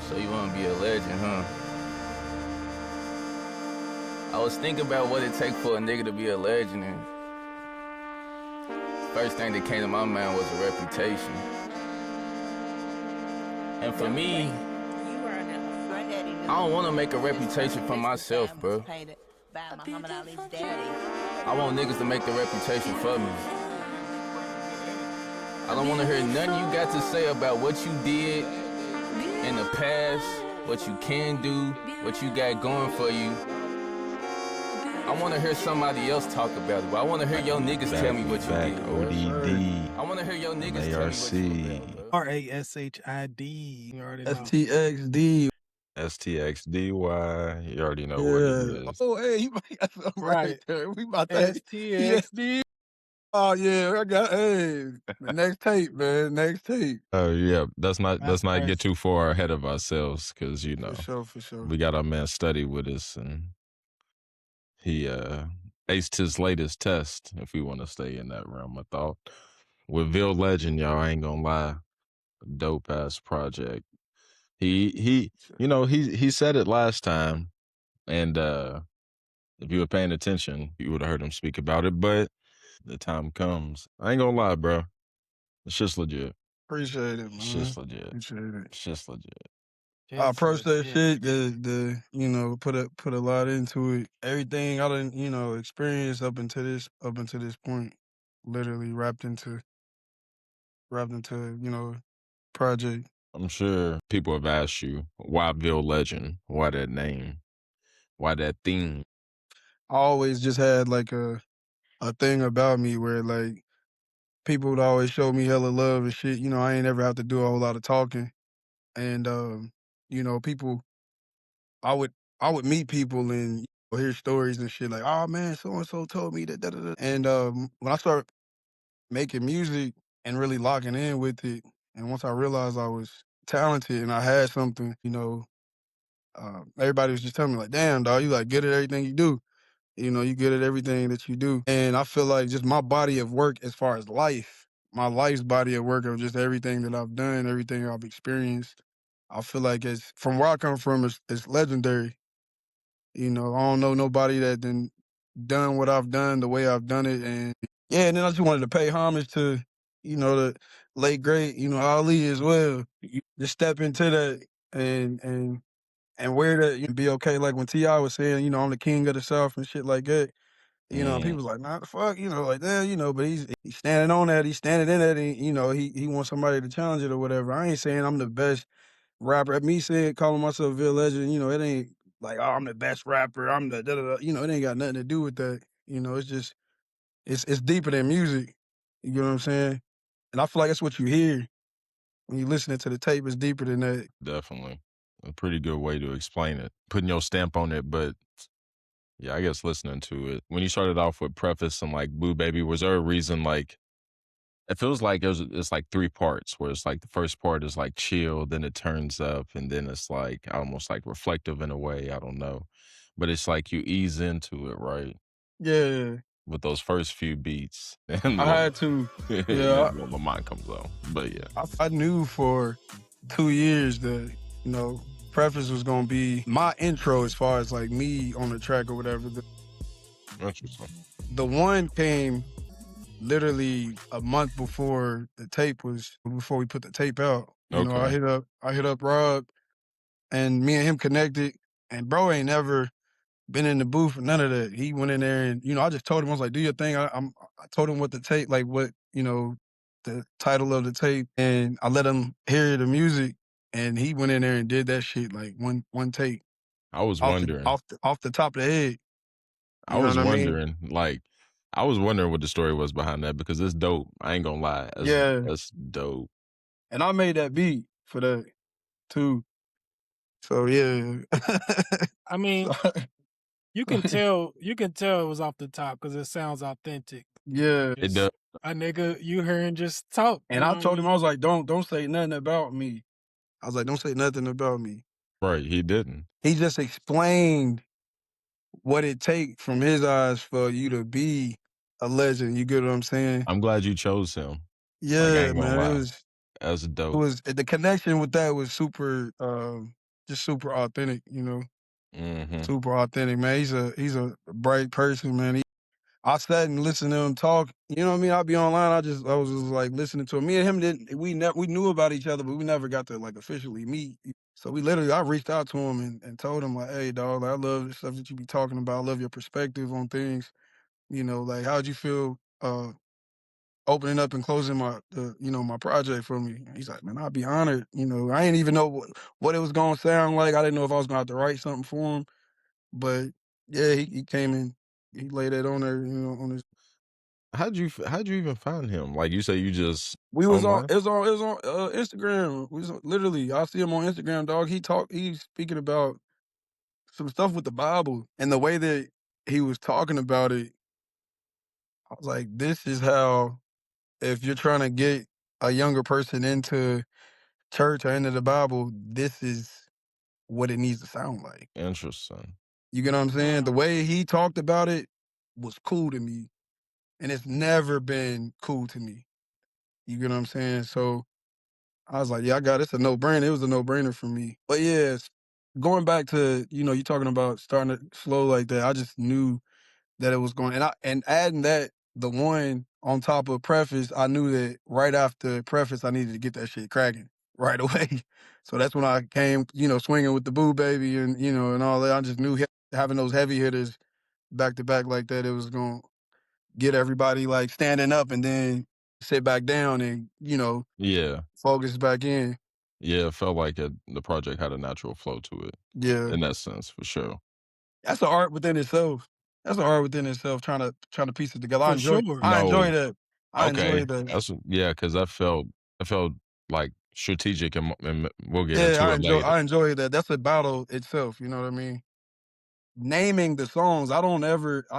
So you want to be a legend, huh? I was thinking about what it takes for a nigga to be a legend, and first thing that came to my mind was a reputation. And for me, I don't want to make a reputation for myself, bro. I want niggas to make the reputation for me. I don't want to hear nothing you got to say about what you did in the past, what you can do, what you got going for you. I want to hear somebody else talk about it, but I want to hear your niggas tell me what you did. ODD. I want to hear your niggas tell me what you did, bro. RASHID. You already know. STXD. STXDY. You already know what it is. Oh, hey, you might got something right there. We about to STXD. Oh yeah, I got the next tape, man. Next tape. Oh yeah, let's not That's get nice. too far ahead of ourselves, because you know For sure. we got our man Study with us, and he aced his latest test. If we want to stay in that realm of thought, with Ville Legend, y'all, I ain't gonna lie, dope ass project. He he said it last time, and if you were paying attention, you would have heard him speak about it. But the time comes, I ain't gonna lie, bro. It's just legit. Appreciate it, man. It's just legit. Appreciate it. It's just legit. I approach that shit. Put a lot into it. Everything I done, experienced up until this point, literally wrapped into, project. I'm sure people have asked you, why Ville Legend? Why that name? Why that theme? I always just had like a thing about me where like people would always show me hella love and shit. I ain't ever have to do a whole lot of talking. And people I would meet people and hear stories and shit like, oh man, so and so told me that. Da, da, da. And when I started making music and really locking in with it, and once I realized I was talented and I had something, everybody was just telling me like, damn, dog, you like good at everything you do. You good at everything that you do. And I feel like just my body of work as far as my life's body of work of just everything that I've done, everything I've experienced, I feel like it's from where I come from, it's legendary. I don't know nobody that done what I've done the way I've done it. And yeah, and then I just wanted to pay homage to, the late great, Ali as well. Just step into that and wear that and be okay. Like when T.I. was saying, I'm the king of the South and shit like that. People was like, nah, the fuck, like that, but he's standing on that, he's standing in that, and, he wants somebody to challenge it or whatever. I ain't saying I'm the best rapper. Me saying, calling myself Ville Legend, it ain't like, oh, I'm the best rapper, I'm the da-da-da, it ain't got nothing to do with that. It's just, it's deeper than music. You know what I'm saying? And I feel like that's what you hear when you listening to the tape. It's deeper than that. Definitely. A pretty good way to explain it. Putting your stamp on it, but yeah, I guess listening to it. When you started off with Preface and like Boo Baby, was there a reason like, it feels like it's like 3 parts where it's like the first part is like chill, then it turns up, and then it's like almost like reflective in a way, I don't know. But it's like you ease into it, right? Yeah. With those first few beats. And I had to. Yeah. my mind comes on. But yeah. I knew for 2 years that, Preface was gonna be my intro as far as like me on the track or whatever. Interesting. The one came literally a month before before we put the tape out. Okay. I hit up Rob, and me and him connected, and bro ain't never been in the booth or none of that. He went in there and, I just told him, I was like, do your thing. I told him what the tape, like what, the title of the tape, and I let him hear the music, and he went in there and did that shit like one take. I was wondering. Off the top of the head. I was wondering what the story was behind that, because it's dope. I ain't gonna lie. That's dope. And I made that beat for that too. So yeah. I mean, you can tell it was off the top because it sounds authentic. Yeah. It does. A nigga you hearing just talk. And I told him, I was like, don't say nothing about me. I was like, don't say nothing about me. Right, he didn't. He just explained what it takes from his eyes for you to be a legend. You get what I'm saying? I'm glad you chose him. Yeah, like, I ain't gonna man. lie. That's dope. The connection with that was super just super authentic, you know, Mm-hmm. super authentic, man. He's a bright person, man. I sat and listened to him talk. You know what I mean? I'd be online. I was just like listening to him. Me and him we knew about each other, but we never got to like officially meet. So I reached out to him and told him like, hey, dog, like, I love the stuff that you be talking about. I love your perspective on things. You know, like how'd you feel opening up and closing my project for me? And he's like, man, I'd be honored. You know, I didn't even know what it was gonna sound like. I didn't know if I was gonna have to write something for him. But yeah, he came in, he laid that on there, you know, on his. How'd you even find him? Like you say, you just We was on online? it was on Instagram. We was literally I see him on Instagram, dog. He's speaking about some stuff with the Bible and the way that he was talking about it. I was like, this is how, if you're trying to get a younger person into church or into the Bible, this is what it needs to sound like. Interesting. You get what I'm saying? The way he talked about it was cool to me, and it's never been cool to me. You get what I'm saying? So I was like, yeah, I got it. It's a no-brainer. It was a no-brainer for me. But yeah, going back to, you know, you talking about starting it slow like that, I just knew that it was going, and adding that, the one on top of preface, I knew that right after preface, I needed to get that shit cracking right away. So that's when I came, you know, swinging with the Boo Baby and, you know, and all that. I just knew having those heavy hitters back to back like that, it was going to get everybody like standing up and then sit back down and, you know, Yeah. focus back in. Yeah, it felt like the project had a natural flow to it Yeah. in that sense, for sure. That's an art within itself. That's an art within itself, trying to piece it together. For sure. I No. enjoy that. I Okay. enjoy that. That's yeah, because I felt like strategic and we'll get Yeah, into it later. I enjoy that. That's a battle itself, you know what I mean? Naming the songs, I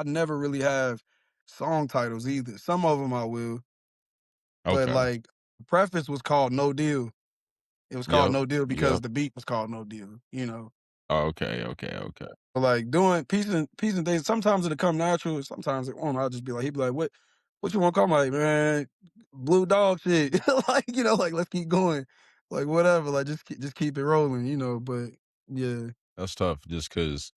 never really have song titles either. Some of them I will, but Okay. like preface was called No Deal. It was called Yep. No Deal because Yep. the beat was called No Deal, you know. Okay. Like doing peace and things. Sometimes it'll come natural. Sometimes it won't. I'll just be like, he'd be like, what you want to call me? Like, man, blue dog shit. Like, you know, like let's keep going. Like whatever. Like just keep it rolling, you know. But yeah. That's tough just because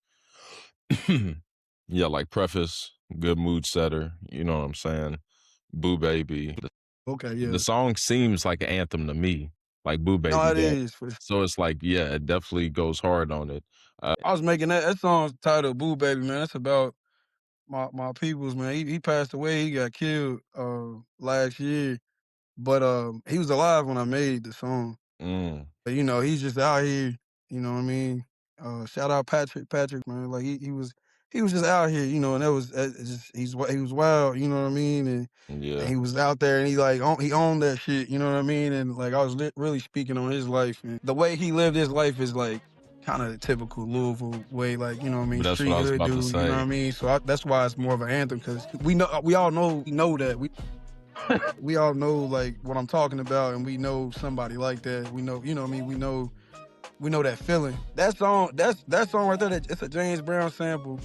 yeah, like preface, good mood setter, you know what I'm saying? Boo Baby. Okay, The yeah. song seems like an anthem to me, like Boo No, Baby it does. is. So it's like, yeah, it definitely goes hard on it. I was making that song's titled Boo Baby, man. That's about my peoples, man. He passed away. He got killed last year. But he was alive when I made the song. Mm, You know, he's just out here, you know what I mean? Shout out Patrick, man. Like he was just out here, you know, and that was it's just he was wild, you know what I mean? And yeah. he was out there and he owned that shit, you know what I mean? And like I was really speaking on his life, and the way he lived his life is like kind of the typical Louisville way, like, you know what I mean, But that's what street I was hood about to dude, you know what I say. mean? So that's why it's more of an anthem, because we all know that we all know like what I'm talking about, and we know somebody like that. We know, you know what I mean? We know that feeling. That song right there, it's a James Brown sample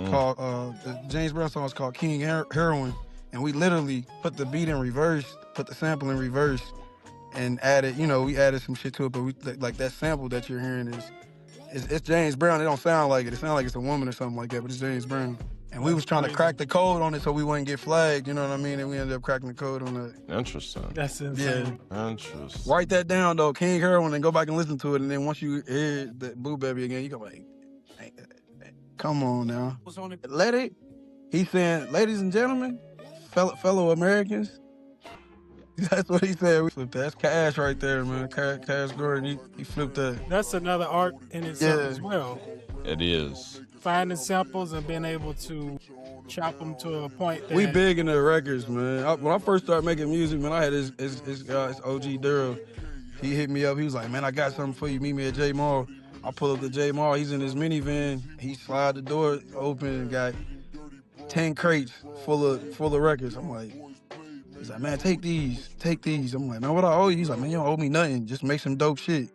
called the James Brown song is called King Heroin. And we literally put the beat in reverse, put the sample in reverse, and added, you know, we added some shit to it, but we like that sample that you're hearing it's James Brown. It don't sound like it. It sounds like it's a woman or something like that, but it's James Brown. And we was trying to crack the code on it so we wouldn't get flagged, you know what I mean? And we ended up cracking the code on that. Interesting. That's Yeah. insane. Interesting. Write that down though, King Heroin, and go back and listen to it. And then once you hear that Boo Baby again, you go like, hey, come on now. Let it. He's saying, ladies and gentlemen, fellow Americans. That's what he said. We flipped that. That's Cash right there, man. Cash Gordon, he flipped that. That's another art in itself as well. It is. Finding samples and being able to chop them to a point that We big in the records, man. When I first started making music, man, I had this guy, it's OG Daryl. He hit me up. He was like, man, I got something for you. Meet me at J Mall. I pull up to J Mall. He's in his minivan. He slide the door open and got 10 crates full of records. I'm like, he's like, man, take these. I'm like, man, what I owe you? He's like, man, you don't owe me nothing. Just make some dope shit.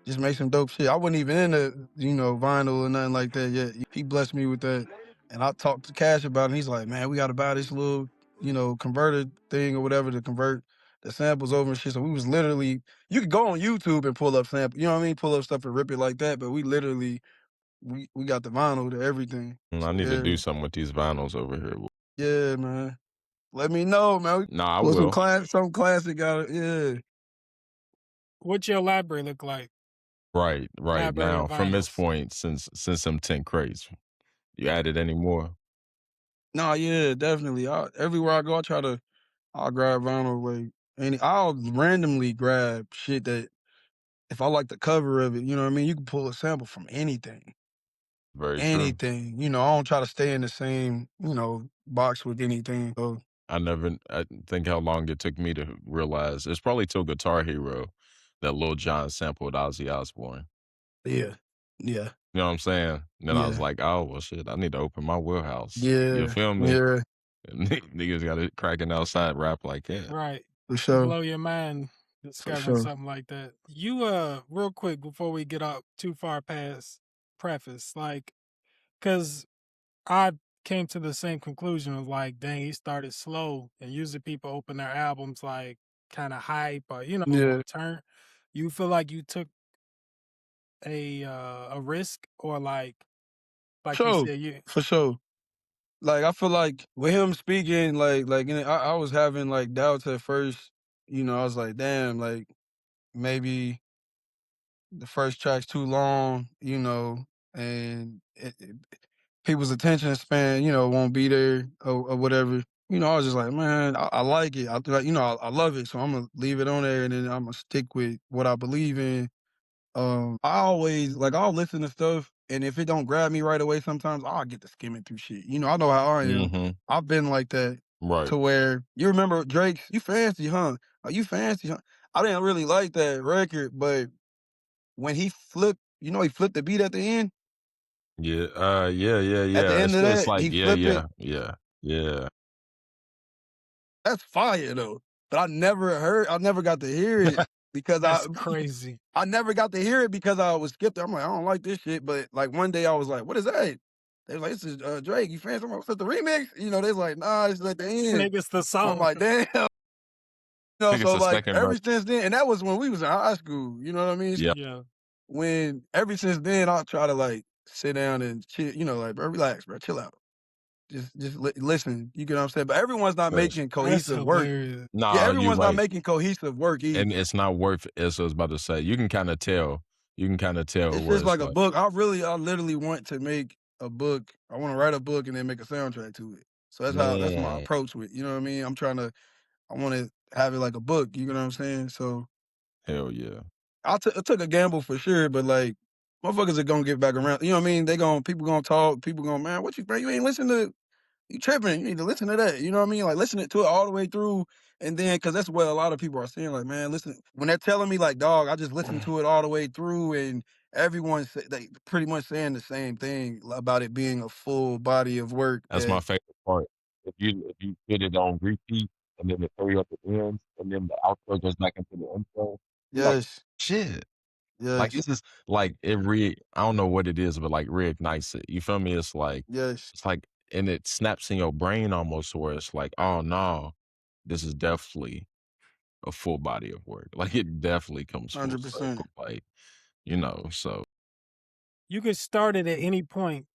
I wasn't even into, you know, vinyl or nothing like that yet. He blessed me with that. And I talked to Cash about it. And he's like, man, we got to buy this little, you know, converter thing or whatever to convert the samples over and shit. So we was literally, you could go on YouTube and pull up samples, you know what I mean? Pull up stuff and rip it like that. But we literally, we got the vinyl to everything. I So need to yeah, do something with these vinyls over here. yeah, man. Let me know, man. Nah, I Put will. some classic out. Yeah. What's your library look like? Right Library now. of From this vinyls. point, since them 10 crates, you added any more? No, yeah, definitely. Everywhere I go, I'll grab vinyl. Like, I'll randomly grab shit that if I like the cover of it, you know what I mean? You can pull a sample from anything. Very true. Anything. You know, I don't try to stay in the same, box with anything. So I think how long it took me to realize it's probably till Guitar Hero that Lil Jon sampled Ozzy Osbourne. yeah. Yeah. You know what I'm saying? Then I was Yeah. like, oh well shit, I need to open my wheelhouse. You Yeah. feel me? Yeah. Niggas got it cracking outside rap like that. Right. For To sure. blow your mind For discovering sure. something like that. You real quick before we get up too far past preface, like, cause I came to the same conclusion of like, dang, he started slow and usually people open their albums like kind of hype or, Yeah. turn. You feel like you took a risk or like you Sure. said, you For sure. Like I feel like with him speaking, I was having like doubts at first. I was like, damn, like maybe the first track's too long, and people's attention span, won't be there or whatever. I was just like, man, I like it. I love it. So I'm gonna leave it on there, and then I'm gonna stick with what I believe in. I always I'll listen to stuff, and if it don't grab me right away, sometimes I'll get to skimming through shit. I know how I am. Mm-hmm. I've been like that Right. to where you remember Drake's "You Fancy, Huh?" Are you fancy, huh? I didn't really like that record, but when he flipped, he flipped the beat at the end. Yeah. At the end It's of just that, like, he flipped it. yeah. That's fire though. But I never got to hear it because that's crazy. I never got to hear it because I was skipped. I'm like, I don't like this shit. But like one day I was like, what is that? They was like, this is Drake. You fans? I'm like, what's that, the remix? They was like, nah, it's at the end. Nigga's the I'm song. like, damn. Think it's So the like second ever verse. since then, and that was when we was in high school. You know what I mean? Yeah. Yeah. When ever since then, I'll try to like sit down and chill. Like, bro, relax, bro, chill out. Just listen. You get what I'm saying? But everyone's not Yes. making That's cohesive work. hilarious. Yeah, Nah, you everyone's not right. making cohesive work And either. it's not worth as I was about to say. You can kind of tell. You can kind of tell It's where just it's like a like, book. I literally want to make a book. I want to write a book and then make a soundtrack to it. So that's my mm, approach with. You know what I mean? I want to have it like a book. You know what I'm saying? So hell yeah. I took a gamble for sure, but like motherfuckers are gonna get back around. You know what I mean? People gonna talk. People gonna, man, what you ain't listen to. You tripping. You need to listen to that. You know what I mean? Like, listen to it all the way through. And then, because that's what a lot of people are saying. Like, man, listen, when they're telling me, like, dog, I just listened to it all the way through. And they pretty much saying the same thing about it being a full body of work That's my that, favorite part. If you put it on repeat and then the hurry up the ends and then the outro goes back into the intro, you're like, yes, shit. Like yes, this is like I don't know what it is, but like reignites it. You feel me? yes, It's like and it snaps in your brain almost where it's like, oh no, this is definitely a full body of work. Like it definitely comes full 100%. circle. Like, so You could start it at any point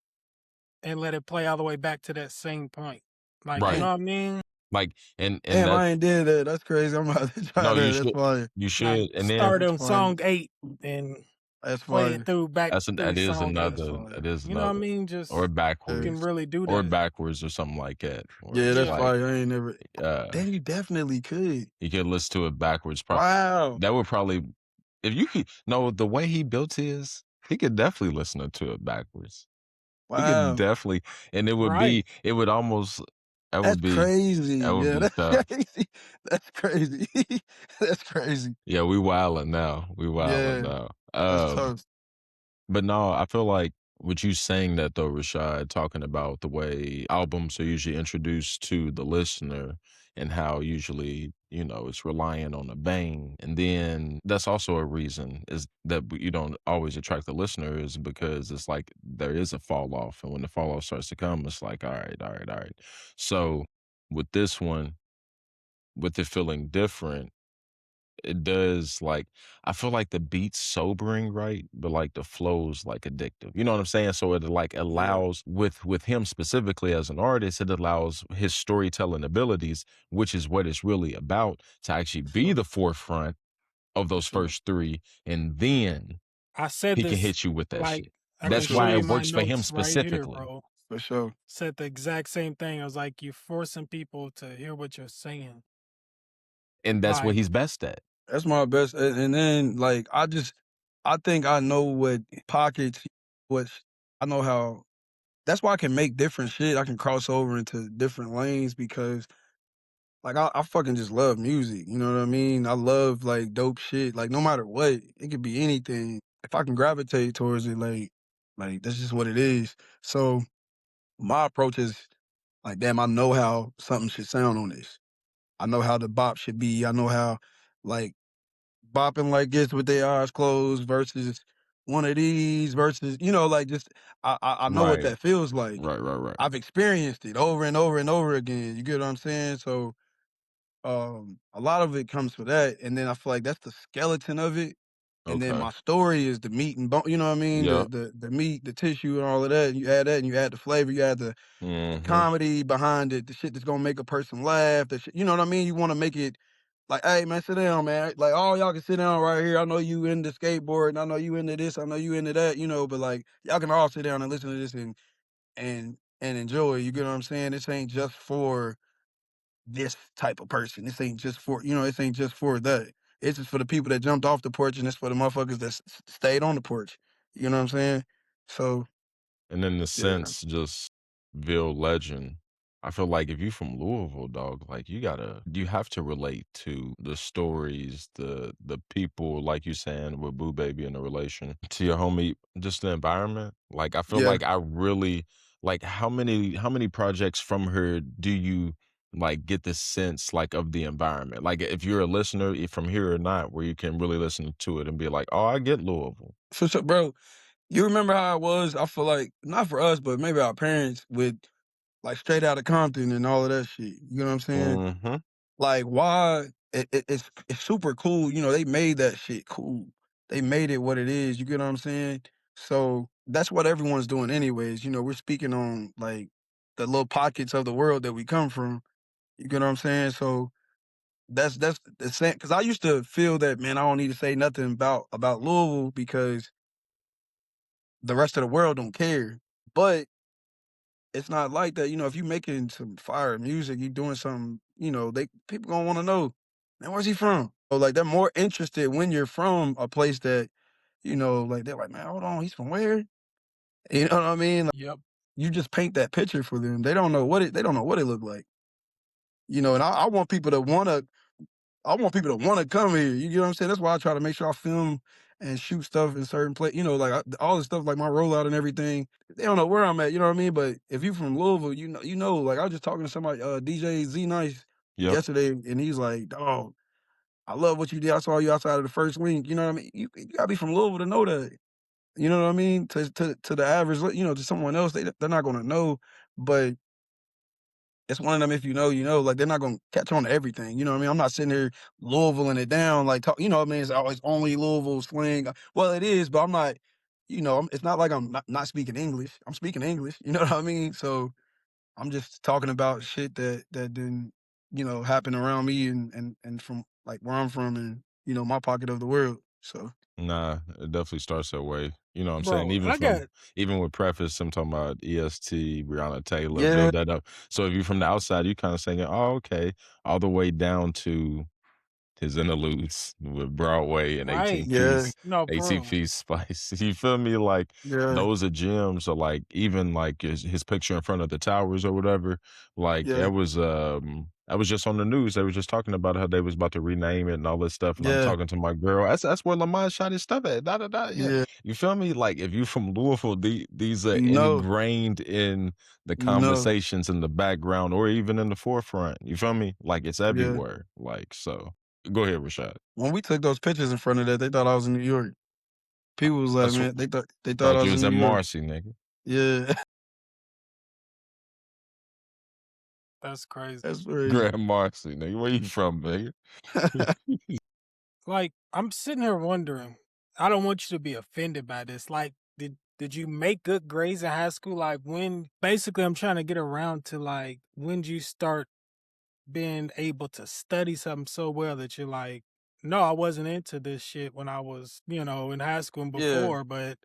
and let it play all the way back to that same point. Like, you right. know Damn, what I mean? Like and damn, that I ain't did that. That's crazy. I'm about to try no, that. That's fire. you Like should. And then start That's on fire. song 8 and That's play it fire. through back through that is song 8. That's another fire. You know what I mean? or Just you Yeah, can backwards. really do Or that. backwards or something like that. Where yeah, it's that's Yeah. like fire. I ain't never. uh Damn, you definitely could. you could listen to it backwards. Wow. That would probably if you could no, the way he built his, he could definitely listen to it backwards. He could Wow. definitely and Right. it would almost That's crazy. that would Yeah, be that's tough. crazy. That's crazy. That's crazy. Yeah, we wildin' now. We wildin' Yeah, now. that's tough. But no, I feel like with you saying that though, Rashad, talking about the way albums are usually introduced to the listener and how usually, it's relying on a bang. And then that's also a reason is that you don't always attract the listener is because it's like there is a fall off. And when the fall off starts to come, it's like, all right, all right, all right. So with this one, with it feeling different, it does like I feel like the beat's sobering, right? But like the flow's like addictive. You know what I'm saying? So it like Yeah. allows with him specifically as an artist, it allows his storytelling abilities, which is what it's really about, to actually be Sure. the forefront of those Sure. first three, and then I said he can this hit you with that like shit. I For can That's show why sure. you it my works for him notes right here, specifically. bro. For sure. Said the exact same thing. I was like, you're forcing people to hear what you're saying. And that's what Like, he's best at. That's my best. And then like I think I know what pockets, what I know how. That's why I can make different shit. I can cross over into different lanes because like I fucking just love music. You know what I mean? I love like dope shit. Like no matter what, it could be anything. If I can gravitate towards it, like that's just what it is. So my approach is like, damn, I know how something should sound on this. I know how the bop should be. I know how like bopping like this with their eyes closed versus one of these versus, like just I know what Right. that feels like. Right. I've experienced it over and over and over again. You get what I'm saying? So a lot of it comes for that. And then I feel like that's the skeleton of it. And then Okay. my story is the meat and bone, you know what I mean? Yep. The meat, the tissue and all of that. And you add that and you add the flavor, you add the Mm-hmm. comedy behind it, the shit that's gonna make a person laugh, the shit, you know what I mean? You wanna make it like, hey man, sit down, man. Like all y'all can sit down right here. I know you into skateboarding, I know you into this, I know you into that, but like y'all can all sit down and listen to this and enjoy. You get what I'm saying? This ain't just for this type of person. This ain't just for this ain't just for that. It's just for the people that jumped off the porch and it's for the motherfuckers that stayed on the porch. You know what I'm saying? So And in the yeah. sense, just Ville Legend, I feel like if you from Louisville, dog, like you have to relate to the stories, the people, like you saying with Boo Baby in the relation to your homie, just the environment. Like I feel Yeah. like I really like how many projects from her do you like get the sense like of the environment? Like if you're a listener from here or not, where you can really listen to it and be like, oh, I get Louisville. For sure, bro. You remember how it was? I feel like not for us, but maybe our parents with like straight out of Compton and all of that shit. You know what I'm saying? Mm-hmm. Like why it's super cool. They made that shit cool. They made it what it is. You get what I'm saying? So that's what everyone's doing anyways. We're speaking on like the little pockets of the world that we come from. You get what I'm saying? So that's the same because I used to feel that, man, I don't need to say nothing about Louisville because the rest of the world don't care. But it's not like that. If you making some fire music, you doing something, they people gonna want to know, man, where's he from? So like they're more interested when you're from a place that, like they're like, man, hold on, he's from where? You know what I mean? Like, yep. you just paint that picture for them. They don't know what it looked like. And I want people to wanna come here. You get what I'm saying? That's why I try to make sure I film and shoot stuff in certain places. Like all the stuff like my rollout and everything. They don't know where I'm at. You know what I mean? But if you from Louisville, Like I was just talking to somebody, DJ Z Nice Yep. yesterday, and he's like, "Dog, I love what you did. I saw you outside of the first link." You know what I mean? You gotta be from Louisville to know that. You know what I mean? To the average, to someone else, they're not gonna know. But it's one of them. If you know, like they're not gonna catch on to everything. You know what I mean? I'm not sitting here Louisvilling it down, like talk. You know what I mean? It's always only Louisville slang. Well, it is, but I'm not. It's not like I'm not speaking English. I'm speaking English. You know what I mean? So I'm just talking about shit that didn't happen around me and from like where I'm from and my pocket of the world. So Nah, it definitely starts that way. You know what I'm saying? Bro, I got Even with preface, I'm talking about EST, Breonna Taylor, yeah, build that up. So if you're from the outside, you kind of saying, oh, okay, all the way down to his interludes with Broadway and 18 right. yeah, piece, No, 18 bro. piece spice. You feel me? Like yeah, those are gems, or like even like his picture in front of the towers or whatever. Like yeah, I was just on the news. They were just talking about how they was about to rename it and all this stuff. And I'm yeah, talking to my girl. That's where Lamont shot his stuff at. Da da da. Yeah, yeah. you feel me? Like if you from Louisville, these are You know, ingrained in the you know, conversations in the background or even in the forefront. You feel me? Like it's yeah. everywhere. Like so. Go ahead, Rashad. When we took those pictures in front of that, they thought I was in New York. People was like, That's man, they thought thought I you was in was New in York. Marcy, nigga. Yeah. That's crazy. That's crazy. Grand Marcy, nigga. Where you from, nigga? Like, I'm sitting here wondering, I don't want you to be offended by this. Like, did you make good grades in high school? Like, when basically I'm trying to get around to like when did you start being able to study something so well that you're like, no, I wasn't into this shit when I was, in high school and Yeah. before, but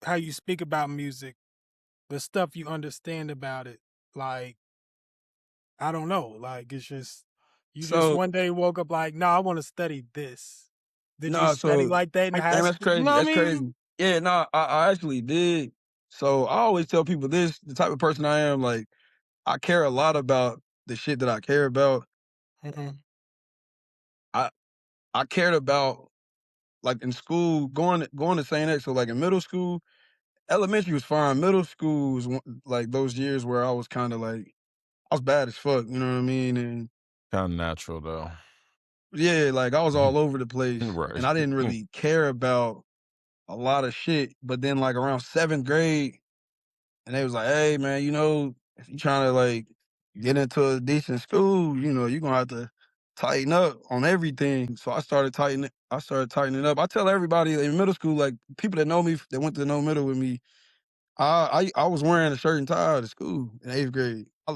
how you speak about music, the stuff you understand about it, like, I don't know, like it's just you just So one day woke up like, no, I want to study this. Did you nah, study so like that in high damn, that's school? You crazy. know what I That's mean? crazy. Yeah, no, I actually did. So I always tell people this, the type of person I am, like I care a lot about the shit that I care about. Mhm. I I cared about like in school, going to St. X. So like in middle school, elementary was fine. Middle school was like those years where I was kind of like I was bad as fuck. You know what I mean? And Kind of natural though. yeah, like I was all over the place, Right. and I didn't really care about a lot of shit. But then like around 7th grade, and they was like, "Hey man, if you trying to like get into a decent school, you're gonna have to tighten up on everything." So I started tightening up. I tell everybody in middle school, like people that know me, that went to no middle with me, I was wearing a shirt and tie to school in 8th grade. I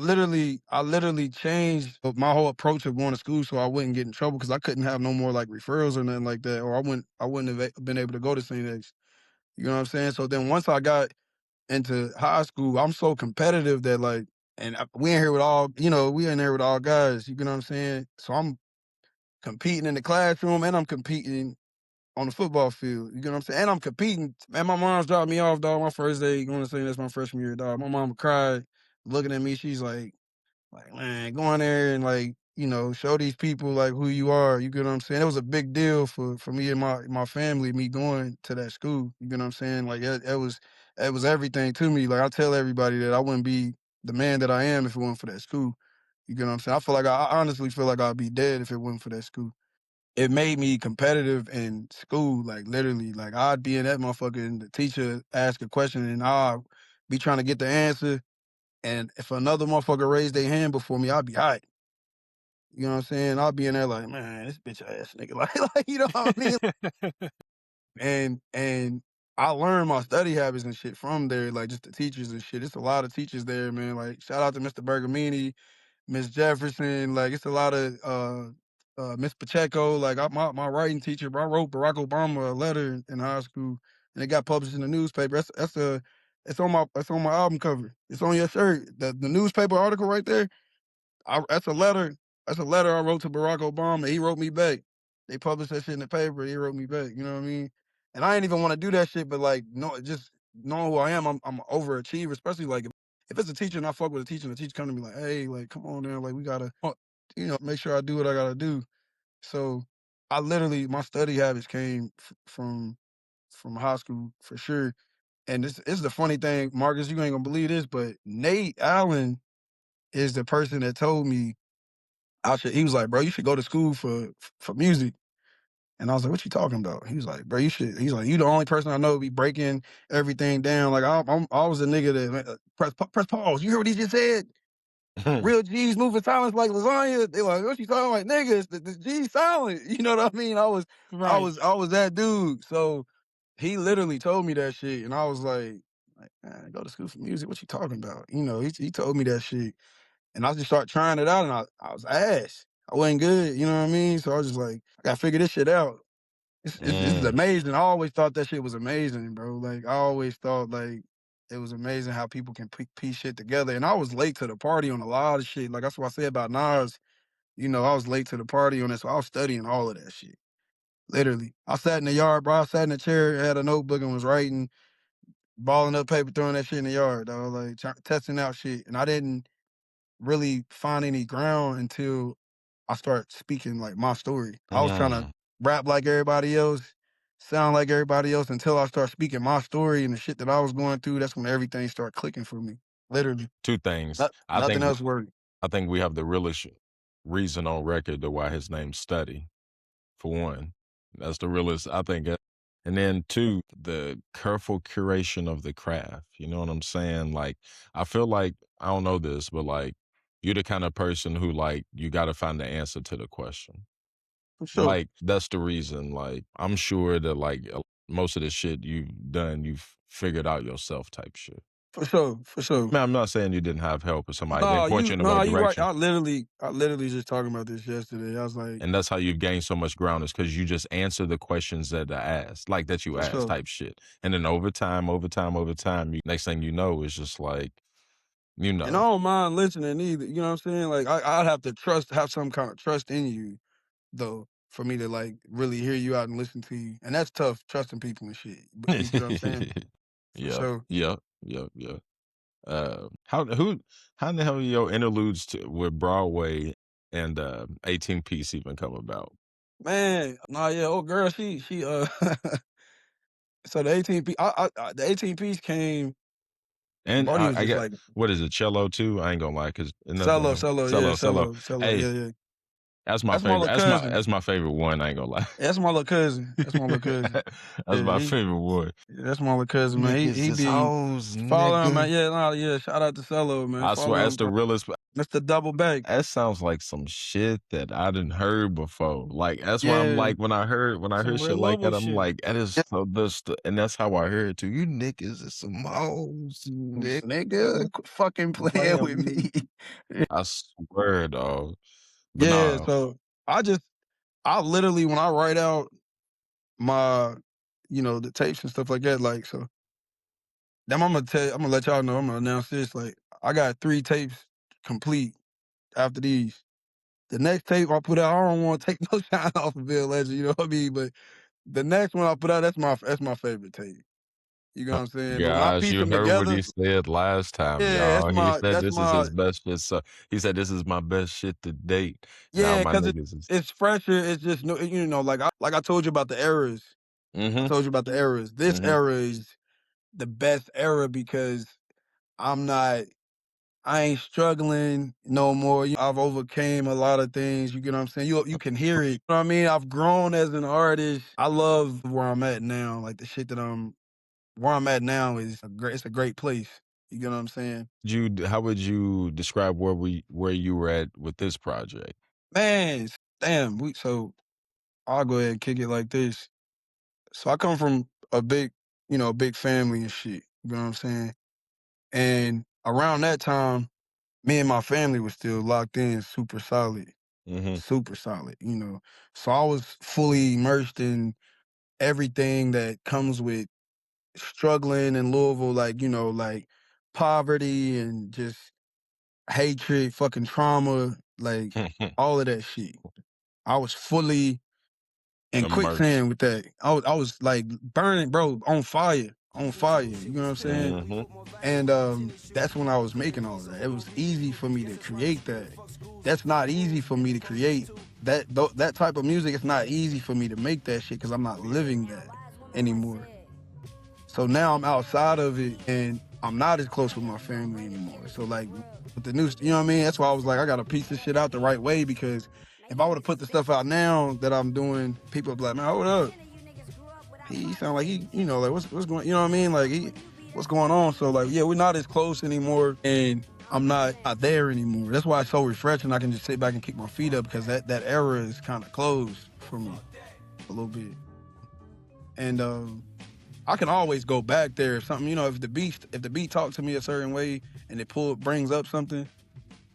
literally changed my whole approach of going to school so I wouldn't get in trouble because I couldn't have no more like referrals or nothing like that, or I wouldn't have been able to go to St. X. You know what I'm saying? So then once I got into high school, I'm so competitive that like, and we in here with all, we in there with all guys. You know what I'm saying? So I'm competing in the classroom and I'm competing on the football field. You know what I'm saying? And I'm competing. Man, my mom's dropped me off, dog. My first day going to say that's my freshman year, dog. My mama cried, looking at me. She's like, man, go in there and like, show these people like who you are. You get what I'm saying? It was a big deal for me and my family, me going to that school. You get what I'm saying? Like it was everything to me. Like I tell everybody that I wouldn't be the man that I am if it wasn't for that school. You get what I'm saying? I honestly feel like I'd be dead if it wasn't for that school. It made me competitive in school, like literally. Like I'd be in that motherfucker and the teacher ask a question and I'd be trying to get the answer. And if another motherfucker raised their hand before me, I'd be hot. You know what I'm saying? I'll be in there like, man, this bitch ass nigga, like you know what I mean? And I learned my study habits and shit from there, like just the teachers and shit. It's a lot of teachers there, man. Like shout out to Mr. Bergamini, Miss Jefferson. Like it's a lot of Miss Pacheco. Like my writing teacher, bro. I wrote Barack Obama a letter in high school, and it got published in the newspaper. It's on my album cover. It's on your shirt. The newspaper article right there. That's a letter. That's a letter I wrote to Barack Obama. He wrote me back. They published that shit in the paper. He wrote me back. You know what I mean? And I ain't even want to do that shit, but like, no, just knowing who I am, I'm an overachiever. Especially like if it's a teacher and I fuck with a teacher, and the teacher come to me like, hey, like, come on now, like we gotta, make sure I do what I gotta do. So I literally my study habits came from high school for sure. And this is the funny thing, Marcus. You ain't gonna believe this, but Nate Allen is the person that told me he was like, bro, you should go to school for music. And I was like, what you talking about? He was like, bro, he's like, you the only person I know be breaking everything down. Like I was a nigga that press pause. You hear what he just said? Real G's moving silence like lasagna. They like, what you talking like, niggas? The G's silent. You know what I mean? I was Right. that dude. So he literally told me that shit, and I was like, man, go to school for music. What you talking about? He told me that shit. And I just started trying it out, and I was ass. I wasn't good, you know what I mean? So I was just like, I gotta figure this shit out. It's amazing. I always thought that shit was amazing, bro. Like, I always thought, like, it was amazing how people can piece shit together. And I was late to the party on a lot of shit. Like, that's what I say about Nas. I was late to the party on this, so I was studying all of that shit. Literally. I sat in the yard, bro. I sat in the chair, had a notebook, and was writing, balling up paper, throwing that shit in the yard, dog. Like, testing out shit. And I didn't really find any ground until I start speaking like my story. I was trying to rap like everybody else, sound like everybody else until I start speaking my story and the shit that I was going through. That's when everything started clicking for me. Literally. Two things. Nothing else worked. I think we have the realest reason on record to why his name's Study. For one, that's the realest. I think. And then two, the careful curation of the craft. You know what I'm saying? Like, I feel like I don't know this, but like you're the kind of person who like you got to find the answer to the question. For sure. Like that's the reason. Like I'm sure that like most of the shit you've done, you've figured out yourself type shit. For sure. For sure. Man, I'm not saying you didn't have help or somebody didn't No, point you in the right you right. direction. I literally just talking about this yesterday. I was like, And that's how you've gained so much ground is because you just answer the questions that I asked, like that you for asked sure. type shit. And then over time, next thing you know, it's just like, you And I know, don't mind listening either. You know what I'm saying? Like I'd have to have some kind of trust in you though, for me to like really hear you out and listen to you. And that's tough, trusting people and shit. But you get what I'm saying? For yeah, sure. yeah, yeah, yeah. How in the hell did your interludes with Broadway and 18 piece even come about? Man, nah, yeah, old girl, she so the 18 piece the 18 piece came, And Barney was I just get like what is it, cello too? I ain't gonna lie, cause cello, nothing yeah, cello. cello, Hey, yeah. that's my That's my favorite. little cousin. That's my favorite one. I ain't gonna lie. That's my little cousin. That's my little cousin. That's Yeah, my favorite one. that's my little cousin, man. Niggas He is be hoes, follow him, man. nigga. Yeah, nah, yeah. Shout out to Cello, man. I swear, Follow that's him, the realest. Mr. Double Back. That sounds like some shit that I didn't heard before. Like that's why I'm Yeah, like when I heard Some shit real like level that, I'm shit. like that is so this, and that's how I heard it too. You niggas is some hoes, nigga, quit fucking playing playing with with me. me. I swear, dog. But Yeah, nah, so I literally when I write out my, the tapes and stuff like that, like so. Then I'm gonna let y'all know. I'm gonna announce this. Like I got 3 tapes complete after these. The next tape I put out, I don't want to take no shine off of Ville Legend. You know what I mean? But the next one I put out, that's my favorite tape. You know what I'm saying? But when I guys, piece you them heard what together, he said last time, yeah, y'all. He said that's this is my his best shit. So he said this is my best shit to date. Now yeah, my because niggas is. it's fresher. It's just no, like I told you about the eras. I Mm-hmm. told you about the eras. This Mm-hmm. era is the best era because I'm not. I ain't struggling no more. I've overcame a lot of things. You get what I'm saying? You can hear it. You know what I mean? I've grown as an artist. I love where I'm at now. Like the shit that where I'm at now is it's a great place. You get what I'm saying? How would you describe where you were at with this project? Man, damn. So I'll go ahead and kick it like this. So I come from a big family and shit. You know what I'm saying? And around that time, me and my family was still locked in, super solid. Mm-hmm. Super solid, So I was fully immersed in everything that comes with struggling in Louisville, like poverty and just hatred, fucking trauma, like all of that shit. I was fully in Immersed. quicksand with that. I was like burning, bro, on fire, on fire. You know what I'm saying? Mm-hmm. And that's when I was making all of that. It was easy for me to create that. That's not easy for me to create. That type of music, it's not easy for me to make that shit because I'm not living that anymore. So now I'm outside of it and I'm not as close with my family anymore. So like with the new, you know what I mean? That's why I was like, I gotta piece this shit out the right way because if I would have put the stuff out now that I'm doing, people would be like, man, hold up. He sound like like what's going, you know what I mean? Like what's going on? So like, yeah, we're not as close anymore and I'm not there anymore. That's why it's so refreshing. I can just sit back and kick my feet up because that era is kind of closed for me a little bit. And I can always go back there if something, if the beat talks to me a certain way and it brings up something,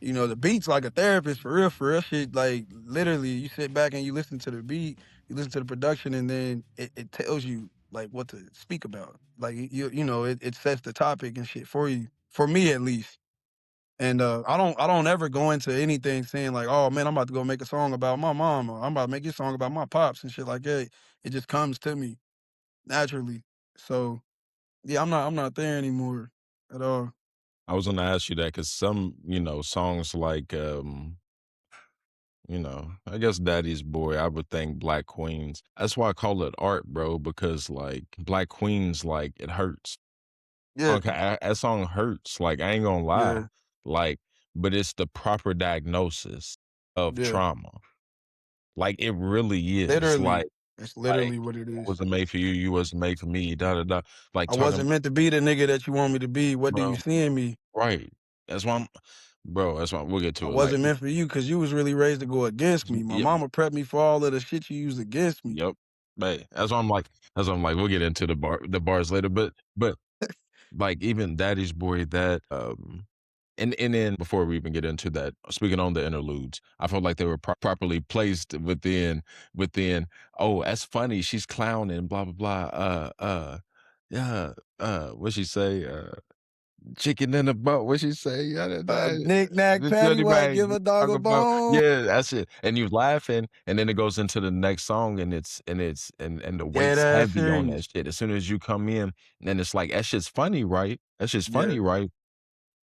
the beat's like a therapist for real shit. Like literally you sit back and you listen to the beat, you listen to the production and then it tells you like what to speak about. Like it sets the topic and shit for you, for me at least. And I don't ever go into anything saying like, oh man, I'm about to go make a song about my mom or I'm about to make a song about my pops and shit like that. It just comes to me naturally. So yeah, I'm not there anymore at all. I was gonna ask you that because some, songs like I guess Daddy's Boy, I would think Black Queens. That's why I call it art, bro, because like Black Queens, like it hurts. Yeah, Okay, that song hurts. Like I ain't gonna lie. yeah, Like, but it's the proper diagnosis of yeah. trauma. Like it really is. Literally, it's Like literally what it I is. wasn't made for you, you wasn't made for me, da da da. Like I talking wasn't meant to be the nigga that you want me to be. What do you bro. see in me? Right. That's why bro. That's why we'll get I to it. Like, wasn't meant for you because you was really raised to go against me. My yep, mama prepped me for all of the shit you used against me. yep. Hey, that's why I'm like, we'll get into the bars later. But like even Daddy's Boy, that and then before we even get into that, speaking on the interludes, I felt like they were properly placed within. Oh, that's funny. She's clowning. Blah blah blah. Yeah. What she say? Chicken in a boat. What she say? Knick knack, The shorty paddywhack, bag. give a dog Talk a about, bone. yeah, that's it. And you laughing, and then it goes into the next song, and the Dead weight's ass heavy on that serious. shit. As soon as you come in, and it's like that shit's funny, right? That shit's Yeah. funny, right?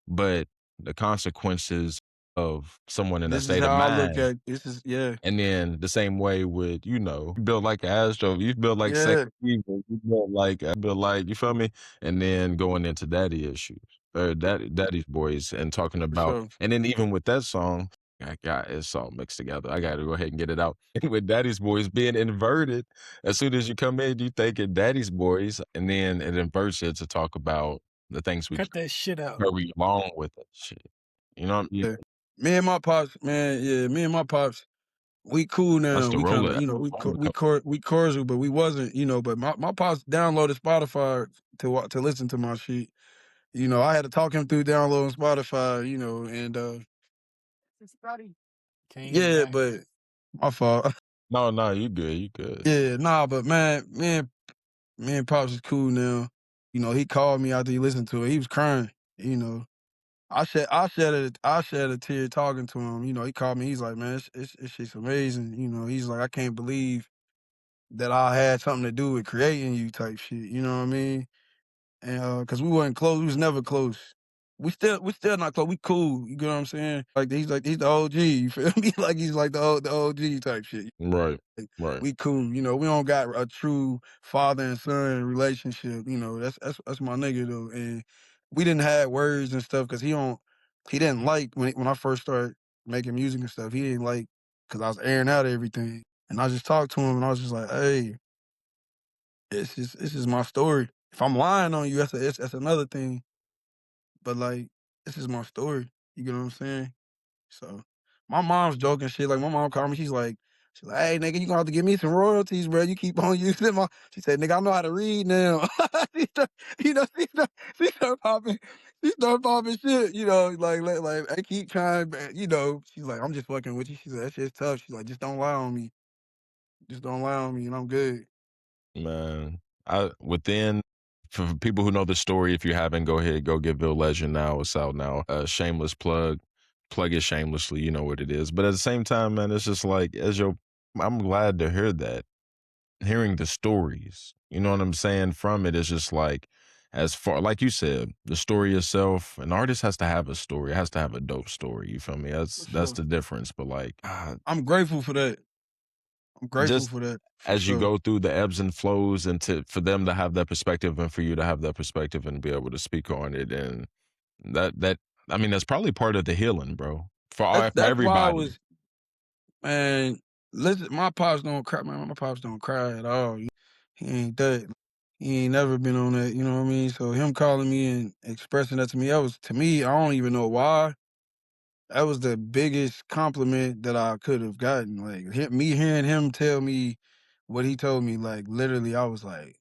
But the consequences of someone in that This is state of how I look mind. at this is yeah. And then the same way with, you build like an Astro, you build like Yeah, Second Evil, you build like, you feel me? And then going into daddy issues, or daddy's boys, and talking for about, sure. and then even with that song, I got it's all mixed together. I got to go ahead and get it out. With daddy's boys being inverted, as soon as you come in, you think it daddy's boys, and then it inverts it to talk about the things we Cut that shit out. carry along with it. Shit, you know what I mean? Yeah. Me and my pops, man, me and my pops, we cool now. That's the We kind roller. of, we cordial, but we wasn't, but my pops downloaded Spotify to listen to my shit. I had to talk him through downloading Spotify, and King yeah, Mac. but my fault. No, you good, you good. Yeah, nah, but man, me and pops is cool now. He called me after he listened to it. He was crying. You know, I shed a tear talking to him. He called me. He's like, man, it's shit's amazing. He's like, I can't believe that I had something to do with creating you type shit. You know what I mean? And cause we wasn't close. We was never close. We still not close. We cool. You get what I'm saying? He's the OG. You feel me? Like he's like the OG type shit. Right, Like, right. we cool. We don't got a true father and son relationship. That's my nigga though. And we didn't have words and stuff because he didn't like when I first started making music and stuff. He didn't like because I was airing out everything. And I just talked to him and I was just like, hey, this is my story. If I'm lying on you, that's another thing. But like, this is my story. You get what I'm saying? So my mom's joking shit. Like my mom called me. She's like, hey nigga, you gonna have to give me some royalties, bro. You keep on using my. She said, nigga, I know how to read now. she start, she start popping. She start popping shit. Like I keep trying. She's like, I'm just fucking with you. She said, that shit's tough. She's like, just don't lie on me. Just don't lie on me, and I'm good. Man, for people who know the story, if you haven't, go ahead, go get Ville Legend now. It's out now. Shameless plug. Plug it shamelessly, you know what it is. But at the same time, man, it's just like, I'm glad to hear that. Hearing the stories, you know what I'm saying, from it is just like, as far, like you said, the story itself, an artist has to have a story. It has to have a dope story. You feel me? That's For sure. the difference. But like, I'm grateful for that. I'm grateful just for that. For as you sure. go through the ebbs and flows, and for them to have that perspective, and for you to have that perspective and be able to speak on it, and that I mean, that's probably part of the healing, bro, for That's why I everybody. was, man. Listen, my pops don't cry, man. My pops don't cry at all. He ain't that. He ain't never been on that. You know what I mean? So him calling me and expressing that to me, to me, I don't even know why. That was the biggest compliment that I could have gotten. Like me hearing him tell me what he told me, like literally, I was like,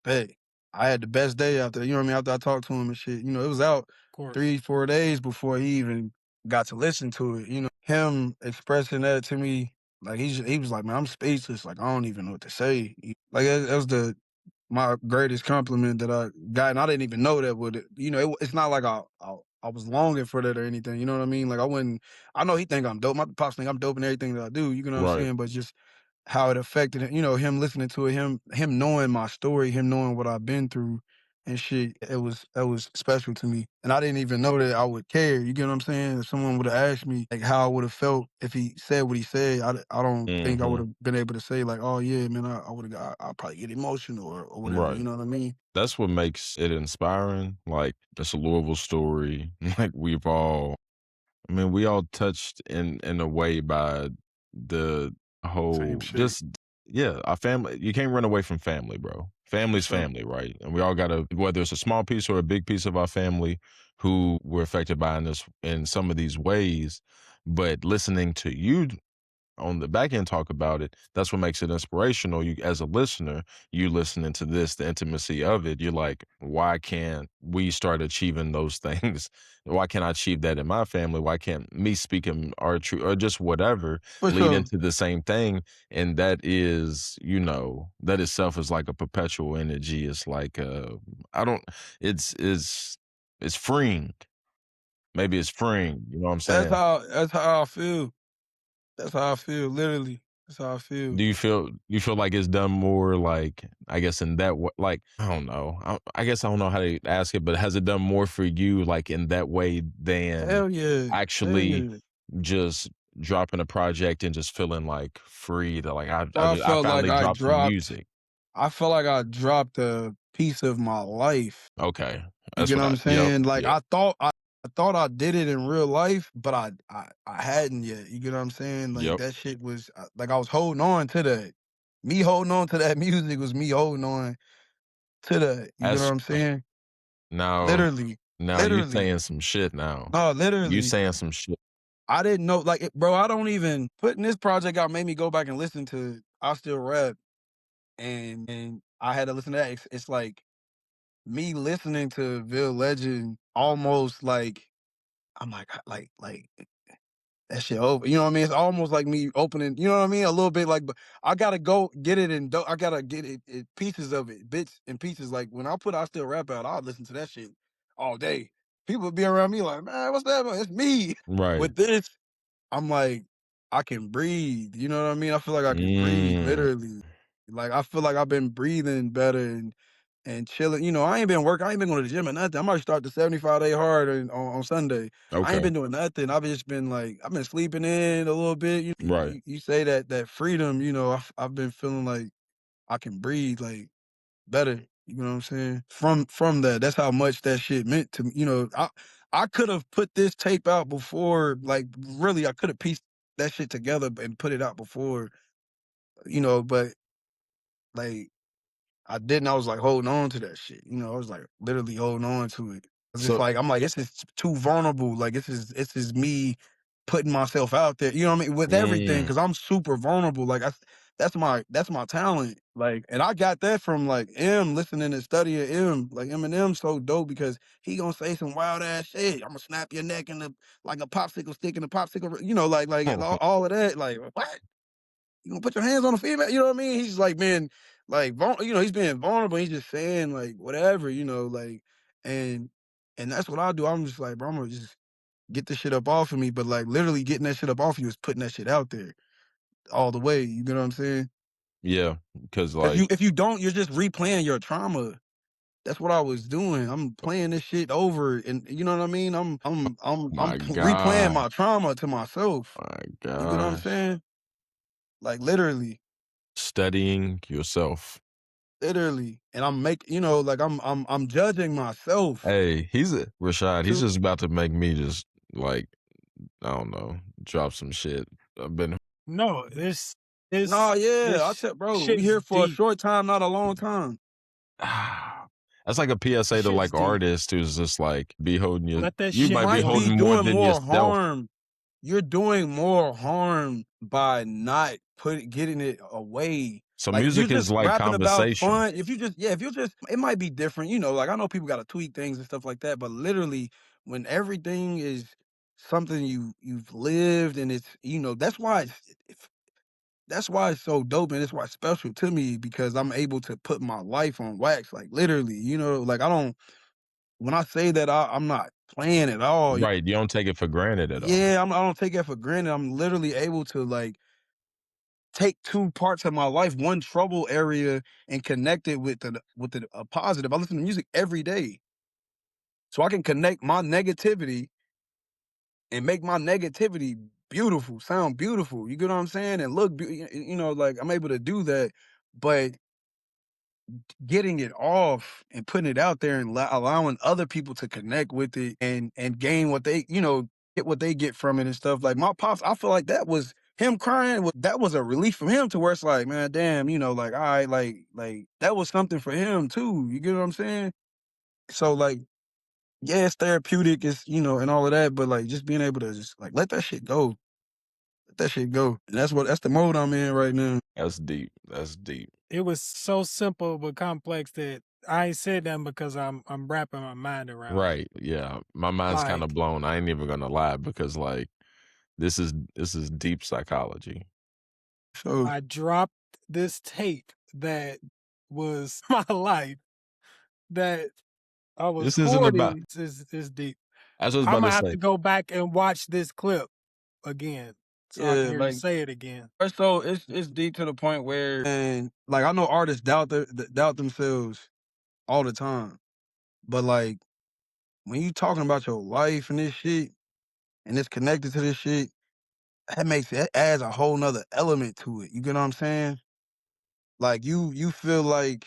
bet. I had the best day after, you know what I mean, after I talked to him and shit. It was out Of course. 3-4 days before he even got to listen to it. Him expressing that to me, like he was like, man, I'm speechless. Like I don't even know what to say. Like that was my greatest compliment that I got, and I didn't even know that would. It's not like I was longing for that or anything. You know what I mean? Like I wouldn't. I know he think I'm dope. My pops think I'm dope in everything that I do. You know what I'm Right. saying? But just how it affected him. Him listening to it, him knowing my story, him knowing what I've been through and shit. It was special to me, and I didn't even know that I would care. You get what I'm saying? If someone would have asked me like how I would have felt if he said what he said, I don't think I would have been able to say like, oh yeah, man, I would have. I'll probably get emotional or whatever. Right. You know what I mean? That's what makes it inspiring. Like, it's a Louisville story. Like, we all touched in a way by the Same whole, shit. just yeah, our family. You can't run away from family, bro. Family's Sure. family, right? And we all gotta, whether it's a small piece or a big piece of our family, who were affected by this in some of these ways. But listening to you on the back end talk about it, that's what makes it inspirational. You, as a listener, you listening to this, the intimacy of it, you're like, why can't we start achieving those things? Why can't I achieve that in my family? Why can't me speaking our truth or just whatever For lead sure. into the same thing? And that is, that itself is like a perpetual energy. It's like I don't it's freeing. Maybe it's freeing, you know what I'm That's saying? how I feel. That's how I feel. Literally, that's how I feel. Do you feel like it's done more, like, I guess, in that way, like, I don't know. I guess I don't know how to ask it, but has it done more for you, like, in that way than Hell yeah. Hell actually yeah. just dropping a project and just feeling like free to, like, So I I felt like finally dropped some music. I felt like I dropped a piece of my life. Okay. You That's get what what I I'm yep, saying? Like yep. I thought I did it in real life, but I hadn't yet. You get what I'm saying? Like Yep. that shit was like I was holding on to that. Me holding on to that music was me holding on to that. You get what That's I'm saying? now Literally, now you literally. saying some shit now. No, You literally. saying some shit. I didn't know, like, bro. I don't even putting this project out made me go back and listen to I Still Rap, and I had to listen to that. It's like me listening to Ville Legend, almost like I'm like that shit over. You know what I mean? It's almost like me opening. You know what I mean? A little bit like, but I gotta go get it in. I gotta get it pieces of it, bits and pieces. Like when I put I Still Rap out, I'll listen to that shit all day. People would be around me like, man, what's that? It's me. Right. With this, I'm like, I can breathe. You know what I mean? I feel like I can breathe, Mm. literally. Like I feel like I've been breathing better and chilling. You know, I ain't been working. I ain't been going to the gym or nothing. I might start the 75-day hard on Sunday. I ain't Okay. been doing nothing. I've just been like, I've been sleeping in a little bit. Right. You say that freedom. You know, I've been feeling like I can breathe like better. You know what I'm saying? From that, that's how much that shit meant to me. You know, I could have put this tape out before. Like really, I could have pieced that shit together and put it out before. You know, but like I didn't. I was like holding on to that shit. You know, I was like literally holding on to it. It's just So like I'm like, this is too vulnerable. Like this is me putting myself out there. You know what I mean? With everything, mm, because I'm super vulnerable. Like that's my talent. Like, and I got that from like M listening and studying M. Like Eminem so dope because he gonna say some wild ass shit. I'm gonna snap your neck in the like a popsicle stick in a popsicle. You know, like all of that. Like what? You gonna put your hands on a female? You know what I mean? He's like being like he's being vulnerable. He's just saying like whatever, like and and that's what I do. I'm just like, bro, I'm gonna just get this shit up off of me. But like literally getting that shit up off you is putting that shit out there all the way. You know what I'm saying? yeah, because If you like, if you don't, you're just replaying your trauma. That's what I was doing. I'm playing this shit over, and you know what I mean. I'm my replaying God, my trauma to myself. my You get what I'm gosh, saying? Like literally. studying yourself. Literally, and I'm making, like I'm judging myself Hey, Rashad. He's too. just about to make me just like, I don't know, drop some shit. I've been No, this Nah, this yeah, I this tell bro, we shit's here for a deep. short time, not a long time. that's like a This PSA to shit's like deep. artists who's just like be holding Let that you You shit might be might be holding go. more doing than more yourself. harm. You're doing more harm by not getting it away. So Like if you're music is just like rapping about conversation. fun, if you're just, it might be different. Like I know people got to tweak things and stuff like that, but literally, when everything is something you've lived and it's, that's why it's so dope and that's why it's special to me because I'm able to put my life on wax, like literally, like I don't. When I say that, I'm not playing at all. Right. You don't take it for granted at all. Yeah, I don't take that for granted. I'm literally able to like take two parts of my life, one trouble area, and connect it with a positive. I listen to music every day, so I can connect my negativity and make my negativity beautiful, sound beautiful. You get what I'm saying? And look, like I'm able to do that, but getting it off and putting it out there and allowing other people to connect with it and gain what they, get what they get from it and stuff. Like my pops, I feel like that was him crying, that was a relief from him to where it's like, man, damn, you know, like, all right, like that was something for him too. You get what I'm saying? So like, yeah, it's therapeutic, it's, you know, and all of that, but like just being able to just like let that shit go. Let that shit go. And that's the mode I'm in right now. That's deep. That's deep. It was so simple but complex that I ain't said that because I'm wrapping my mind around it. Right. Yeah. My mind's kind of Like, blown. I ain't even gonna lie because like this is deep psychology. So I dropped this tape that was my life that I was This isn't about. hoarding. Is deep. I was I'm about to gonna have say. to go back and watch this clip again so I can yeah, hear you like say it again. so it's deep to the point where, and like I know artists doubt themselves all the time. But like when you talking about your life and this shit and it's connected to this shit, it adds a whole nother element to it. You get what I'm saying? Like you feel like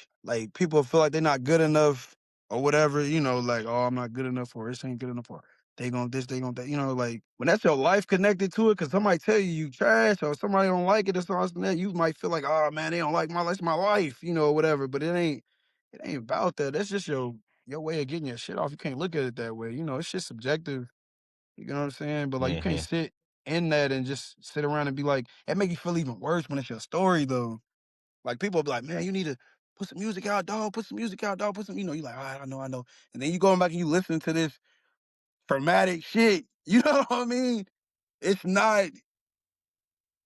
people feel like they're not good enough or whatever, you know, like, oh, I'm not good enough or this ain't good enough or they gonna this, they gonna that, you know, like when that's your life connected to it, cause somebody tell you trash or somebody don't like it or something that, you might feel like, oh man, they don't like that's my life, you know, or whatever. But it ain't about that. That's just your way of getting your shit off. You can't look at it that way. You know, it's just subjective. You know what I'm saying? But like you can't Mm-hmm. sit in that and just sit around and be like, it make you feel even worse when it's your story though. Like people be like, man, you need to put some music out, dog. Put some music out, dog. Put some, you know, you like, all right, I know. And then you going back and you listen to this traumatic shit. You know what I mean? It's not,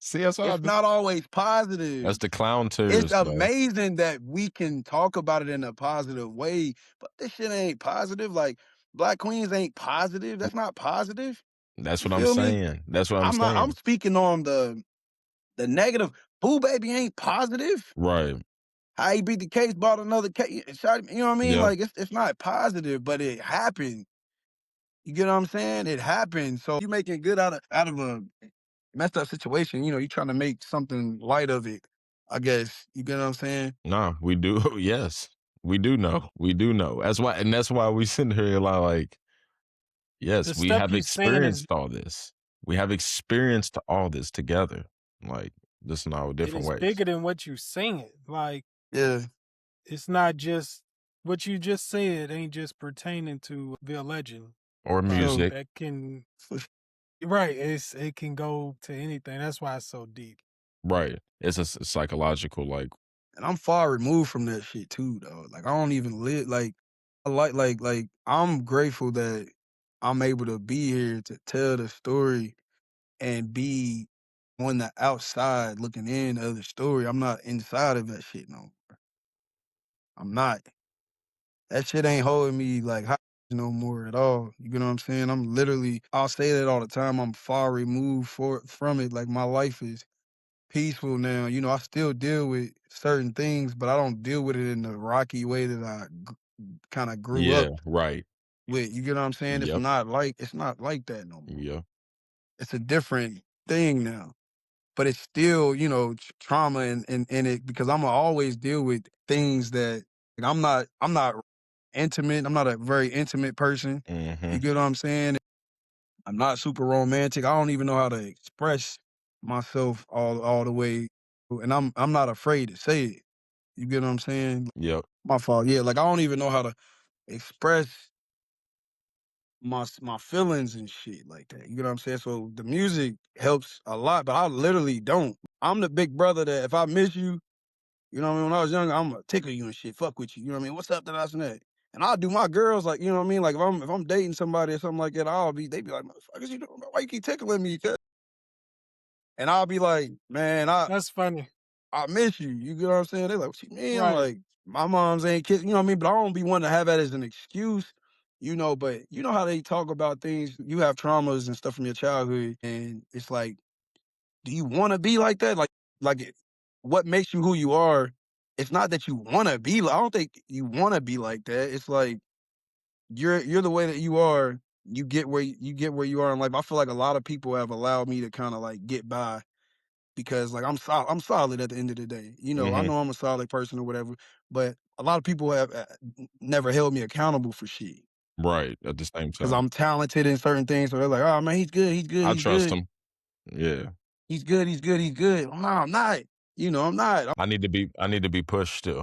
See, that's what I it's do. not always That's positive. the clown It's tears, bro. amazing that we can talk about it in a positive way, but this shit ain't positive. Like Black Queens ain't positive. That's not positive. That's You what I'm feel me? saying. That's what I'm I'm saying. speaking on the negative. Boo Baby ain't positive. Right. How he beat the case, bought another case, shot, you know what I mean? Yep. Like it's not positive, but it happened. You get what I'm saying? It happened. So you making good out of a messed up situation. You know, you trying to make something light of it. I guess you get what I'm saying. Nah, we do. Yes, we do know. We do know. That's why we sitting here like, The yes, we stuff have you saying is experienced all this. We have experienced all this together, like just in our it different is ways. bigger than what you saying. Like Yeah. it's not just what you just said ain't just pertaining to Ville Legend. Or Like music, that can For right. It can go to anything. That's why it's so deep. right? It's a psychological, like, And I'm far removed from that shit too, though. Like I don't even live like I like I'm grateful that I'm able to be here to tell the story and be on the outside looking in of the story. I'm not inside of that shit no more. I'm not. That shit ain't holding me like hostage no more at all. You get what I'm saying? I'm literally I'll say that all the time. I'm far removed from it. Like my life is peaceful now. You know, I still deal with certain things, but I don't deal with it in the rocky way that I kind of grew yeah, up right, with. You get what I'm saying? yep, It's not like that no more. yeah, It's a different thing now. But it's still, you know, trauma in it because I'ma always deal with things that like, I'm not intimate. I'm not a very intimate person. mm-hmm, You get what I'm saying? I'm not super romantic. I don't even know how to express myself all the way. And I'm not afraid to say it. You get what I'm saying? yep, My fault. Yeah, like I don't even know how to express my feelings and shit like that. You know what I'm saying? So the music helps a lot, but I literally don't. I'm the big brother that if I miss you, you know what I mean? When I was younger, I'm gonna tickle you and shit, fuck with you. You know what I mean? What's up, that and that? And I'll do my girls like, you know what I mean? Like if I'm dating somebody or something like that, they be like, motherfuckers, you doing? Why you keep tickling me? Cuz? And I'll be like, man, That's funny. I miss you. You get what I'm saying? They like, what you mean? I'm Right. like, my mom's ain't kids, you know what I mean? But I don't be wanting to have that as an excuse, you know, but you know how they talk about things, you have traumas and stuff from your childhood, and it's like, do you wanna be like that? What makes you who you are? It's not that you wanna be I don't think you wanna be like that. It's like you're the way that you are, you get where you are in life. I feel like a lot of people have allowed me to kind of like get by because like I'm solid at the end of the day. You know, I mm-hmm, know I'm a solid person or whatever, but a lot of people have never held me accountable for shit right. At the same because time, I'm talented in certain things. So they're like, "Oh man, he's good, he's good, I he's trust good." them. Yeah, he's good, he's good, he's good. No, I'm not. You know, I'm not. I need to be pushed still.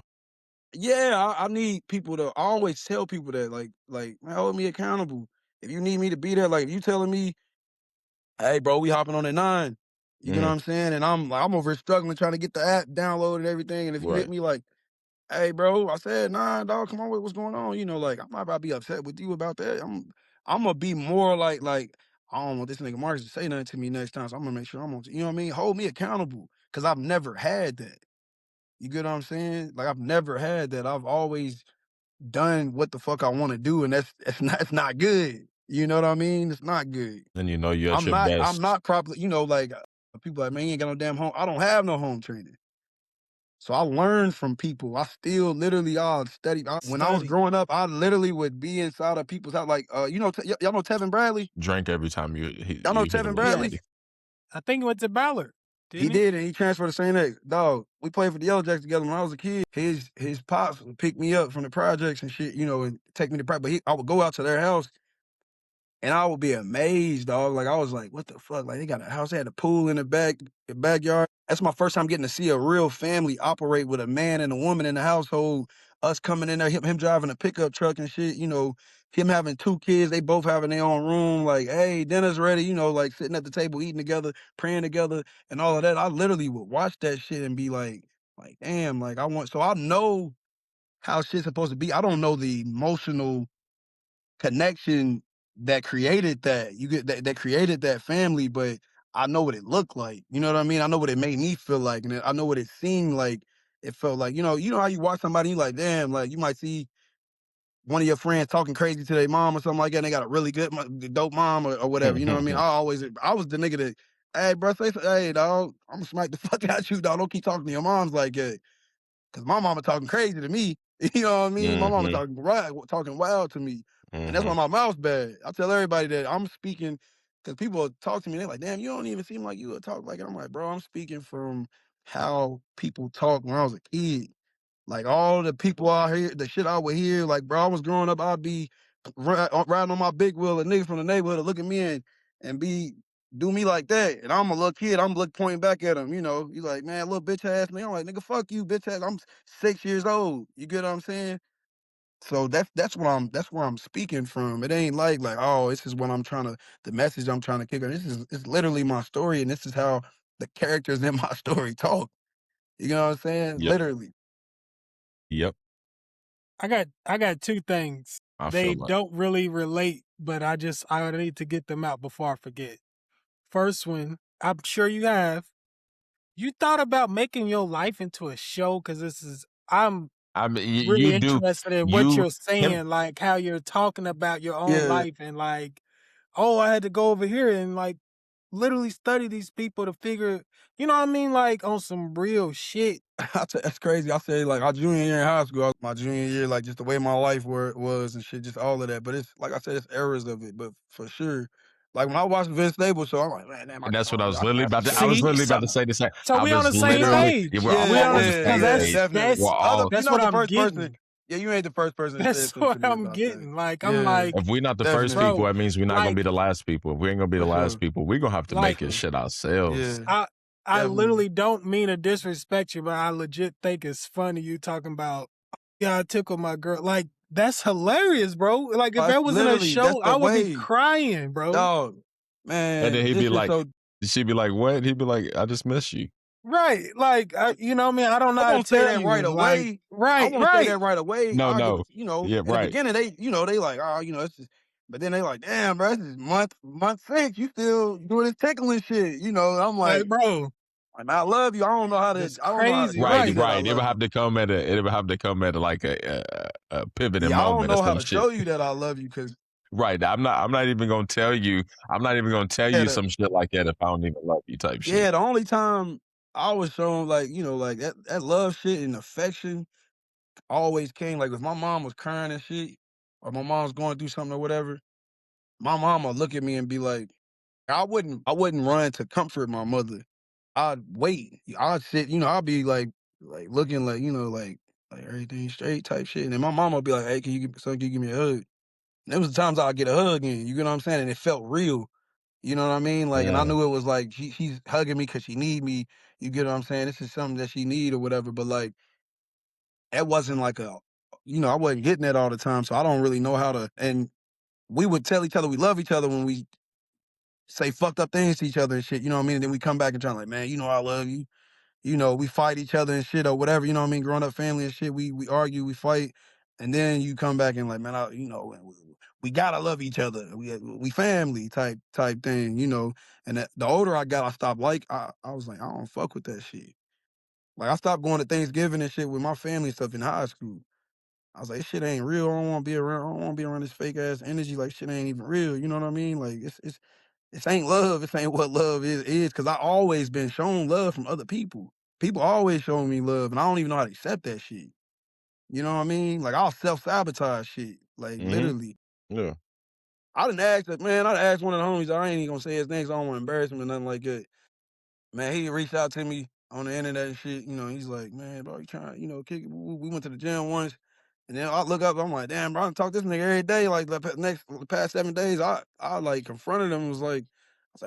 Yeah, I need people to I always tell people that like man, hold me accountable. If you need me to be there, like if you telling me, hey bro, we hopping on at 9. You get what I'm saying? And I'm over here struggling trying to get the app downloaded and everything. And if you hit Right. me like, hey bro, I said 9, dog, come on, what's going on? You know, like I might about to be upset with you about that. I'm gonna be more like I don't want this nigga Marcus to say nothing to me next time. So I'm gonna make sure I'm on, you know what I mean? Hold me accountable. Cause I've never had that. You get what I'm saying? Like I've never had that. I've always done what the fuck I want to do, and it's not good. You know what I mean? It's not good. And you know you're at I'm your not best. I'm not properly, you know, like people like, man, you ain't got no damn home. I don't have no home training. So I learned from people. I still literally I'll study. When I was Study. growing up, I literally would be inside of people's house. Like you know, y'all know Tevin Bradley? Drink every time you Y'all know hear the Tevin word Bradley? study. Yes. I think he went to Ballard. He Didn't he? did, and he transferred to St. X. Dog, we played for the Yellow Jacks together when I was a kid. His pops would pick me up from the projects and shit, you know, and take me to practice. But I would go out to their house. And I would be amazed, dog. Like I was like, what the fuck? Like they got a house, they had a pool in the backyard. That's my first time getting to see a real family operate with a man and a woman in the household. Us coming in there, him driving a pickup truck and shit, you know, him having 2 kids, they both having their own room, like, hey, dinner's ready, you know, like sitting at the table, eating together, praying together, and all of that. I literally would watch that shit and be like, damn, like so I know how shit's supposed to be. I don't know the emotional connection that created that. You get that created that family, but I know what it looked like. You know what I mean? I know what it made me feel like, and I know what it seemed like. It felt like, you know how you watch somebody, you like, damn, like you might see one of your friends talking crazy to their mom or something like that, and they got a really good, dope mom or whatever. You know what I mean? I was the nigga that, hey, bro, hey, dog, I'm gonna smack the fuck out you, dog. Don't keep talking to your moms like that. Cause my mama talking crazy to me. You know what I mean? My mama talking wild to me. And that's why my mouth's bad. I tell everybody that I'm speaking, because people talk to me, they're like, damn, you don't even seem like you would talk like it. I'm like, bro, I'm speaking from how people talk when I was a kid. Like all the people out here, the shit I would hear, like, bro, I was growing up, I'd be riding on my big wheel, a nigga from the neighborhood would look at me and do me like that. And I'm a little kid, I'm pointing back at him, you know. He's like, man, little bitch ass me. I'm like, nigga, fuck you, bitch ass. I'm 6 years old. You get what I'm saying? So that's where I'm speaking from. It ain't like, oh, this is what the message I'm trying to kick. It's literally my story, and this is how the characters in my story talk. You know what I'm saying? Yep. Literally. Yep. I got 2 things. I They feel like don't really relate, but I need to get them out before I forget. First one, I'm sure you have. You thought about making your life into a show? Because I'm I mean really you do interested in what you're him saying, like how you're talking about your own Yeah. life and like, oh, I had to go over here and like literally study these people to figure, you know what I mean? Like on some real shit. That's crazy. I say like our junior year in high school, my junior year, like just the way my life was and shit, just all of that. But it's like I said, it's errors of it. But for sure, like when I watched Vince Staples show, I'm like, man, damn, I and can that's what I was I can literally about actually to I was See, literally so about to say the same. so I we on was the same literally page. we're We on all on the the same because page. definitely. We're all You're that's not what the I'm first person. getting. Yeah, you ain't the first person that said That's something to what me I'm about that. getting. Like I'm Yeah, like, if we're not the first definitely. people, bro, that means we're not gonna like be the last people. If we ain't gonna be the For last sure. people, we're gonna have to like make For this sure. shit ourselves. Yeah, I definitely. literally don't mean to disrespect you, but I legit think it's funny you talking about, yeah, I tickled my girl. Like, that's hilarious, bro. Like, if that was in a That's show, the I would be way, crying, bro. dog. And then Man, he'd this be shit like, so. she'd be like, what? He'd be like, I just miss you. Right. Like, you know what I mean? I don't know I how to won't say tell that you. right Like, away. I right, won't say right. that right away. No, I get, no. you know, Yeah, in the right. beginning they like, oh, it's just, but then they like, damn, bro, this is month 6, you still doing this tickling shit, you know. I'm Like, like, bro, I love you. that's I don't know how to crazy. show Right, you Right. that I right. It would love have you. to come at like a pivoting Yeah, I don't moment or know how some to shit. show you that I love you because Right. I'm not even gonna tell you. I'm not even gonna tell yeah, you some shit like that if I don't even love you type shit. the only time I was showing like, you know, like that love shit and affection always came like if my mom was crying and shit, or my mom's going through something or whatever, my mom would look at me and be like, I wouldn't run to comfort my mother. I'd wait. I'd sit, you know, I'd be like looking like, you know, like everything straight type shit. And then my mom would be like, hey, can you give me a hug? And there was the times I'd get a hug in, you get what I'm saying? And it felt real. You know what I mean? Like, and I Yeah. knew it was like she's hugging me because she need me. You get what I'm saying? This is something that she need or whatever. But like, it wasn't like I wasn't getting that all the time, so I don't really know how to. And we would tell each other we love each other when we say fucked up things to each other and shit. You know what I mean? And then we come back and try like, man, I love you. We fight each other and shit or whatever, you know what I mean? Growing up family and shit, we argue, we fight, and then you come back and like, man, we gotta love each other. We family type thing. And the older I got, I stopped I was like, I don't fuck with that shit. Like I stopped going to Thanksgiving and shit with my family and stuff in high school. I was like, this shit ain't real. I don't want to be around. I don't want to be around this fake ass energy. Like shit ain't even real. You know what I mean? Like this ain't love. This ain't what love is. Cause I always been shown love from other people. People always show me love, and I don't even know how to accept that shit. You know what I mean? Like I'll self-sabotage shit. Like Mm-hmm. literally. Yeah. I didn't ask that man. I'd ask one of the homies. I ain't even gonna say his name, 'cause I don't want to embarrass him or nothing like that. Man, he reached out to me on the internet and shit. He's like, man, bro, you trying, kick it. We went to the gym once. And then I look up, I'm like, damn, bro, I talk to this nigga every day. Like the past 7 days, I like confronted him and I was like,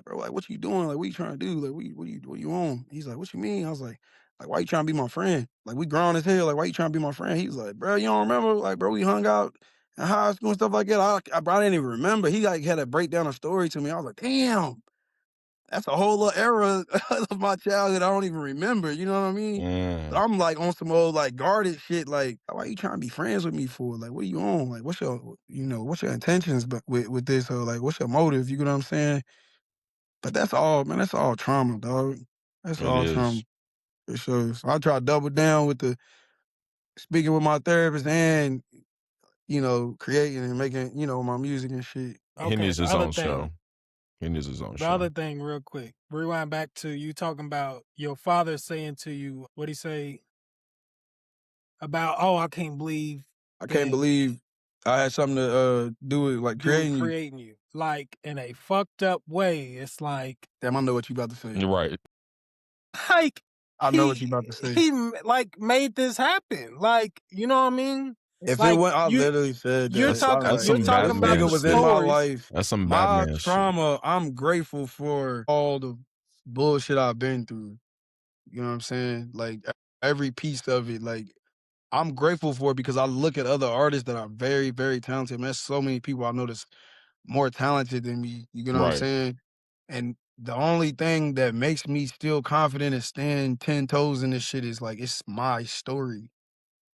bro, like, what you doing? Like, what you trying to do? Like, what you on? He's like, what you mean? I was like, why you trying to be my friend? Like, we grown as hell. Like, why you trying to be my friend? He was like, bro, you don't remember? Like, bro, we hung out in high school and stuff like that. Bro, I didn't even remember. He like had to break down a story to me. I was like, damn. That's a whole little era of my childhood I don't even remember, you know what I mean? But Mm. I'm like on some old like guarded shit, like, why you trying to be friends with me for? Like, what are you on? Like, what's your intentions with this? Or like, what's your motive? You know what I'm saying? But that's all, man. That's all trauma, dog. That's It all trauma is. for sure. So I try to double down with the speaking with my therapist and, creating and making, my music and shit. He Okay, needs the his other own thing, show. He needs his own the show. other thing, real quick, rewind back to you talking about your father saying to you, what he say about, oh, I can't believe I can't that believe I had something to do with like doing creating you. creating you, like in a fucked up way. It's like, Damn, I know what you about to say. Right. like I know what you about to say. he like made this happen. Like, you know what I mean? If it Like went, I literally said you're that. I was talking That's like, you're some if talking this about Batman nigga the was in my shit. stories. life, That's some my Batman shit. trauma, I'm grateful for all the bullshit I've been through. You know what I'm saying? Like every piece of it. Like I'm grateful for it because I look at other artists that are very, very talented. Man, there's so many people I know that's more talented than me. You know what I'm Right. saying? And the only thing that makes me still confident and stand 10 toes in this shit is like, it's my story.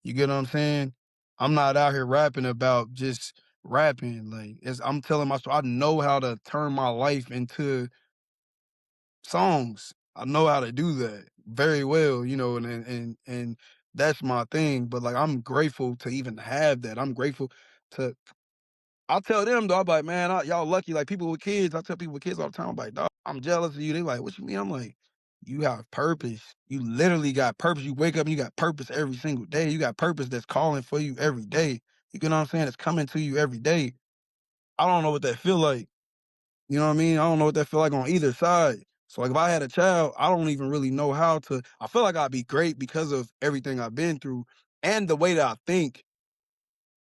You get what I'm saying? I'm not out here rapping about just rapping. Like I'm telling my story. I know how to turn my life into songs. I know how to do that very well, and that's my thing. But like I'm grateful to even have that. I'm grateful to I tell them though, I'm like, man, y'all lucky. Like people with kids, I tell people with kids all the time, I'm like, dog, I'm jealous of you. They like, what you mean? I'm like, you have purpose. You literally got purpose. You wake up and you got purpose every single day. You got purpose that's calling for you every day. You know what I'm saying? It's coming to you every day. I don't know what that feel like. You know what I mean? I don't know what that feel like on either side. So like if I had a child, I don't even really know how to. I feel like I'd be great because of everything I've been through and the way that I think.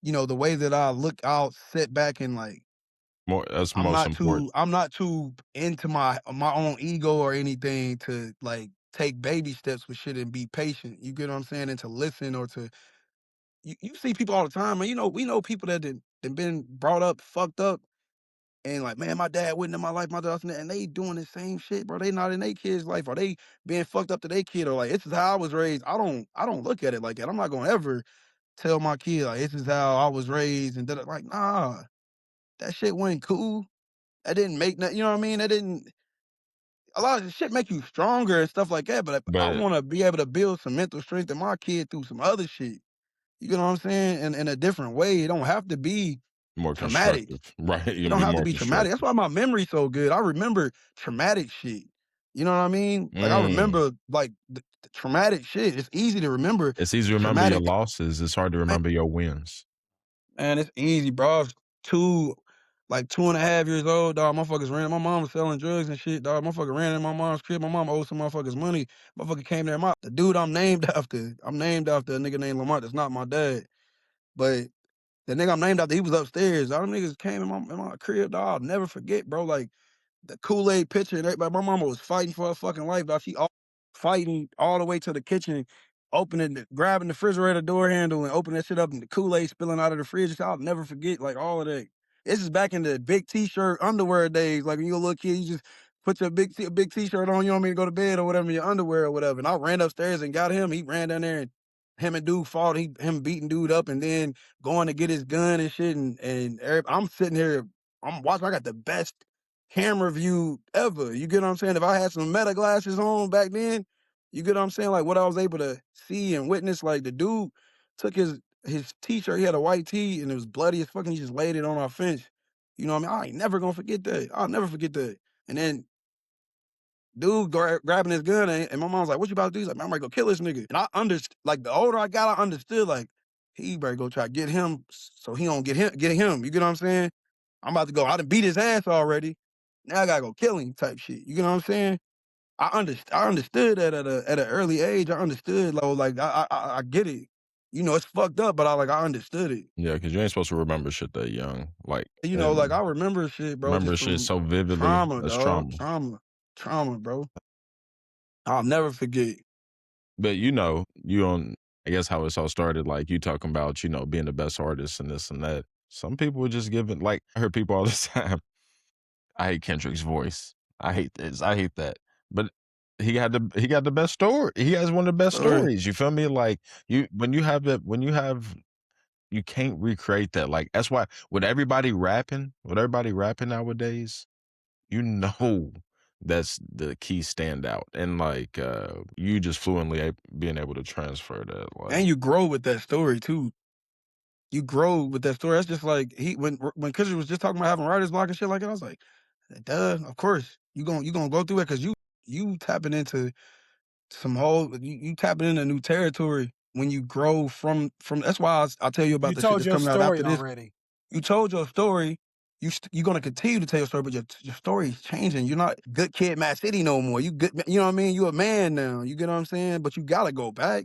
The way that I'll sit back and like That's most important. I'm not too into my own ego or anything to like take baby steps with shit and be patient. You get what I'm saying? And to listen or to you see people all the time, and we know people that done been brought up fucked up and like, man, my dad wasn't in my life, my dad, and they doing the same shit, bro. They not in their kid's life, or they being fucked up to their kid, or like this is how I was raised. I don't look at it like that. I'm not gonna ever tell my kid like this is how I was raised and like nah, that shit wasn't cool. That didn't make nothing, you know what I mean? That didn't a lot of the shit make you stronger and stuff like that, but I But want to be able to build some mental strength in my kid through some other shit. You know what I'm saying? In a different way. It don't have to be more traumatic. constructive. Right. It You'll don't be have to more be traumatic. That's constructive. why my memory's so good. I remember traumatic shit. You know what I mean? Like I Mm. remember like the traumatic shit. It's easy to remember It's easy to remember your traumatic. losses. It's hard to remember your wins. Man, it's easy, bro. I was 2.5 years old, dog. Motherfuckers ran. My mom was selling drugs and shit, dog. Motherfucker ran in my mom's crib. My mom owed some motherfuckers money. Motherfucker came there. The dude I'm named after. I'm named after a nigga named Lamont. That's not my dad. But the nigga I'm named after, he was upstairs. All them niggas came in my crib, dog. I'll never forget, bro. Like, the Kool-Aid pitcher and everybody. My mama was fighting for her fucking life, dog. She fighting all the way to the kitchen, grabbing the refrigerator door handle and opening that shit up and the Kool-Aid spilling out of the fridge. I'll never forget like all of that. This is back in the big t-shirt underwear days. Like when you a little kid, you just put your big t-shirt on, you know what I mean, to go to bed or whatever, your underwear or whatever. And I ran upstairs and got him. He ran down there and him and dude fought. Him beating dude up and then going to get his gun and shit. And I'm sitting here, I'm watching. I got the best camera view ever. You get what I'm saying? If I had some meta glasses on back then, you get what I'm saying? Like what I was able to see and witness. Like the dude took his t-shirt. He had a white tee and it was bloody as fucking. He just laid it on our fence. You know what I mean? I ain't never gonna forget that. I'll never forget that. And then dude grabbing his gun and my mom's like, "What you about to do?" He's like, "Man, I'm gonna go kill this nigga." And I understood. Like the older I got, I understood. Like he better go try to get him so he don't get him. You get what I'm saying? I'm about to go. I done beat his ass already. Now I gotta go kill him type shit. You get what I'm saying? I understood that at an early age. I understood like I get it. You know, it's fucked up, but I understood it. Yeah, because you ain't supposed to remember shit that young. Like, You know, like I remember shit, bro, remember just shit from so vividly. trauma, That's dog. trauma. Trauma, bro. I'll never forget. But you know, I guess how it's all started, like you talking about, being the best artist and this and that. Some people were just giving, like, I heard people all the time, I hate Kendrick's voice. I hate this. I hate that. But he got the best story. He has one of the best stories. You feel me? Like when you have, you can't recreate that. Like that's why with everybody rapping nowadays, that's the key standout. And like you just fluently being able to transfer that. Like, And you grow with that story too. You grow with that story. That's just like when Kendrick was just talking about having writer's block and shit like that. I was like, duh, of course you gonna go through it because you tapping into you tapping into new territory when you grow from. That's why I'll tell you about You the shit told that's your coming out after story this. already. You told your story. You're gonna continue to tell your story, but your story's changing. You're not good kid, Mad City no more. You good, you know what I mean? You a man now. You get what I'm saying? But you gotta go back.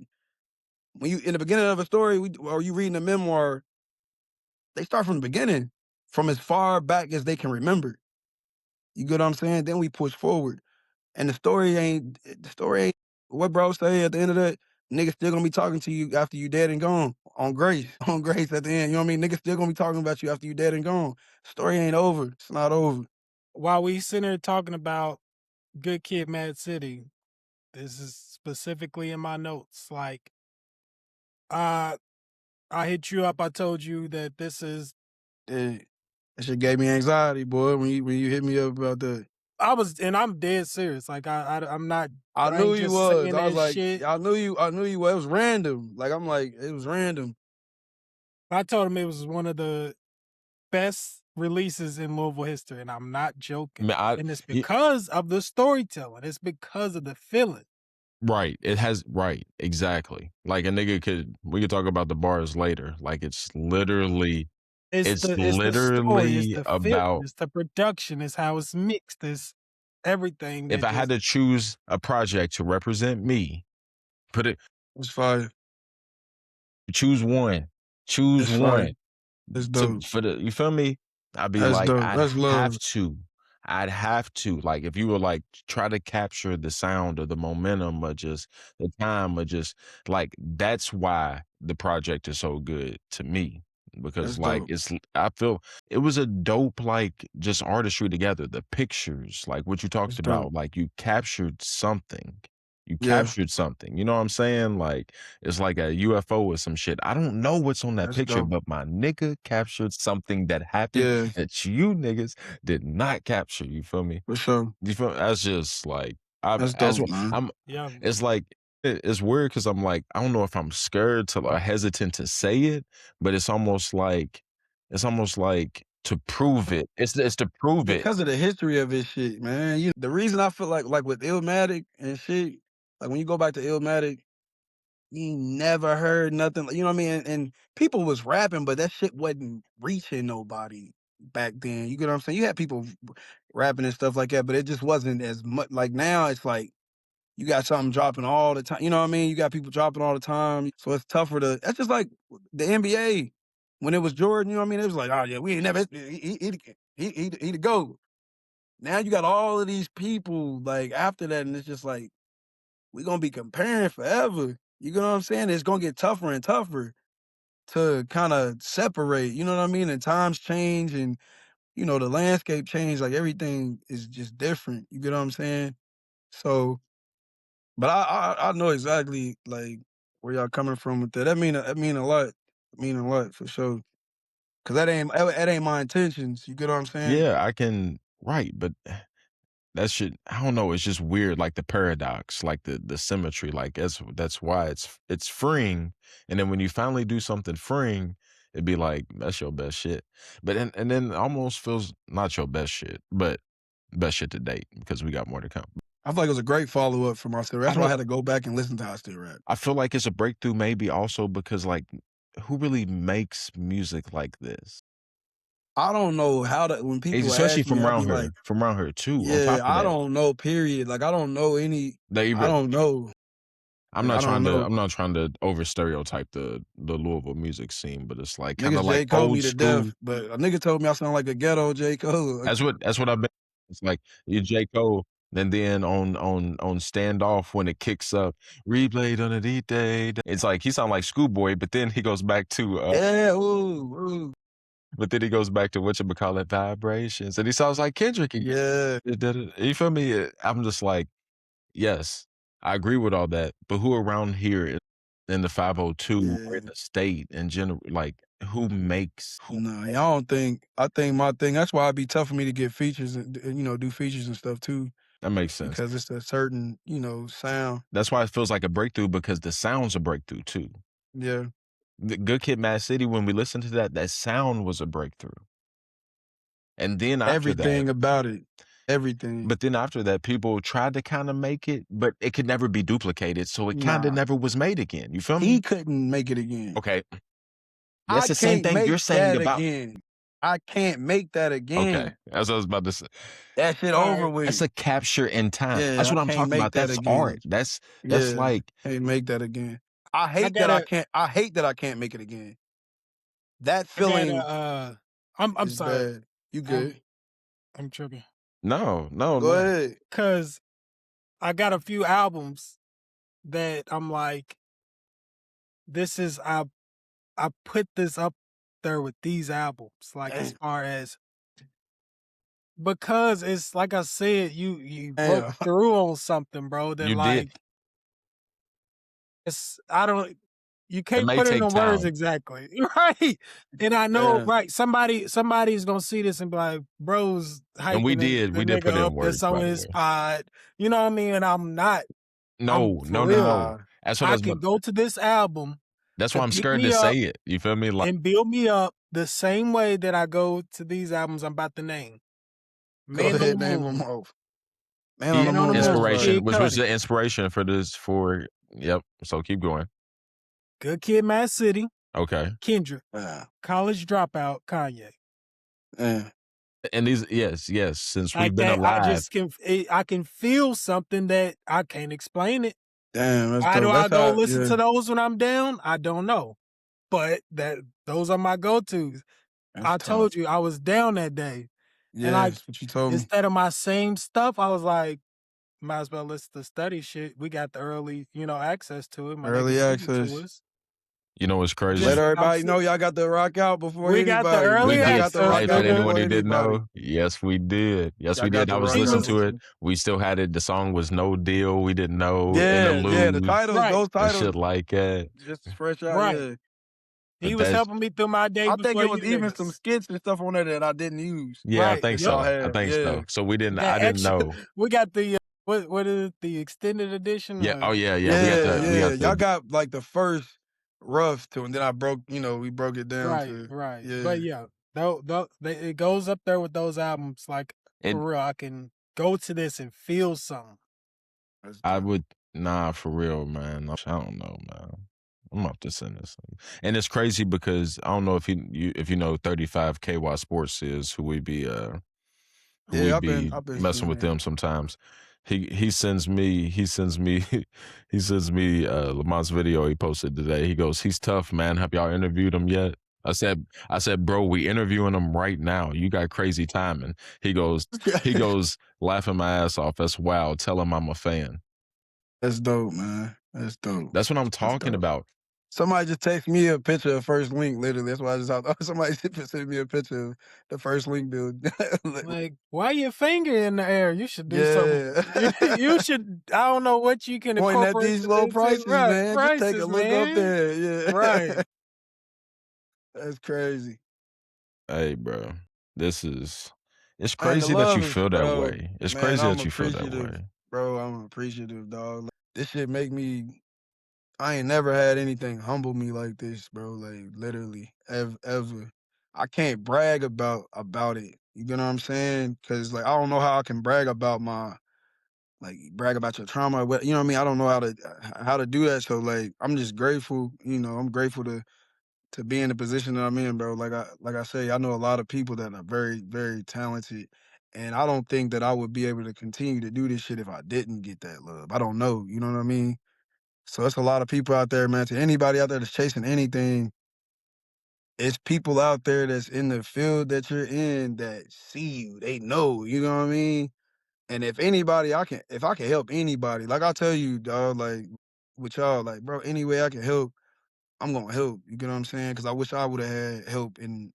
When you in the beginning of a story, or you reading a memoir, they start from the beginning, from as far back as they can remember. You get what I'm saying? Then we push forward. And the story ain't what bro say at the end of that. Niggas still gonna be talking to you after you dead and gone. On grace. On grace at the end. You know what I mean? Niggas still gonna be talking about you after you dead and gone. Story ain't over. It's not over. While we sitting here talking about Good Kid, Mad City, this is specifically in my notes. Like, I hit you up. I told you that this is. That shit gave me anxiety, boy, when you hit me up about that. I'm dead serious. Like I'm not. I I knew ain't you just was. saying I was that like, shit. I knew you was. It was random. Like I'm like, it was random. I told him it was one of the best releases in Louisville history, and I'm not joking. And it's because of the storytelling. It's because of the feeling. Right. It has, right. Exactly. Like we could talk about the bars later. Like it's literally It's the story. It's the about, film. It's the production. It's how it's mixed. It's everything. if I had to choose a project to represent me, It's fire. choose one. Choose It's one. fire. It's dope. You feel me? I'd be That's like, dope. That's love. I'd have to, like, if you were like, try to capture the sound or the momentum or just the time or just like, that's why the project is so good to me. Because That's like, dope. I feel it was a dope, like just artistry together, the pictures, like what you talked It's dope. about, like you captured something. You Yeah. captured something. You know what I'm saying? Like, it's like a UFO or some shit. I don't know what's on that That's picture, dope. but my nigga captured something that happened Yeah, that you niggas did not capture. You feel me? for sure. You feel me? That's just like, That's dope, man. Yeah. it's like, it's weird because I'm like, I don't know if I'm scared to or hesitant to say it, but it's almost like to prove it. It's to prove it. Because of the history of this shit, man. The reason I feel like with Illmatic and shit, like when you go back to Illmatic, you never heard nothing. You know what I mean? And people was rapping, but that shit wasn't reaching nobody back then. You get what I'm saying? You had people rapping and stuff like that, but it just wasn't as much. Like now, it's like you got something dropping all the time. You know what I mean? You got people dropping all the time, so it's tougher to. That's just like the NBA when it was Jordan. You know what I mean? It was like, oh yeah, we ain't never. He the GOAT. now you got all of these people like after that, and it's just like we gonna be comparing forever. You know what I'm saying? It's gonna get tougher and tougher to kind of separate. You know what I mean? And times change, and you know the landscape change. Like everything is just different. You get what I'm saying? So, but I know exactly like where y'all coming from with that. That mean a lot. Mean a lot for sure. Cause that ain't my intentions. You get what I'm saying? Yeah, I can right, but that shit, I don't know, it's just weird, like the paradox, like the symmetry, like that's why it's freeing. And then when you finally do something freeing, it'd be like, that's your best shit. But and then it almost feels not your best shit, but best shit to date, because we got more to come. I feel like it was a great follow up from I Still Rap. That's why I don't- had to go back and listen to I Still Rap. I feel like it's a breakthrough maybe also because like who really makes music like this? I don't know how to when people Especially ask me, from I be around here too. On top yeah, of I that, don't know. Period. Like I don't know any. they I don't know. I'm Like, not I don't trying to know. I'm not trying to over stereotype the Louisville music scene, but it's like kind Niggas of J like Cole me old to school. death, but a nigga told me I sound like a ghetto J Cole. That's what I've been. It's like you J Cole, and then on Standoff when it kicks up, replayed on a D-Day. It's like he sound like Schoolboy, but then he goes back to Yeah, ooh. but then he goes back to whatchamacallit, Vibrations, and he sounds like Kendrick again. Yeah. You feel me? I'm just like, yes, I agree with all that, but who around here in the 502 or in the state in general, like who makes Nah, I don't think. I think my thing. That's why it'd be tough for me to get features and you know do features and stuff too. that makes sense? Because it's a certain sound. That's why it feels like a breakthrough, because the sound's a breakthrough too. Yeah. The Good Kid, Mad City, when we listened to that sound was a breakthrough. And then after Everything that, about it. Everything. but then after that, people tried to kind of make it, but it could never be duplicated, so it kind of Nah. never was made again. You feel me? He couldn't make it again. Okay. I That's the same can't thing you're make saying that about. again. I can't make that again. Okay, as I was about to say, That shit All over right. with. that's a capture in time. Yeah, That's I what I'm can't talking make about. that That's again. art. That's Yeah, like can't make that again. I hate that gotta- I can't. I hate that I can't make it again. That I gotta, feeling I'm is sorry. bad. You good? I'm tripping. no. Go ahead. Cause I got a few albums that I'm like, this is I put this up there with these albums, like as Damn. far as because it's like I said, you Damn. broke through on something, bro. That You did. like it's you can't may put it take in words time. exactly, right? And I know, Yeah. right? Somebody's gonna see this and be like, "Bro's hyping And we the did nigga put it in up words, that's on by the his way. pod." You know what I mean? And I'm not. No. real. That's what I can go to this album That's to why I'm pick scared me to up say it. You feel me? Like, and build me up the same way that I go to these albums I'm about to name. Go Man on ahead, the name Moon. them off. Man on the Man on the Moon. Moon. was inspiration, Kid which was Cudi. the inspiration for this. Yep. So keep going. Good Kid, Mad City. Okay. Kendrick. College Dropout. Kanye. Yeah. And these, yes. Since Like we've been that, alive, I can feel something that I can't explain it. Damn, that's Why dope. do I That's go how, listen yeah. to those when I'm down? I don't know. But those are my go-tos. That's I tough. told you I was down that day. Yeah, And like that's what you told me. instead of my same stuff, I was like, might as well listen to study shit. We got the early, access to it. My Early nigga sent it access. to us. you know what's crazy? Just- Let I'm everybody sick. know y'all got the rock out before We anybody. got the early We Y'all did. got the access, rock Hey, for out nigga. anyone before who didn't anybody. know, yes, we did. Yes, Y'all we got did. the I was rock listening out to it. before. We still had it. The song was No Deal. We didn't know. Yeah, Interlude. the titles, Right. those and titles, shit like that. just fresh out. Right. Yeah. He But was that's- helping me through my day I before think it was you even niggas. some skits and stuff on there that I didn't use. Yeah, I Right, think yup. so. I Y'all think have, so. yeah. So we didn't. That I didn't extra- know. We got the what is it? The extended edition? Yeah. Oh yeah. Yeah, We got the. We got y'all the. got like the first rough to, and then I broke. We broke it down Right, to. right. Yeah. But yeah, it goes up there with those albums. Like It- for real, I can go to this and feel something. That's I dope. would for real, man. I don't know, man. I'm up to send this, and it's crazy because I don't know if you know 35 KY Sports is who we be Yeah, I've been messing seeing with that. them sometimes. He sends me Lamont's video he posted today. He goes, he's tough, man. Have y'all interviewed him yet? I said, bro, we interviewing him right now. You got crazy timing. He goes, laughing my ass off. That's wild. Tell him I'm a fan. That's dope, man. That's dope. That's what I'm That's talking dope. about. Somebody just text me a picture of First Link, literally. That's why I just somebody sent me a picture of the First Link dude. Like, why your finger in the air? You should do something. Yeah. You should. I don't know what you can Pointing at incorporate these this low into. prices, Right, man. Just take a prices, look up man. there. Yeah. Right. That's crazy. Hey, bro, it's Man, the crazy that you love is, feel that bro. way. It's Man, crazy I'm that you feel that appreciative, way. bro. I'm appreciative, dog. Like, this shit make me. I ain't never had anything humble me like this, bro. Like literally, ever. I can't brag about it. You get what I'm saying? Cause like I don't know how I can brag about brag about your trauma. You know what I mean? I don't know how to do that. So like I'm just grateful. You know, I'm grateful to be in the position that I'm in, bro. Like I say, I know a lot of people that are very, very talented. And I don't think that I would be able to continue to do this shit if I didn't get that love. I don't know. You know what I mean? So it's a lot of people out there, man. To anybody out there that's chasing anything, it's people out there that's in the field that you're in that see you. They know, you know what I mean? And if I can help anybody, like I tell you, dog, like with y'all, like, bro, any way I can help, I'm gonna help. You get what I'm saying? Because I wish I would have had help in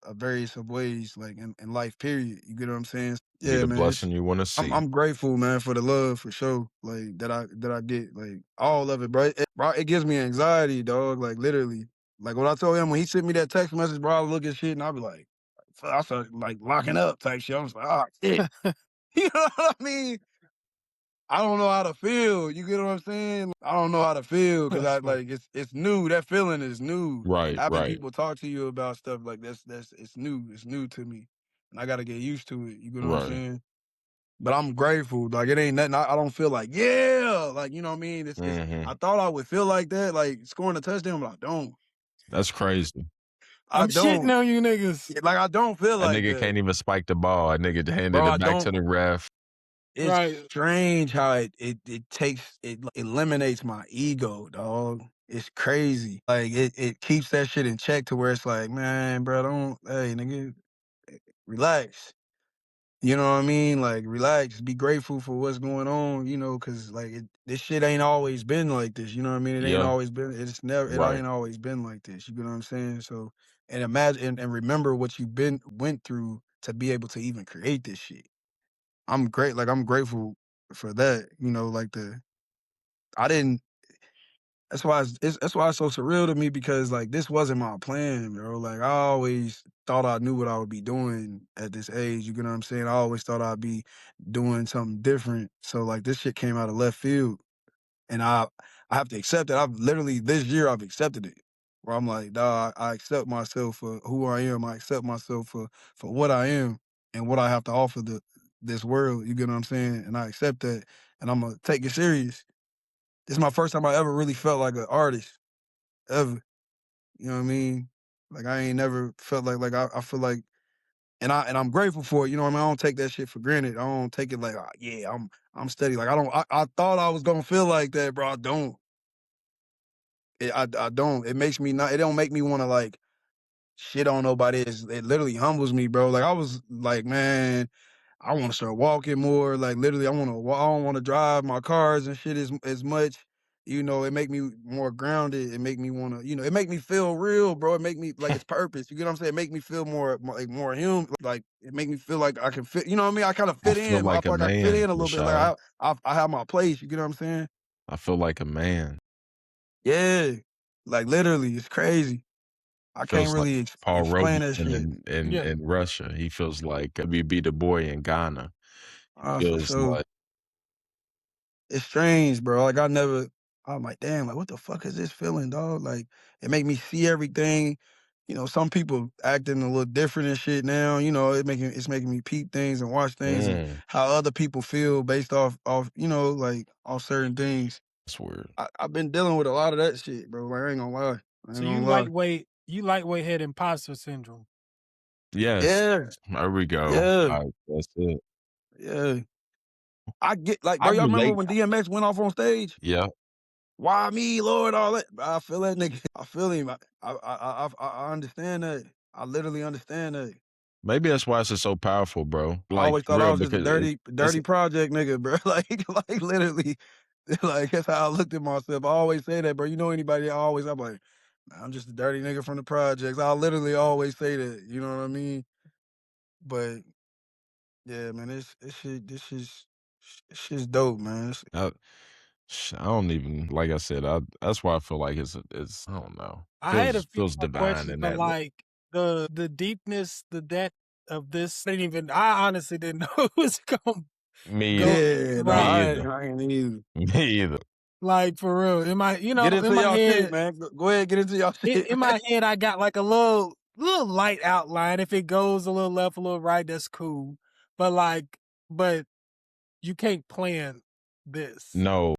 a various of ways, like in life, period. You get what I'm saying? Be Yeah, the man. blessing you want to see. I'm grateful, man, for the love for sure. Like that I get, like all of it, bro. It gives me anxiety, dog. Like literally. Like what I told him when he sent me that text message, bro, I look at shit and I be like, I start like locking up type shit. I was like, oh shit. You know what I mean? I don't know how to feel. You get what I'm saying? I don't know how to feel because That's I funny. like it's new. That feeling is new. Right, Having right, people talk to you about stuff like that's it's new. It's new to me, and I got to get used to it. You get what I'm right. saying? But I'm grateful. Like it ain't nothing. I don't feel like yeah. Like you know what I mean? It's. Hmm. I thought I would feel like that, like scoring a touchdown, but I don't. That's crazy. I I'm shitting don't. on you niggas. Like I don't feel A like nigga that, can't even spike the ball. A nigga handed bro. I it back to don't. the ref. It's Right. strange how it takes it eliminates my ego, dog. It's crazy. Like it keeps that shit in check to where it's like, man, bro, don't hey nigga, relax. You know what I mean? Like relax, be grateful for what's going on, you know, cause like this shit ain't always been like this. You know what I mean? It ain't Yeah, always been it right. ain't always been like this. You get what I'm saying? So and imagine and remember what you've went through to be able to even create this shit. I'm grateful for that, you know, like I didn't that's why it's so surreal to me because like this wasn't my plan, bro. Like I always thought I knew what I would be doing at this age, you get what I'm saying? I always thought I'd be doing something different. So like this shit came out of left field and I have to accept it. I've literally this year I've accepted it. Where I'm like, dawg, I accept myself for who I am. I accept myself for what I am and what I have to offer this world. You get what I'm saying? And I accept that and I'm gonna take it serious. This is my first time I ever really felt like an artist. Ever. You know what I mean? Like I ain't never felt I feel like and I'm grateful for it. You know what I mean? I don't take that shit for granted. I don't take it like, oh, yeah, I'm steady. Like I thought I was gonna feel like that, bro. I don't. I don't. It makes me not. It don't make me want to like shit on nobody. It literally humbles me, bro. Like I was like, man, I want to start walking more. Like literally, I want to. I don't want to drive my cars and shit as much. You know, it make me more grounded. It make me want to. You know, it make me feel real, bro. It make me like it's purpose. You get what I'm saying? It make me feel more human. Like it make me feel like I can fit. You know what I mean? I kind of I fit feel in. I like a feel like I fit man, in a little bit. Like Rashad. I have my place. You get what I'm saying? I feel like a man. Yeah. Like literally, it's crazy. I can't Feels like really Paul explain Robeson that shit. Yeah. in Russia. He feels like WB Du Bois in Ghana. For Feels sure. like It's strange, bro. Like I'm like, damn, like what the fuck is this feeling, dog? Like it make me see everything. You know, some people acting a little different and shit now. You know, it's making me peep things and watch things and how other people feel based off you know like off certain things. that's weird. I've been dealing with a lot of that shit, bro. Like I ain't gonna lie. I So ain't gonna lie. you lightweight had imposter syndrome. Yes, Yeah, there we go. yeah, That's it. yeah. I get like, I bro. Y'all remember relate. when DMX went off on stage? Yeah, why me, Lord, all that. I feel that nigga. I feel him. I understand that. I literally understand that. Maybe that's why it's just so powerful, bro. I Like always thought I real, was just a because it's dirty project nigga, bro. Like literally, like that's how I looked at myself. I always say that, bro. You know anybody? I'm like, "Nah, I'm just a dirty nigga from the projects. I literally always say that. You know what I mean? But yeah, man, this shit's dope, man. I don't even, like I said, that's why I feel like it's I don't know, I had a few feels more divine questions, in but that way. like the deepness, the depth of this, I didn't even. I honestly didn't know it was gonna Me either. go Yeah, nah, Me right. either. I ain't even. Me either. Like for real, Get in into my y'all shit, head, man. Go ahead, get into y'all shit, in man. my head, I got like a little light outline. If it goes a little left, a little right, that's cool. But but you can't plan this. No.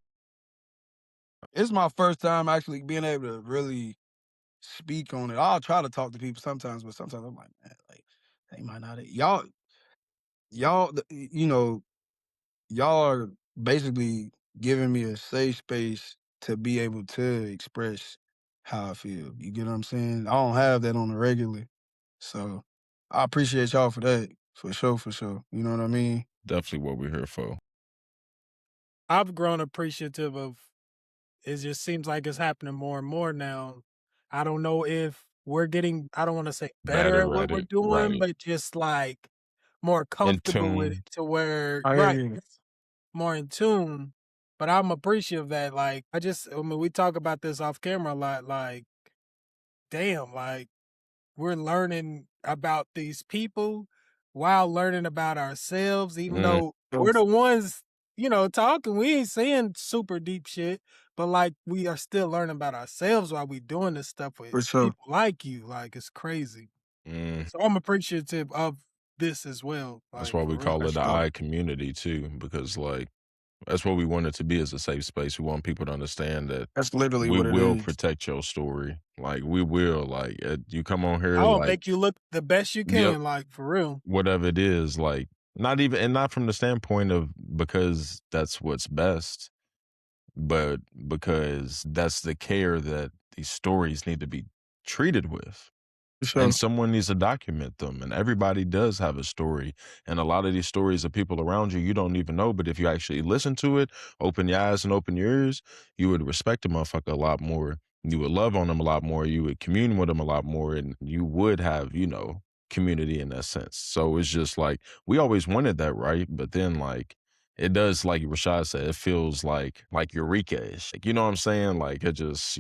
It's my first time actually being able to really speak on it. I'll try to talk to people sometimes, but sometimes I'm like, man, like they might not. Y'all, you know, y'all are basically giving me a safe space to be able to express how I feel. You get what I'm saying? I don't have that on the regular, so I appreciate y'all for that, for sure, for sure. You know what I mean? Definitely what we're here for. I've grown appreciative of. It just seems like it's happening more and more now. I don't know if we're getting. I don't want to say better at Better what at we're it, doing, right? but just like more In comfortable with it tune. to where I hear right, you. more in tune. But I'm appreciative of that. Like I mean, we talk about this off camera a lot. Like, damn, like we're learning about these people while learning about ourselves, even Mm, though we're the ones, talking. We ain't saying super deep shit, but like we are still learning about ourselves while we doing this stuff with For sure. people like you. Like it's crazy. mm. So I'm appreciative of this as well. That's Like why for we real. call it That's the dope. I community too, because like that's what we want it to be, as a safe space. We want people to understand that That's literally we what it will is. protect your story. Like we will, like you come on I here, will like make you look the best you yep, can, like for real. whatever it is, like not even, and not from the standpoint of because that's what's best, but because that's the care that these stories need to be treated with. For And sure. someone needs to document them. And everybody does have a story. And a lot of these stories are people around you don't even know. But if you actually listen to it, open your eyes and open your ears, you would respect a motherfucker a lot more. You would love on them a lot more. You would commune with them a lot more. And you would have, community in that sense. So it's just like, we always wanted that, right? But then, like, it does, like Rashad said, it feels like Eureka-ish. Like, you know what I'm saying? Like it just,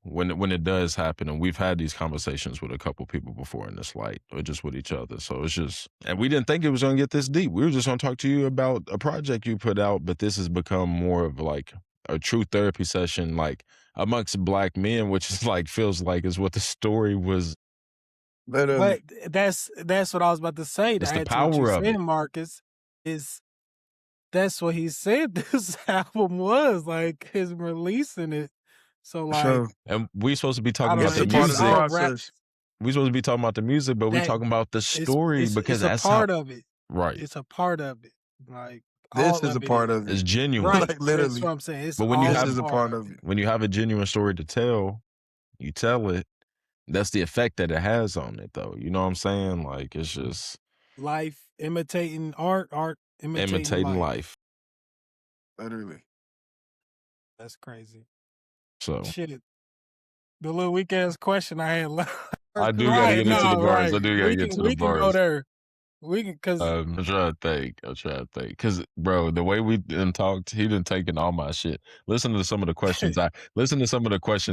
when it does happen, and we've had these conversations with a couple people before in this light, or just with each other. So it's just, and we didn't think it was gonna get this deep. We were just gonna talk to you about a project you put out, but this has become more of like a true therapy session, like amongst Black men, which is like feels like is what the story was. Literally. But that's what I was about to say to It's the add to what you're power of saying, it. Marcus, is that's what he said this album was, like, his releasing it. So, For like, sure. And we supposed to be I talking don't about know, It's the a it part just of the music. all wraps process. We supposed to be talking about the music, but we that talking about the story because it's a that's how, part of it. right. It's a part of it. Like, This all is a of it part is. of it. It's genuine. Right. Like That's what literally. I'm saying. It's But This all a is a part part of of it. it. when you have a genuine story to tell, you tell it. That's the effect that it has on it, though. You know what I'm saying? Like it's just Life imitating art, art imitating imitating life. life. Literally. That's crazy. So Shit. The little weak ass question I had left. I do got to Right. get into the No, bars. right. I do got to get to the We can go bars. there. We can, cause I'm trying to think. Cause bro, the way we done talked, he done taken all my shit. Listen to some of the questions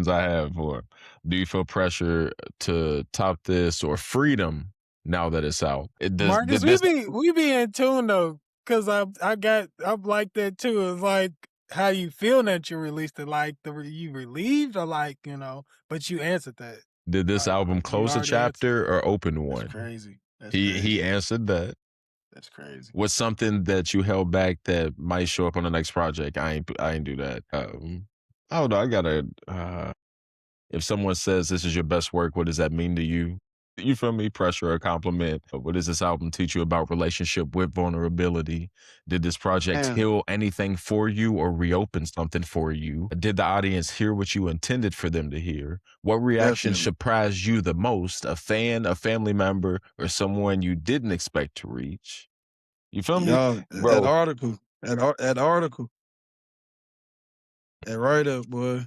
I have for him. Do you feel pressure to top this or freedom now that it's out? It does Marcus, this we be in tune though, cause I'm like that too. It's like how you feel that you released it, like you relieved or like but you answered that. did this album Like you close a already answered. chapter or open That's one? crazy. That's He crazy. answered that. That's crazy. What's something that you held back that might show up on the next project? I ain't do that. I don't know. I gotta. If someone says this is your best work, what does that mean to you? You feel me? Pressure or compliment? What does this album teach you about relationship with vulnerability? Did this project Man, heal anything for you or reopen something for you? Did the audience hear what you intended for them to hear? What reaction definitely. surprised you the most? A fan, a family member, or someone you didn't expect to reach? You feel me? Y'all, that Bro, article, that article, that write up, boy,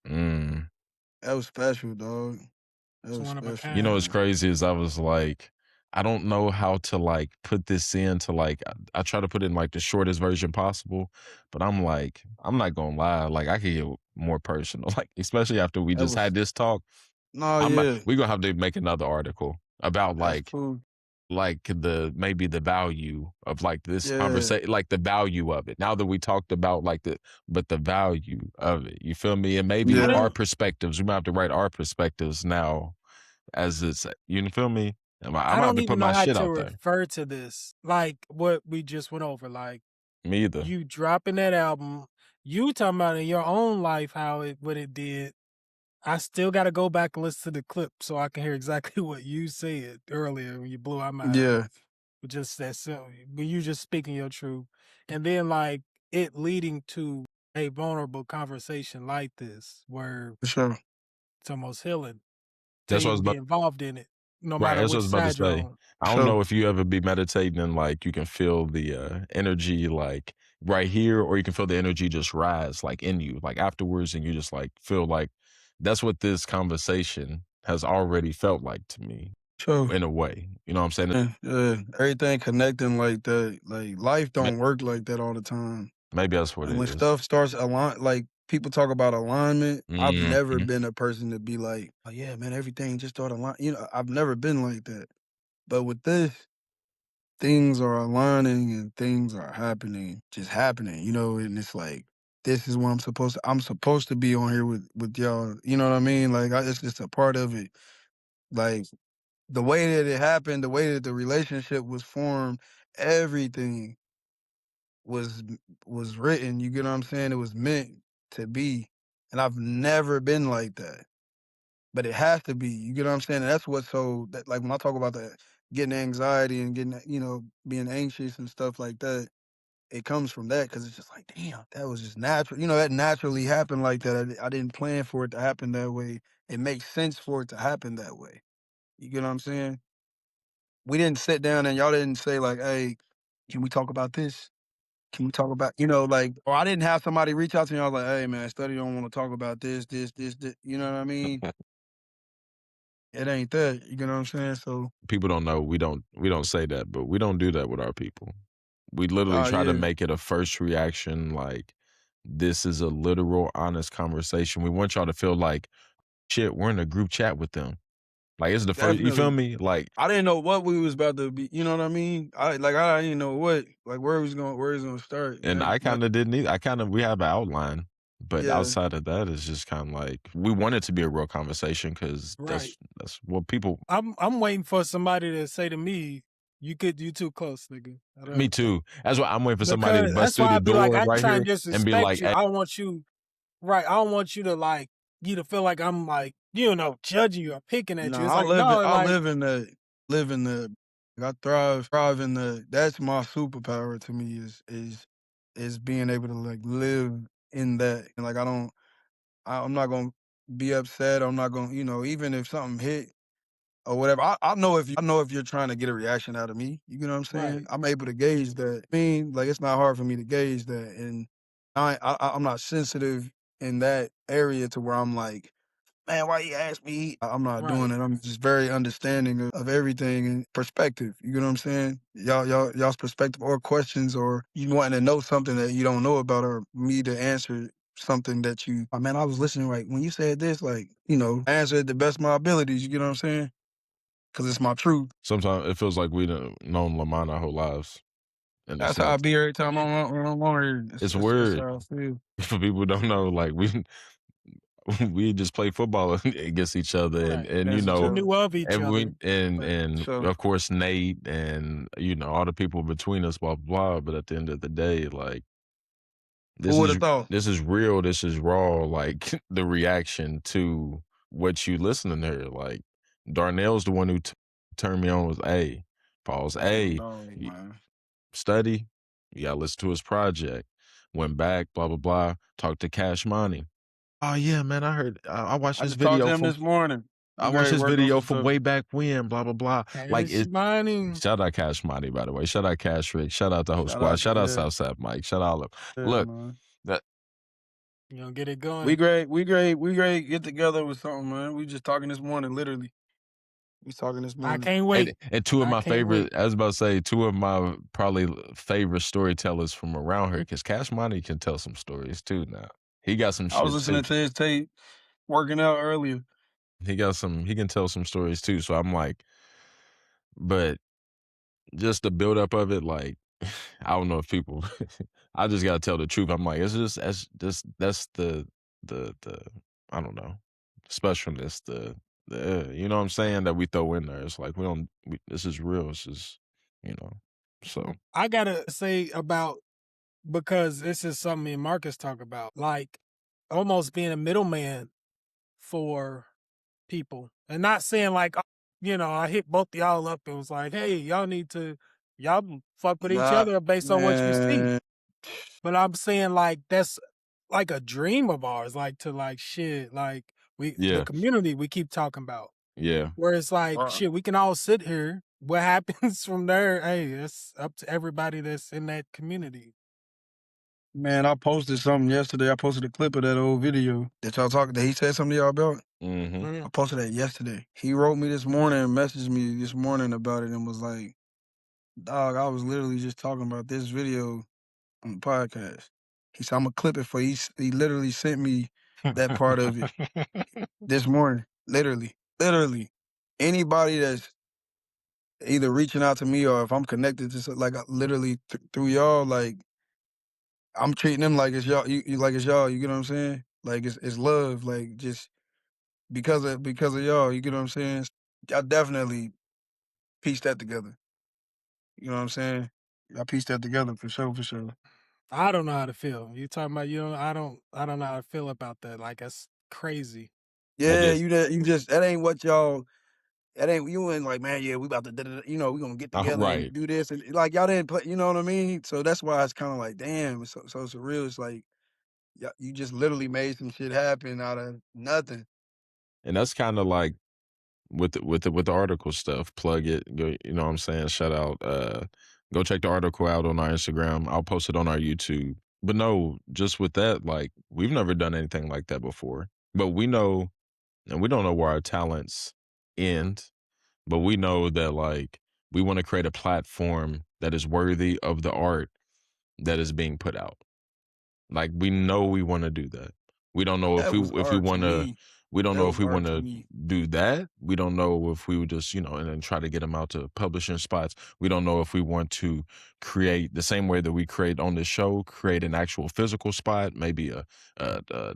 mm. that was special, dog. That It's was one of a special, You know what's kind. man. crazy is I was like, I don't know how to like put this into like I try to put it in like the shortest version possible, but I'm like, I'm not gonna lie, like I could get more personal, like especially after we That just was had this talk. no, yeah, We gonna have to make another article about that's cool. like the maybe the value of like this Yeah, conversation, like the value of it. Now that we talked about like but the value of it, you feel me? And maybe I yeah, our didn't perspectives, we might have to write our perspectives now as it's, you feel me? I I might have don't to put even my know how shit to out there. refer to this. Like what we just went over. Like Me either. you dropping that album, you talking about in your own life how it what it did. I still got to go back and listen to the clip so I can hear exactly what you said earlier when you blew our mind. yeah, With just that simple, when you just speaking your truth, and then like it leading to a vulnerable conversation like this, where for sure. it's almost healing to That's what I was even be about. involved in it, no Right, matter that's what I which was about to side you're say. on. I don't Sure, know if you ever be meditating and like you can feel the energy like right here, or you can feel the energy just rise like in you, like afterwards, and you just like feel like that's what this conversation has already felt like to me sure. in a way. You know what I'm saying? Yeah, yeah. Everything connecting like that. Like life don't work like that all the time. Maybe that's what And it when is. stuff starts align, like people talk about alignment. I've never Mhm. been a person to be like, oh yeah, man, everything just started align. You know, I've never been like that. But with this, things are aligning and things are happening, just happening. You know, and it's like this is what I'm supposed to. I'm supposed to be on here with y'all. You know what I mean? Like it's just a part of it. Like the way that it happened, the way that the relationship was formed, everything was was written. You get what I'm saying? It was meant to be, and I've never been like that. But it has to be. You get what I'm saying? And that's what's so that like when I talk about the getting anxiety and getting being anxious and stuff like that, it comes from that because it's just like damn, that was just natural. You know, that naturally happened like that. I didn't plan for it to happen that way. It makes sense for it to happen that way. You get what I'm saying? We didn't sit down and y'all didn't say like, "Hey, can we talk about this? Can we talk about," like, or I didn't have somebody reach out to me. I was like, "Hey, man, study don't want to talk about this." You know what I mean? It ain't that. You get what I'm saying? So, People don't know we don't say that, but we don't do that with our people. We literally try to yeah, make it a first reaction, like this is a literal, honest conversation. We want y'all to feel like shit. We're in a group chat with them. Like it's the first. You feel definitely. me? Like, I didn't know what we was about to be. You know what I mean? I didn't know where where it was gonna start. and I kind of didn't either. We have an outline, but Yeah, outside of that, it's just kind of like we want it to be a real conversation because Right. that's what people. I'm waiting for somebody to say to me, you too close, nigga." Me too. That's why I'm waiting for somebody to Because bust that's through why the I'd be like, door I ain't right trying here to and be disrespect like, you. hey, I don't want you, right? I don't want you to like you to feel like I'm like judging you or picking at no, you. It's like no, I like live in the. I thrive in the. That's my superpower to me is being able to like live in that. And like I'm not gonna be upset. I'm not gonna even if something hit or whatever. I know if you're trying to get a reaction out of me. You know what I'm saying? right, I'm able to gauge that. I mean, like it's not hard for me to gauge that, and I'm not sensitive in that area to where I'm like, man, why you ask me? I'm not doing right, it. I'm just very understanding of everything and perspective. You know what I'm saying? Y'all's perspective or questions or you wanting to know something that you don't know about or me to answer something that oh, man, I was listening right when you said this, like, I answered the best of my abilities. You get what I'm saying? Because it's my truth. sometimes it feels like we done known Lamont our whole lives in a That's how I sense. be every time I'm on here. It's That's weird how I feel. for people who don't know. Like we just play football against each other, right. and That's each We other. knew of each and other, but and So, of course Nate and all the people between us, blah blah. But at the end of the day, like who this would is have thought? this is real. This is raw. Like the reaction to what you listening to, like Darnell's the one who turned me on. Was pause. No, You man. study. You gotta listen to his project. Went back, blah blah blah. Talked to Cash Money. Oh yeah, man. I heard. I watched I his just talked to video him from. this morning. I We watched got his working on video some from stuff. way back when. Blah blah blah. Like Cash it. money. Shout out Cash Money, by the way. Shout out Cash Rick. Shout out the whole squad. Shout out Southside Mike. Shout out all of. Look, man. that You gonna get it going. We great. Get together with something, man. We just talking this morning, literally. We talking this I morning. can't wait. and two of I my can't favorite. wait. I was about to say two of my probably favorite storytellers from around here, because Cash Money can tell some stories too. Now he got some I was shit listening too. to his tape, working out earlier. He got some. He can tell some stories too. So I'm like, but just the build up of it, like I don't know if people. I just gotta tell the truth. I'm like, it's just that's the I don't know specialness. The you know what I'm saying, that we throw in there. It's like this is real. This is, you know. So I gotta say about, because this is something me and Marcus talk about, like almost being a middleman for people, and not saying like, I hit both of y'all up and was like, hey, y'all fuck with each other based on what you see. Man. But I'm saying like that's like a dream of ours, like to like shit, like the yeah, community we keep talking about. yeah. Where it's like, shit, we can all sit here. What happens from there, hey, it's up to everybody that's in that community. Man, I posted something yesterday. I posted a clip of that old video that y'all talking. That he said something to y'all about. Mm-hmm. I posted that yesterday. He wrote me this morning and messaged me this morning about it and was like, "Dog, I was literally just talking about this video on the podcast." He said, "I'm gonna clip it for you." He literally sent me that part of it this morning. Literally. Anybody that's either reaching out to me or if I'm connected to like literally through y'all, like I'm treating them like it's y'all. You like it's y'all. You get what I'm saying? Like it's love. Like just because of y'all. You get what I'm saying? I definitely pieced that together. You know what I'm saying? I pieced that together for sure. I don't know how to feel. You talking about I don't know how to feel about that. Like that's crazy. Yeah, you just that ain't what y'all. That ain't you ain't like, man. Yeah, we about to we gonna get together and Right. do this and like y'all didn't play. You know what I mean? So that's why it's kind of like, damn. So surreal. It's like you just literally made some shit happen out of nothing. And that's kind of like with the article stuff. Plug it. Go, you know what I'm saying? Shout out. Go check the article out on our Instagram. I'll post it on our YouTube. But no, just with that, like we've never done anything like that before. But we know, and we don't know where our talents end, but we know that like we want to create a platform that is worthy of the art that is being put out. Like we know we want to do that. We don't know That was if we art to want to. me. We don't That know was if we art want to to me. do that. We don't know if we would just, and then try to get them out to publishing spots. We don't know if we want to create the same way that we create on this show, create an actual physical spot, maybe a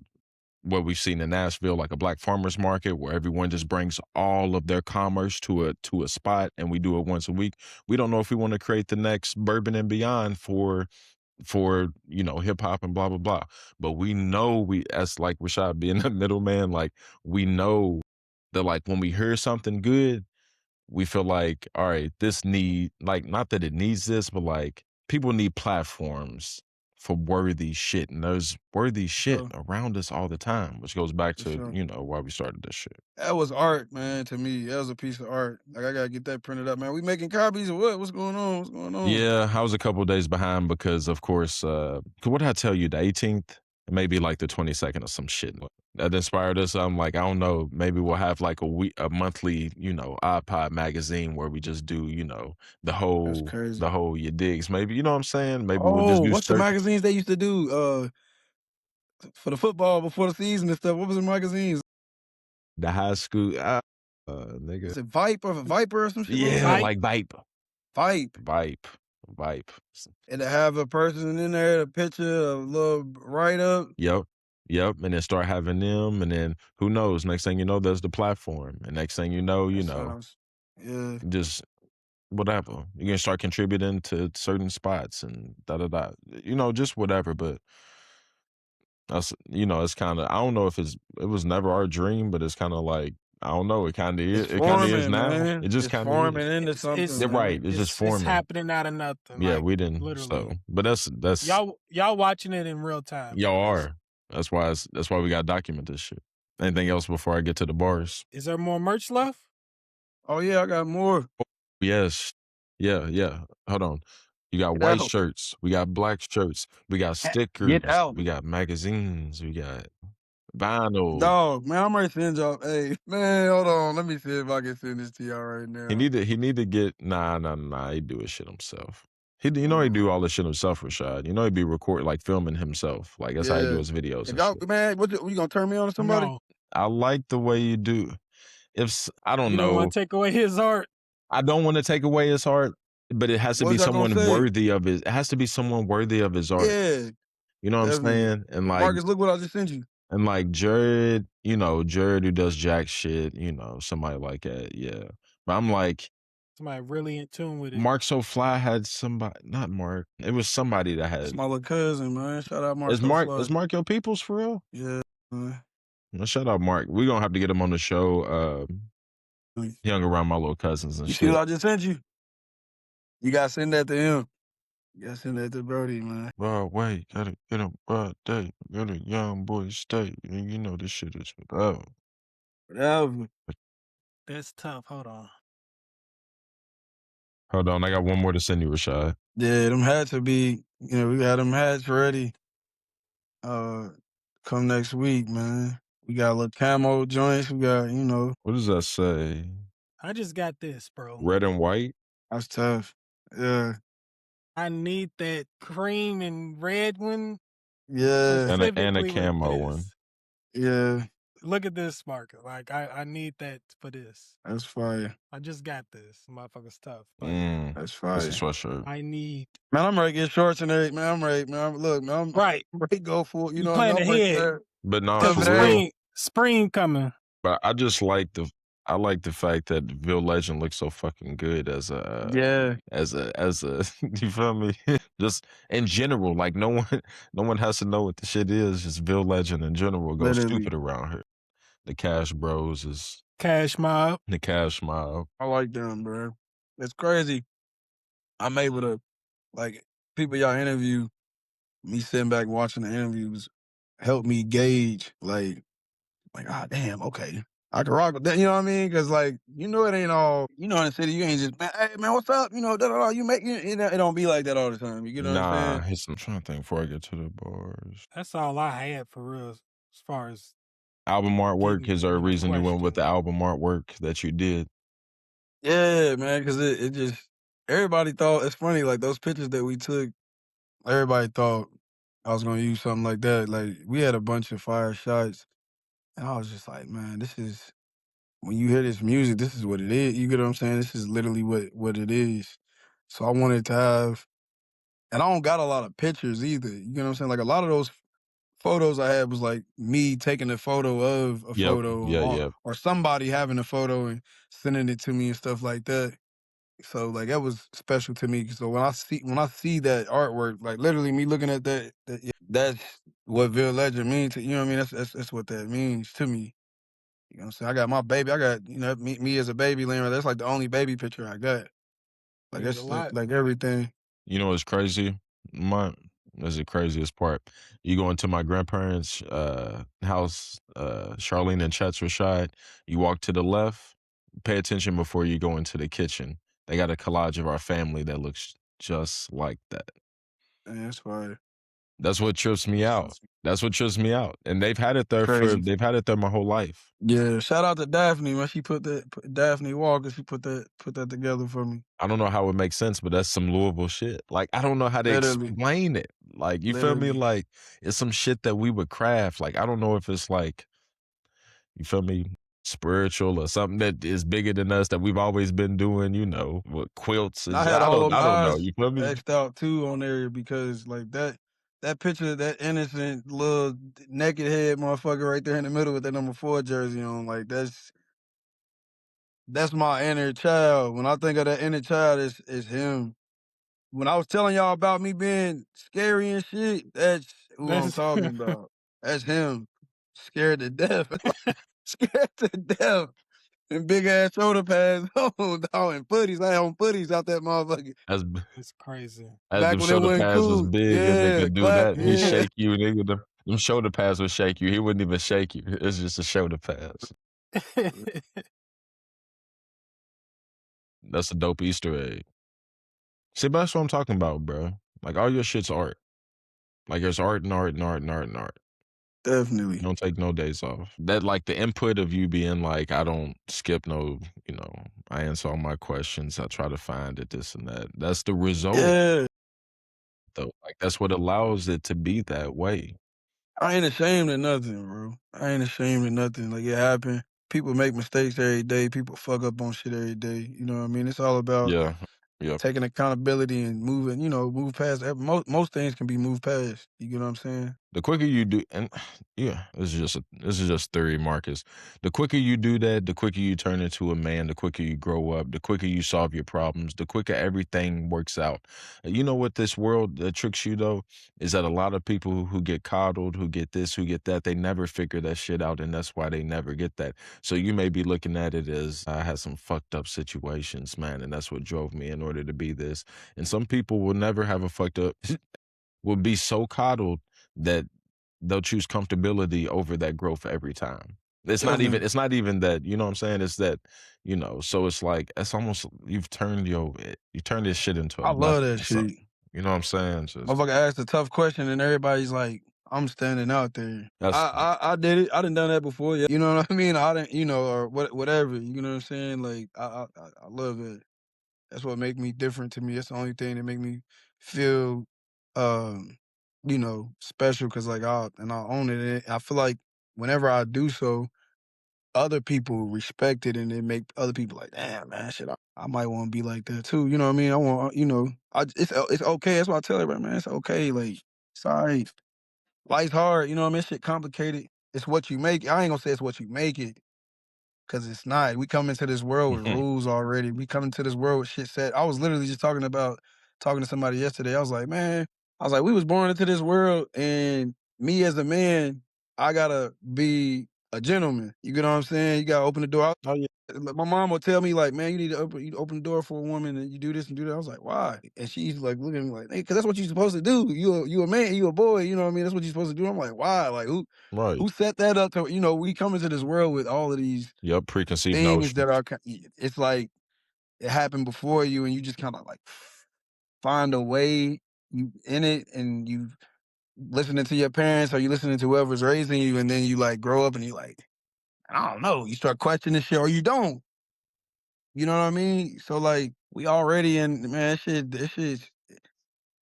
what we've seen in Nashville, like a black farmers market where everyone just brings all of their commerce to a spot and we do it once a week. We don't know if we want to create the next Bourbon and Beyond for hip hop and blah blah blah. But we know as like Rashad being the middleman, like we know that like when we hear something good, we feel like, all right, this need, like, not that it needs this, but like people need platforms for worthy shit. And there's worthy shit Sure. around us all the time, which goes back For to, sure. why we started this shit. That was art, man, to me. That was a piece of art. Like I gotta get that printed up, man. We making copies of what? What's going on? What's going on? Yeah, I was a couple of days behind because, of course, what did I tell you? The 18th, maybe like the 22nd or some shit that inspired us. I'm like, I don't know. Maybe we'll have like a monthly, OddPod magazine where we just do, the That's whole, crazy. the whole your digs. Maybe, you know what I'm saying? Maybe we'll Oh, just do what's the certain magazines they used to do for the football before the season and stuff? What was the magazines? the high school, nigga. Was it Viper or some shit? What was Yeah, it? like Vipe, Vipe. Vipe. And to have a person in there, a picture, a little write up. Yep, and then start having them, and then who knows? Next thing you know, there's the platform, and next thing you know, Yeah. just whatever. You're gonna start contributing to certain spots and da da da. Just whatever. But that's it's kind of, I don't know if it was never our dream, but it's kind of like I don't know. It kind of is. It's It kind of is forming, now. man. It just It's kind of forming is. into something, They're man. right. It's just It's forming. happening out of nothing. Yeah, like, we didn't. literally. So, but that's Y'all watching it in real time. y'all like, are. That's why we got to document this shit. Anything else before I get to the bars? Is there more merch left? Oh yeah, I got more. Yes. Yeah. Hold on. You got Get white out. shirts. We got black shirts. We got stickers. Get out. We got magazines. We got vinyl. Dog, man, I'm ready to send y'all. Hey, man, hold on. Let me see if I can send this to y'all right now. He need to get nah. He do his shit himself. He do all this shit himself, Rashad. You know he be recording like filming himself. Like that's how he do his videos. If And y'all, shit. man, you gonna turn me on to somebody? No, I like the way you do. I don't you don't know. want to take away his art. I don't want to take away his art, but it has to What be y'all gonna someone say? worthy of his. It has to be someone worthy of his art. Yeah, You know what definitely. I'm saying? And like Marcus, look what I just sent you. And like Jared, Jared who does jack shit, somebody like that, yeah. But I'm like, Somebody really in tune with it. Mark So Fly had somebody, not Mark. It was somebody that It's had. my little cousin, man. Shout out Mark. Is Mark your people's for real? Yeah, man. Well, shout out Mark. We're gonna have to get him on the show. He hung around my little cousins and You shit. see what I just sent you? You gotta send that to him. You gotta send that to Brody, man. Bro, wait, gotta get him broad day. Get a young boy state. And you know this shit is without. Whatever. That's tough. Hold on. Hold on, I got one more to send you, Rashad. Yeah, them hats will be, we got them hats ready. Come next week, man. We got little camo joints. We got, What does that say? I just got this, bro. Red and white? That's tough. Yeah. I need that cream and red one. Yeah. And a specifically with camo this. one. Yeah. Look at this, Mark. Like I need that for this. That's fire. I just got this. Motherfucker's tough. But That's It's fire. a sweatshirt. I need. Man, I'm ready to get shorts and everything. Man, I'm ready. Man, look, man, I'm Right. ready to go for it. You plan I'm ready ahead. to- But no, Because for real. spring coming. But I just like I like the fact that Ville Legend looks so fucking good as a you feel me? Just in general, like no one has to know what the shit is. Just Ville Legend in general goes Literally. stupid around here. The Cash Bros is Cash mob. the Cash Mob. I like them, bro. It's crazy. I'm able to, like, people y'all interview, me sitting back watching the interviews, help me gauge, like, damn, okay. I can rock with that, you know what I mean? Because, like, it ain't all, in the city, you ain't just, man, hey, man, what's up? You make it don't be like that all the time. You get what I'm saying? I'm trying to think before I get to the bars. That's all I had for real as far as Album artwork, is there a reason you went with question. the album artwork that you did? Yeah, man, because it just, everybody thought, it's funny, like, those pictures that we took, everybody thought I was going to use something like that. Like, we had a bunch of fire shots, and I was just like, man, this is, when you hear this music, this is what it is. You get what I'm saying? This is literally what it is. So I wanted to have, and I don't got a lot of pictures either. You get what I'm saying? Like, a lot of those photos I had was like me taking a photo of a photo or somebody having a photo and sending it to me and stuff like that. So like that was special to me. So when I see that artwork, like literally me looking at that's what Ville Legend means to, you know what I mean? That's what that means to me. You know what I'm saying? I got my baby, I got, me as a baby laying right there. That's like the only baby picture I got. Like Means that's a lot. like everything. You know what's crazy? That's the craziest part. You go into my grandparents' house, Charlene and Chet's Rashad. You walk to the left. Pay attention before you go into the kitchen. They got a collage of our family that looks just like that. Man, that's fire. That's what trips me out. That's what trips me out. And they've had it there my whole life. Yeah, shout out to Daphne, man. She Daphne Walker. She put that together for me. I don't know how it makes sense, but that's some Louisville shit. Like, I don't know how to Literally. explain it. Like, you feel me? Literally. Like, it's some shit that we would craft. Like, I don't know if it's like, you feel me, spiritual or something that is bigger than us that we've always been doing, with quilts and I shit. had I all don't them know. eyes You feel me? X'd out too on there because like that picture, that innocent little naked head motherfucker right there in the middle with that number 4 jersey on, like that's my inner child. When I think of that inner child, it's him. When I was telling y'all about me being scary and shit, that's who I'm talking about. That's him. Scared to death. Scared to death. and big ass shoulder pads. Oh, dog, and footies. I had on footies out that motherfucker. As It's crazy. as Back them when it shoulder wasn't pads was cool. big and they Yeah, could do clap. that, he Yeah. shake you, nigga. Them shoulder pads would shake you. He wouldn't even shake you. It's just a shoulder pads. That's a dope Easter egg. See, but that's what I'm talking about, bro. Like all your shit's art. Like there's art and art and art and art and art. Definitely. You don't take no days off. That like the input of you being like, I don't skip no, you know, I answer all my questions. I try to find it, this and that. That's the result. Yeah. Though. Like that's what allows it to be that way. I ain't ashamed of nothing, bro. I ain't ashamed of nothing. Like it happened. People make mistakes every day. People fuck up on shit every day. You know what I mean? It's all about Yeah. Yeah. taking accountability and moving, move past. Most things can be moved past. You get what I'm saying? The quicker you do, and yeah, this is just theory, Marcus. The quicker you do that, the quicker you turn into a man, the quicker you grow up, the quicker you solve your problems, the quicker everything works out. You know what this world tricks you though is that a lot of people who get coddled, who get this, who get that, they never figure that shit out, and that's why they never get that. So you may be looking at it as I had some fucked up situations, man, and that's what drove me in order to be this. And some people will never have a fucked up. Will be so coddled that they'll choose comfortability over that growth every time. It's not even that, you know what I'm saying? It's that, you know, so it's like it's almost you turn this shit into a I love blessing that or something. shit. You know what I'm saying? Just Motherfucker asked a tough question and everybody's like, I'm standing out there. that's I did it. I done done that before. Yeah. You know what I mean? I didn't, or whatever. You know what I'm saying? Like I love it. That's what make me different to me. That's the only thing that make me feel, special. Cause like I own it. And I feel like whenever I do so, other people respect it and it make other people like, damn man, shit, I might want to be like that too. You know what I mean? I want, it's okay. That's why I tell everybody, man, it's okay. Like, it's all right. Life's hard. You know what I mean? Shit complicated. It's what you make. I ain't gonna say it's what you make it. Cause it's not. We come into this world with rules already. We come into this world with shit set. I was literally just talking to somebody yesterday. I was like, man, we was born into this world, and me as a man, I gotta be a gentleman. You get what I'm saying? You gotta open the door. oh yeah. My mom would tell me like, man, you need to open the door for a woman, and you do this and do that. I was like, why? And she's like looking at me like, hey, cause that's what you're supposed to do. You a man, you a boy. You know what I mean? That's what you're supposed to do. I'm like, why? Like Right. who set that up to? We come into this world with all of these Preconceived things notions. that are. It's like it happened before you, and you just kind of like find a way you in it, and you listening to your parents or you listening to whoever's raising you, and then you like grow up and you like, I don't know, you start questioning shit or you don't. You know what I mean? So like we already in, man, this shit.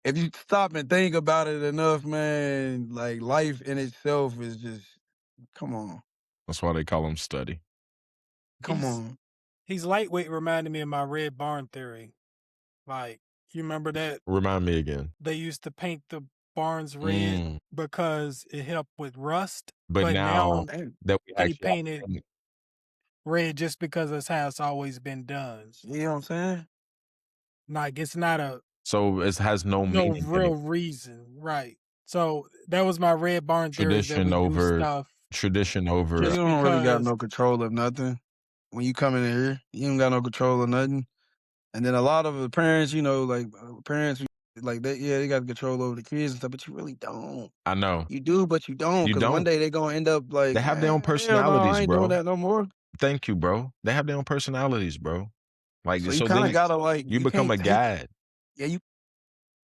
If you stop and think about it enough, man, like life in itself is just, come on, That's why they call them study. come on. He's lightweight reminded me of my red barn theory. Like, you remember that? Remind me again. They used to paint the barns red because it helped with rust. But now that we they actually paint it red just because that's how it's always been done. You know what I'm saying? Like, it's not a so it has no meaning. real reason, right? So that was my red barn theory. Tradition over tradition over. You don't really got no control of nothing when you come in here. You don't got no control of nothing. And then a lot of the parents, parents like that, yeah, they got control over the kids and stuff, but you really don't. I know. You do, but you don't. You Because don't. one day they gonna end up like they have their own personalities, no, I ain't bro. doing that no more. Thank you, bro. They have their own personalities, bro. Like so you kind of gotta like you become a guide. Yeah,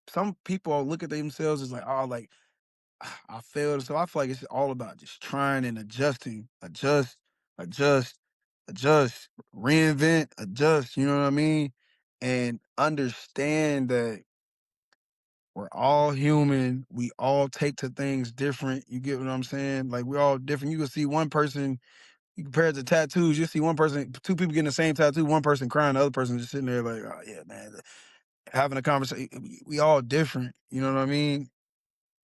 some people look at themselves as like, oh, like I failed. So I feel like it's all about just trying and adjusting, adjust, reinvent, adjust, you know what I mean? And understand that we're all human. We all take to things different. You get what I'm saying? Like we're all different. You can see one person, you compare it to tattoos, you see one person, two people getting the same tattoo, one person crying, the other person just sitting there like, oh yeah, man, having a conversation. We all different. You know what I mean?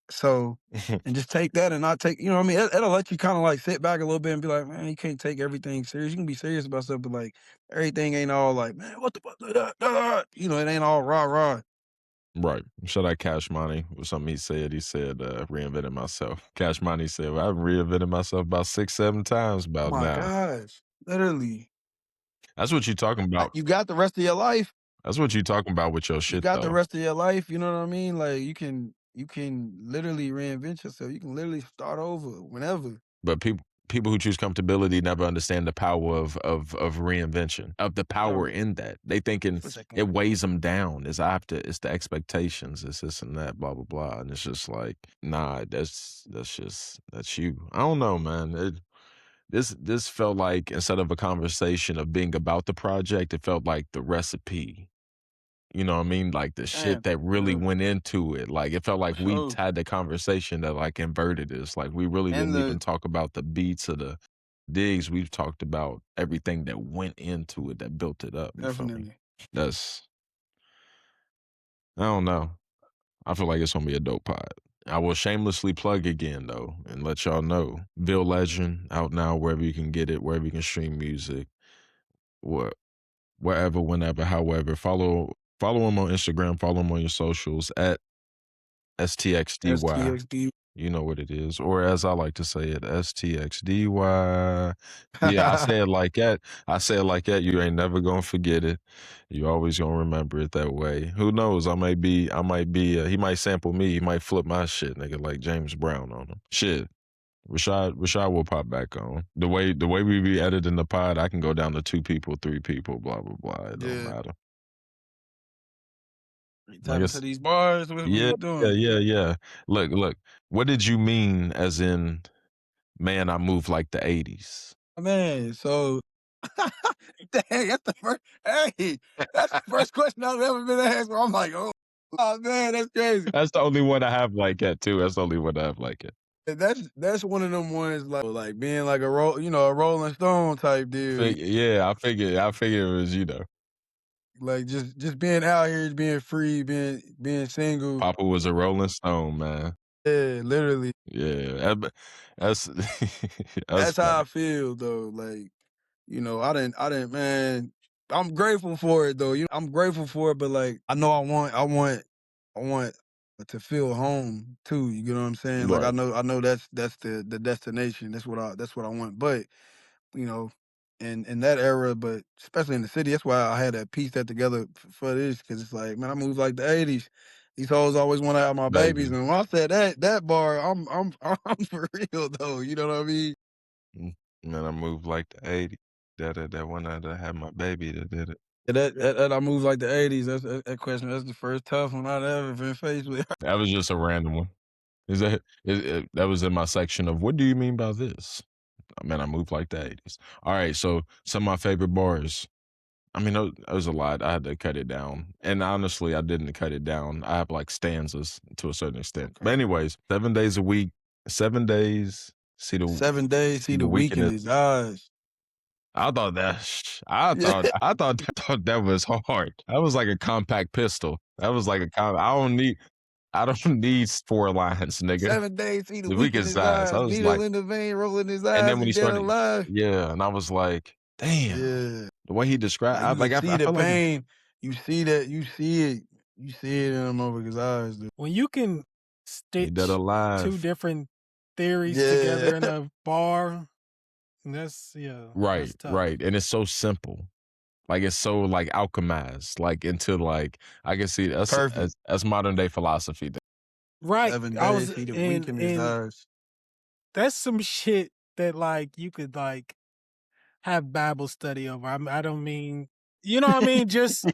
So, and just take that and not take, you know what I mean? It'll let you kind of like sit back a little bit and be like, man, you can't take everything serious. You can be serious about stuff, but like everything ain't all like, man, what the fuck? It ain't all rah. Right. Shout out Cash Money was something he said. He said, reinvented myself. Cash Money said, well, I've reinvented myself about 6-7 times about Oh my now. gosh. Literally. That's what you talking about. You got the rest of your life. That's what you talking about with your You shit, got the though. rest of your life. You know what I mean? Like you can literally reinvent yourself. You can literally start over whenever. But people who choose comfortability never understand the power of reinvention, of the power Bro, in that. They thinking for a second. it weighs them down. It's the expectations. It's this and that, blah blah blah. And it's just like, nah, that's you. I don't know, man. This felt like, instead of a conversation of being about the project, it felt like the recipe. You know what I mean? Like the shit that really went into it. Like it felt like we sure. had the conversation that like inverted this. Like we really And didn't even talk about the beats of the digs. We've talked about everything that went into it that built it up. You feel me? Definitely. I don't know. I feel like it's gonna be a dope pod. I will shamelessly plug again though and let y'all know. Ville Legend out now wherever you can get it, wherever you can stream music, wherever, whenever, however. Follow him on Instagram, follow him on your socials at STXDY. STXD. You know what it is. Or as I like to say it, STXDY. Yeah, I say it like that. You ain't never gonna forget it. You always gonna remember it that way. Who knows? I might be, he might sample me, he might flip my shit, nigga, like James Brown on him. Shit. Rashad will pop back on. The way we be editing the pod, I can go down to 2 people, 3 people, blah blah blah. It don't matter. Tap into these bars. What we doing? Yeah. Look. What did you mean as in, man, I move like the 80s? Man, so dang, that's the first question I've ever been asked where I'm like, oh man, that's crazy. That's the only one I have like that too. That's the only one I have like it. That's one of them ones like being like a Rolling Stone type dude. Yeah, I figured it was, Like just being out here, being free, being single. Papa was a Rolling Stone, man. Yeah, literally. Yeah, that's That's how I feel though. Like, I didn't, man. I'm grateful for it though. I'm grateful for it, but like, I know I want to feel home too. You know what I'm saying? Like, Right. I know that's the destination. That's what I want. But in that era, but especially in the city, that's why I had to piece that together for this, because it's like, man, I moved like the '80s. These hoes always want to have my babies, Baby. and when I said that bar, I'm for real though. You know what I mean? Man, I moved like the 80s. That one I had my baby that did it. That I moved like the '80s. That question. That's the first tough one I've ever been faced with. That was just a random one. That was in my section of what do you mean by this? Man, I moved like the 80s. All right, so some of my favorite bars. I mean, that was a lot. I had to cut it down. And honestly, I didn't cut it down. I have like stanzas to a certain extent. But anyways, 7 days a week, 7 days, see the 7 days, see the week in his eyes. I thought that was hard. That was like a compact pistol. That was like I don't need 4 lines, nigga. 7 days, see the week in his eyes. I was Needle like, in the vein, rolling his eyes. and then when he started, alive. yeah, and I was like, damn. Yeah. The way he described, Like, you see the pain. Like, you see that. You see it. You see it in him over his eyes. Dude. When you can stitch that alive. 2 different theories together in a bar, that's right, that's tough. right, and it's so simple. Like it's so like alchemized, like into like I can see that's as modern day philosophy. Right. 7 days, see the week in his eyes. That's some shit that like you could like have Bible study over. I don't mean, you know what I mean? Just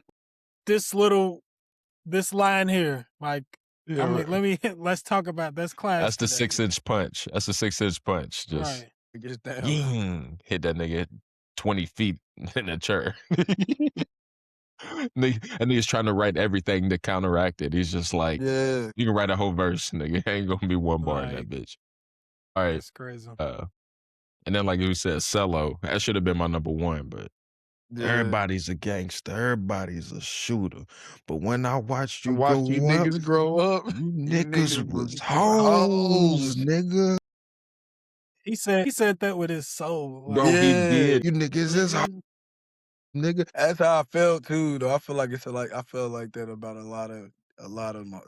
this line here. Like, Yeah, let's talk about that's class. That's the today. 6-inch punch. That's the 6-inch punch. Just right. It gets down. Hit that nigga 20 feet in a chair. And he's trying to write everything to counteract it. He's just like, you can write a whole verse, nigga. Ain't gonna be one bar in that bitch. All right. That's crazy. And then like you said, cello. That should have been my number 1, but everybody's a gangster. Everybody's a shooter. But when I watched you niggas grow up, you niggas was hoes, nigga. He said that with his soul. Bro, he did. You niggas is nigga. That's how I felt too, though. I feel like I felt like that about a lot of my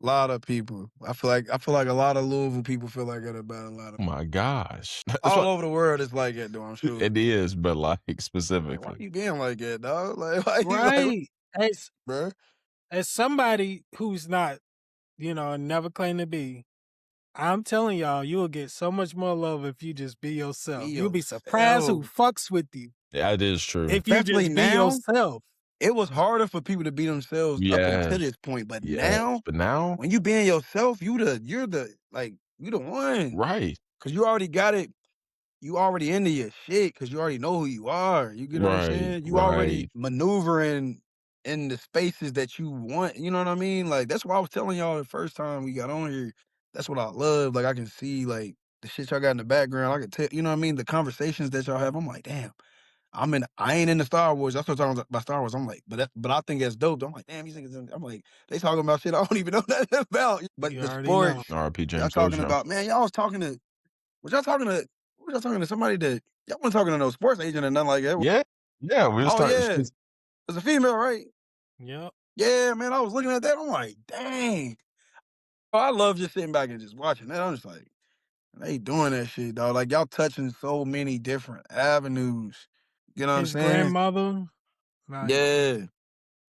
A lot of people. I feel like a lot of Louisville people feel like that about a lot of Oh my gosh. That's all what over the world. It's like that, though. I'm sure. it is, but like Man, why specifically. you being like that, dog? Like, why you like, Right. bro? As somebody who's not, never claimed to be, I'm telling y'all, you will get so much more love if you just be yourself. You'll be surprised who fucks with you That is true. if you Especially just be now. yourself. It was harder for people to be themselves up until this point, but now, when you being yourself, you're the one, right? Because you already got it. You already into your shit because you already know who you are. You get what I'm saying? You already maneuvering in the spaces that you want. You know what I mean? Like, that's what I was telling y'all the first time we got on here. That's what I love. Like, I can see, like, the shit y'all got in the background. I can tell, you know what I mean? The conversations that y'all have. I'm like, damn. I ain't into Star Wars. That's what I'm talking about Star Wars. I'm like, but I think that's dope. I'm like, damn, these niggas. I'm like, they talking about shit I don't even know nothing about. But You the already sports, know. RP y'all James talking Gojo. about, man, y'all was talking to, was y'all talking to somebody that, y'all wasn't talking to no sports agent or nothing like that. Yeah, we was Oh, talking. yeah. It's a female, right? Yep. Yeah, man, I was looking at that. I'm like, dang. Oh, I love just sitting back and just watching that. I'm just like, they doing that shit, dog. Like, y'all touching so many different avenues. You know what I'm His saying? grandmother. Like, Yeah.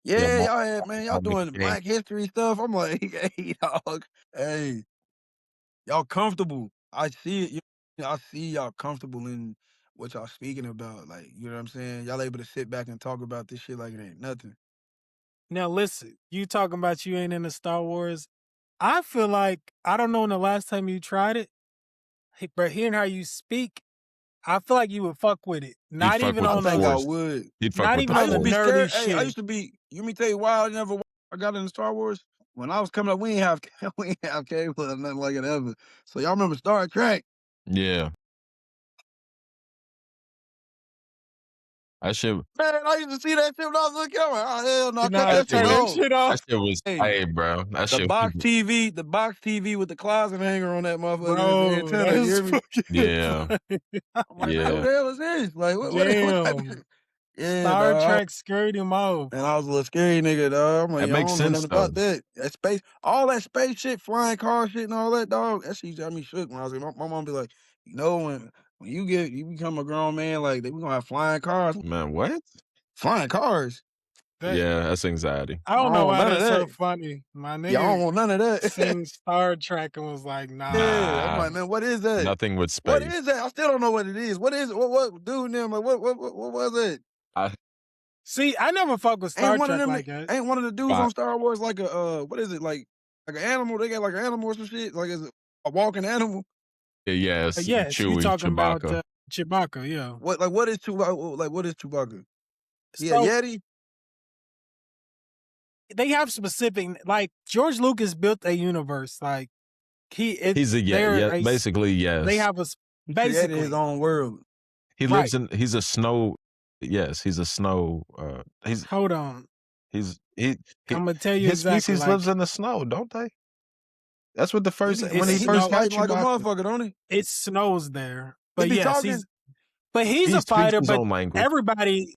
Yeah, Mark y'all had, man, y'all doing King. Black History stuff. I'm like, hey, dog. Hey, y'all comfortable. I see it. I see y'all comfortable in what y'all speaking about. Like, you know what I'm saying? Y'all able to sit back and talk about this shit like it ain't nothing. now listen, you talking about you ain't into Star Wars. I feel like, I don't know when the last time you tried it, but hearing how you speak, I feel like you would fuck with it. Not fuck even with on the I think the, I Force. would. He'd fuck not with even the I on used the to be Force. nerdy scared. Hey, I shit. used to be, you mean tell you why I got into Star Wars? When I was coming up, we ain't have cable or nothing like it ever. So y'all remember Star Trek? Yeah. That shit. Man, I used to see that shit when I was a little kid. I'm like, oh, hell no, cut Nah, that shit turn that off. shit off. That shit was hey, bro. That The shit. box TV with the closet hanger on that motherfucker and the Bro, antenna. You that's hear me? fucking Yeah. funny. I'm like, man, what the hell is this? Like, what type of Damn. shit? Yeah, Star dog. Trek scared him off. And I was a little scary nigga, dog. I'm like, That y'all makes don't know sense nothing though. about that. That space, all that space shit, flying car shit and all that, dog. That shit got me shook when I was like, my mom be like, you know, when you become a grown man, like, we gonna have flying cars. Man, what? Flying cars? Yeah, that's anxiety. I don't know want why none of that's so that. funny. My Yeah, I don't nigga want none of that. seen Star Trek and was like, nah. Yeah, I'm Nah. like, man, what is that? Nothing with What space. is that? I still don't know what it is. What is it? What dude them? Like, what was it? See, I never fuck with Star Ain't one of Trek them like that. ain't one of the dudes on Star Wars like a what is it, like an animal? They got like an animal or some shit? Like, is it a walking animal? Yes, Yes, you Chewie, talking about Chewbacca. Chewbacca, yeah. What is Chewbacca? Like, what is Chewbacca? He a So Yeti? they have specific, like George Lucas built a universe. Like He's a basically yes. They have He created his own world. He lives in. He's a snow. Yes, he's a snow. He's hold on. I'm gonna tell you his exactly. species lives in the snow, don't they? That's what the first when he first got like a motherfucker, don't he? It snows there, but He be yes, talking? he's a fighter. his But own language. everybody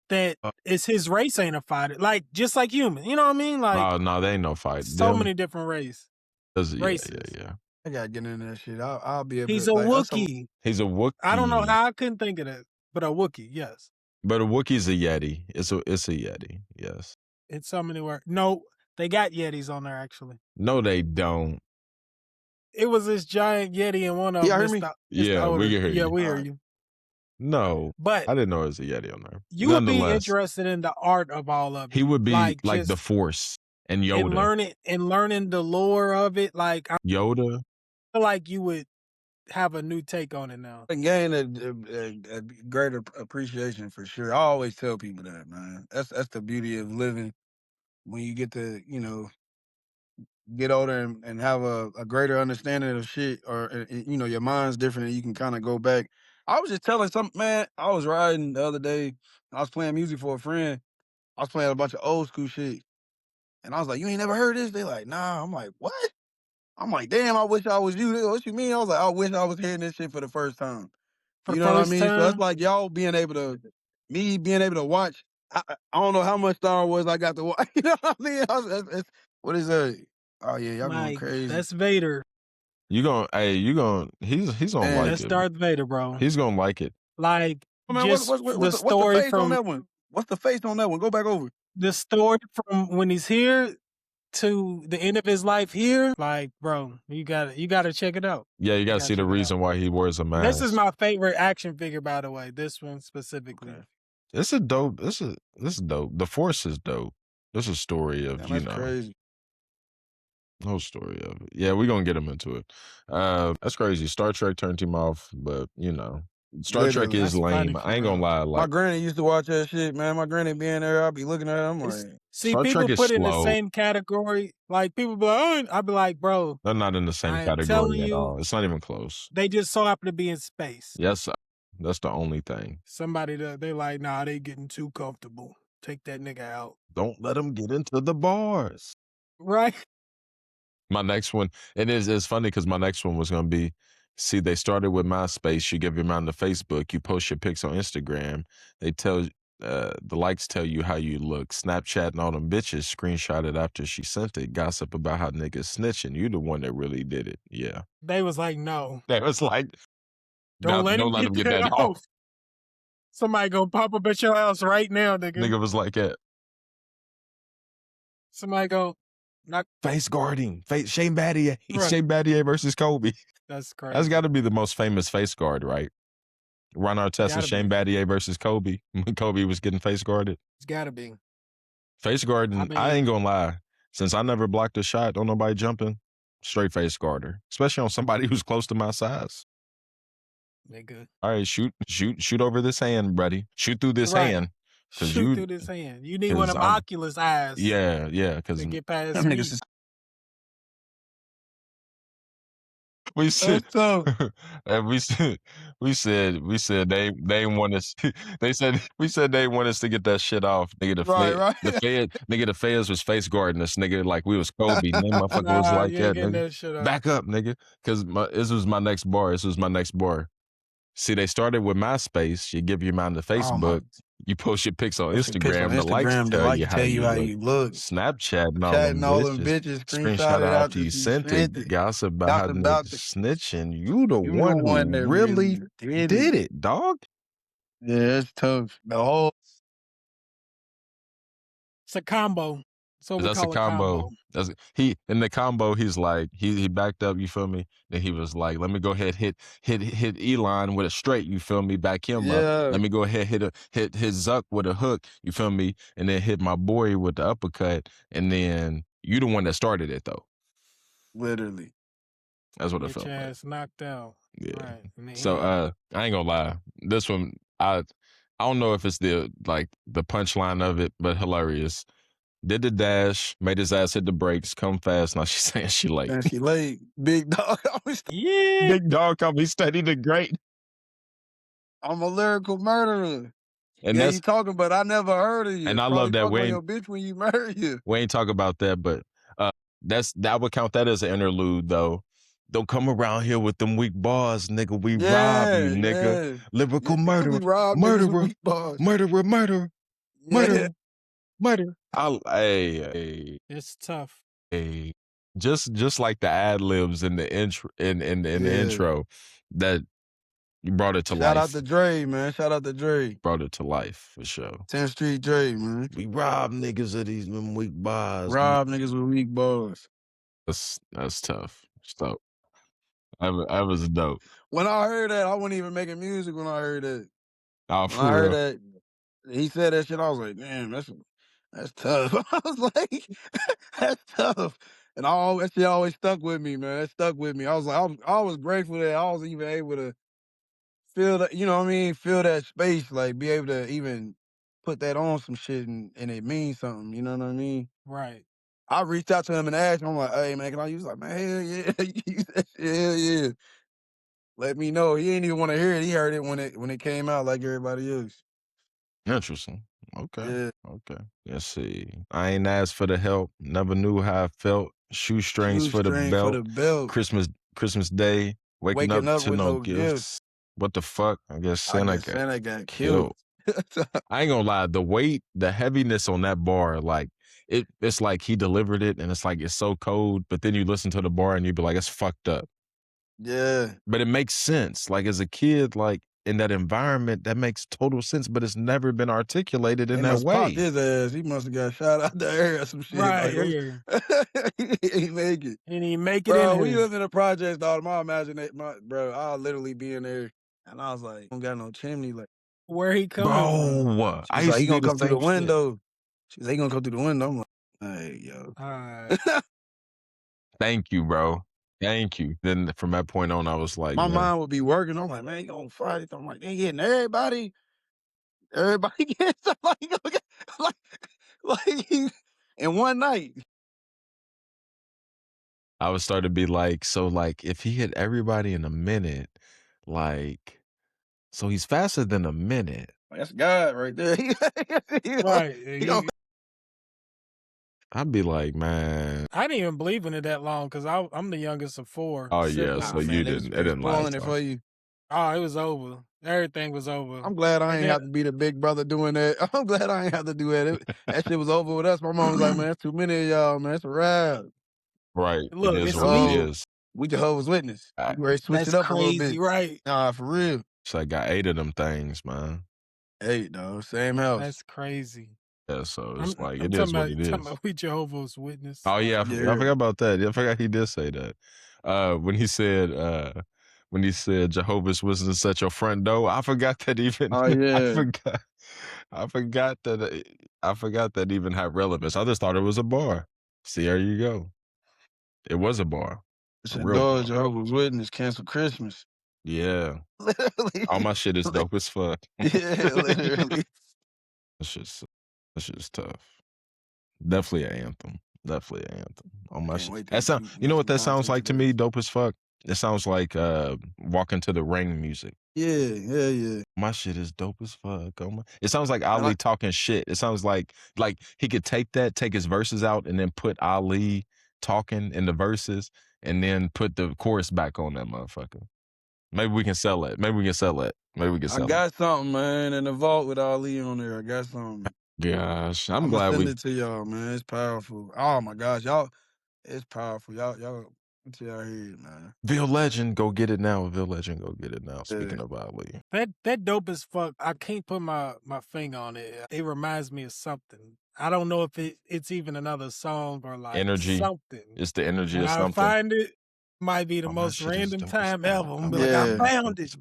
that is his race ain't a fighter. Like just like human, you know what I mean? Like no, they ain't no fight. So many different races. Yeah. I gotta get into that shit. I'll be able to. He's a Wookiee. He's a Wookiee. I don't know how I couldn't think of that, but a Wookiee, yes. But a Wookiee's a Yeti. It's a Yeti. Yes. It's so many words. No, they got Yetis on there actually. No, they don't. It was this giant Yeti in one of them. Hear me? Yeah, we can hear you. Yeah, we hear you. No, but I didn't know it was a Yeti on there. You would be interested in the art of all of it. He would be like the Force and Yoda. And learning the lore of it. Like Yoda. I feel like you would have a new take on it now. And gain a greater appreciation for sure. I always tell people that, man. That's the beauty of living when you get to, get older and have a greater understanding of shit, or your mind's different and you can kind of go back. I was just telling man, I was riding the other day. I was playing music for a friend. I was playing a bunch of old school shit. And I was like, you ain't never heard this? They like, nah. I'm like, what? I'm like, damn, I wish I was you. What you mean? I was like, I wish I was hearing this shit for the first time. You know what I mean? So that's like y'all being able to watch. I don't know how much Star Wars I got to watch. You know what I mean? What is that? Oh yeah, y'all going Like, crazy. that's Vader. He's gonna Man, like That's it. Darth Vader, bro. He's gonna like it. Like, Man, just what's the the story face on from that one? What's the face on that one? Go back over. the story from when he's here to the end of his life here. Like, bro, you gotta check it out. Yeah, you gotta see the check it out. reason why he wears a mask. This is my favorite action figure, by the way. This one specifically. Okay. This is dope. This is dope. The Force is dope. This is a story of, Damn, that's crazy. whole story of it. Yeah, we're gonna get him into it. That's crazy. Star Trek turned him off, but Star Trek Literally. is That's funny lame. for I ain't gonna real. lie. My Like, granny used to watch that shit, man. My granny being there, I'll be looking at her. I'm like, See, Star people Trek is put it in the slow. same category. Like, people be like, oh, I'd be like, bro, They're not in the same I am category telling at you, all. It's not even close. they just so happen to be in space. Yes, that's the only thing. Somebody that they're like, nah, they getting too comfortable. Take that nigga out. Don't let them get into the bars. Right? My next one, it's funny because my next one was gonna be, see, they started with MySpace. You give your mind to Facebook. You post your pics on Instagram. They tell the likes tell you how you look. Snapchat and all them bitches screenshot it after she sent it. Gossip about how niggas snitching. You the one that really did it. Yeah. They was like, no. That was like, Don't let him get that off. Somebody gonna pop up at your house right now, nigga. Nigga was like that. Somebody go, not Face guarding. Shane Battier. Right. Shane Battier versus Kobe. That's crazy. That's got to be the most famous face guard, right? Ron Artest and Shane Battier versus Kobe. When Kobe was getting face guarded. It's gotta be. Face guarding, I ain't gonna lie. Since I never blocked a shot on nobody jumping, straight face guarder. Especially on somebody who's close to my size. Nigga. All right, shoot over this hand, buddy. Shoot through this hand. Shoot through this hand. You need one of them Oculus eyes. Yeah, because to get past me. We said, and we said they ain't want us. They said we said they want us to get that shit off. Nigga, the feds was face guarding us. Nigga, like we was Kobe. That motherfucker was like that. Nigga, back up, nigga, because this was my next bar. See, they started with MySpace. You give your mind to Facebook. You post your pics on Instagram. The likes tell you how you look. Snapchat and all them bitches. Screenshot it after you sent it. Gossip about how niggas snitching. You the one who really did it, dog. Yeah, it's tough. It's a combo. So that's a combo. In the combo, he's like, he backed up, you feel me? Then he was like, let me go ahead hit Elon with a straight, you feel me? Back him up. Let me go ahead hit Zuck with a hook, you feel me? And then hit my boy with the uppercut. And then you the one that started it though. Literally. That's what it felt like. Your ass knocked out. Yeah. Right. So I ain't gonna lie. This one, I don't know if it's the punchline of it, but hilarious. Did the dash, made his ass hit the brakes, come fast. Now she's saying she late. And she late. Big dog. Yeah. Big dog call me steady the great. I'm a lyrical murderer. And yeah, you talking, but I never heard of you. And I love that way. Your bitch when you marry you. We ain't talk about that, but that would count that as an interlude though. Don't come around here with them weak bars, nigga. We rob you, nigga. Yeah. Lyrical murderer. Murderer. Murder. It's tough. Just like the ad libs in the intro, in the intro, that you brought it to life. Shout out to Dre, man. Shout out to Dre. Brought it to life for sure. 10th Street Dre, man. We rob niggas of these weak bars. Rob niggas with weak bars. That's tough. So I was dope. When I heard that, I wasn't even making music when I heard that. Oh, when I heard that, he said that shit, I was like, damn, that's tough. I was like, that's tough. And that shit always stuck with me, man. It stuck with me. I was like, I was grateful that I was even able to feel that, you know what I mean? Feel that space, like be able to even put that on some shit and it means something, you know what I mean? Right. I reached out to him and asked him, I'm like, hey, man, can I use it? Like, man, hell yeah. Use that shit, hell yeah. Let me know. He didn't even want to hear it. He heard it when it came out like everybody else. Interesting. Okay. Yeah. Okay. Let's see. I ain't asked for the help. Never knew how I felt. Shoestrings for the belt. Christmas Day. Waking up to no gifts. What the fuck? I guess Santa got killed. I ain't gonna lie, the weight, the heaviness on that bar, like it's like he delivered it and it's like it's so cold, but then you listen to the bar and you be like, it's fucked up. Yeah. But it makes sense. Like as a kid, like in that environment, that makes total sense, but it's never been articulated in They that must popped way. his ass. He must have got shot out the air or some shit. Right, Like, yeah. he ain't make it. He didn't make it Bro, in we here. live in the projects, dog. My imagination, bro, I'll literally be in there and I was like, don't got no chimney. Like, Where he coming from? Bro, I she's used like, to he do gonna the come through the same shit. window. She's like, he gonna come through the window. I'm like, hey, yo. Thank you, bro. Thank you. Then from that point on, I was like, My man, mind would be working. I'm like, man, he gonna fight it. I'm like, they getting everybody. Everybody getting somebody like in one night. I would start to be like, so like if he hit everybody in a minute, like, so he's faster than a minute. That's God right there. Right. I'd be like, man. I didn't even believe in it that long because I'm the youngest of 4 Oh siblings. yeah, so you didn't. It didn't spoiling last it long. for you. Oh, it was over. Everything was over. I'm glad I And ain't then- have to be the big brother doing that. I'm glad I ain't have to do that. That shit was over with us. My mom was like, man, that's too many of y'all, man. It's a wrap. Right. Look, it is it's what me. it is. We Jehovah's Witness. We ready to switch That's it up a little crazy, bit. right? Nah, for real. So I got 8 of them things, man. 8, though. Same house. That's crazy. Yeah, so I'm, it's like I'm it talking is what about, it talking is. about we Jehovah's Witness. Oh yeah, I Yeah. forgot about that. Yeah, I forgot he did say that. When he said Jehovah's Witnesses at your front door, I forgot that even. Oh, yeah. I forgot that even had relevance. I just thought it was a bar. See, there you go. It was a bar. It's A a real bar. Jehovah's Witness, cancel Christmas. Yeah. Literally. All my shit is dope as fuck. Yeah, literally. That shit's tough. Definitely an anthem. Definitely an anthem. On my Can't shit. wait to That sound, get you know what some that sounds context like to to me? this. Dope as fuck. It sounds like Walking to the Rain music. Yeah. My shit is dope as fuck. Oh my. It sounds like Ali talking shit. It sounds like he could take his verses out and then put Ali talking in the verses and then put the chorus back on that motherfucker. Maybe we can sell it. I got something, man, in the vault with Ali on there. I got something. Gosh, I'm I'ma glad send we. it to y'all, man. It's powerful. Oh my gosh, y'all, it's powerful. Y'all, until y'all hear it, man. Ville Legend, go get it now. Ville Legend, go get it now. Speaking Yeah. of Ali. That dope as fuck. I can't put my finger on it. It reminds me of something. I don't know if it's even another song or like Energy. something. It's the energy When of I something. find it, might be the Oh, most shit is random dope as time fuck. ever. I'm like, I found it.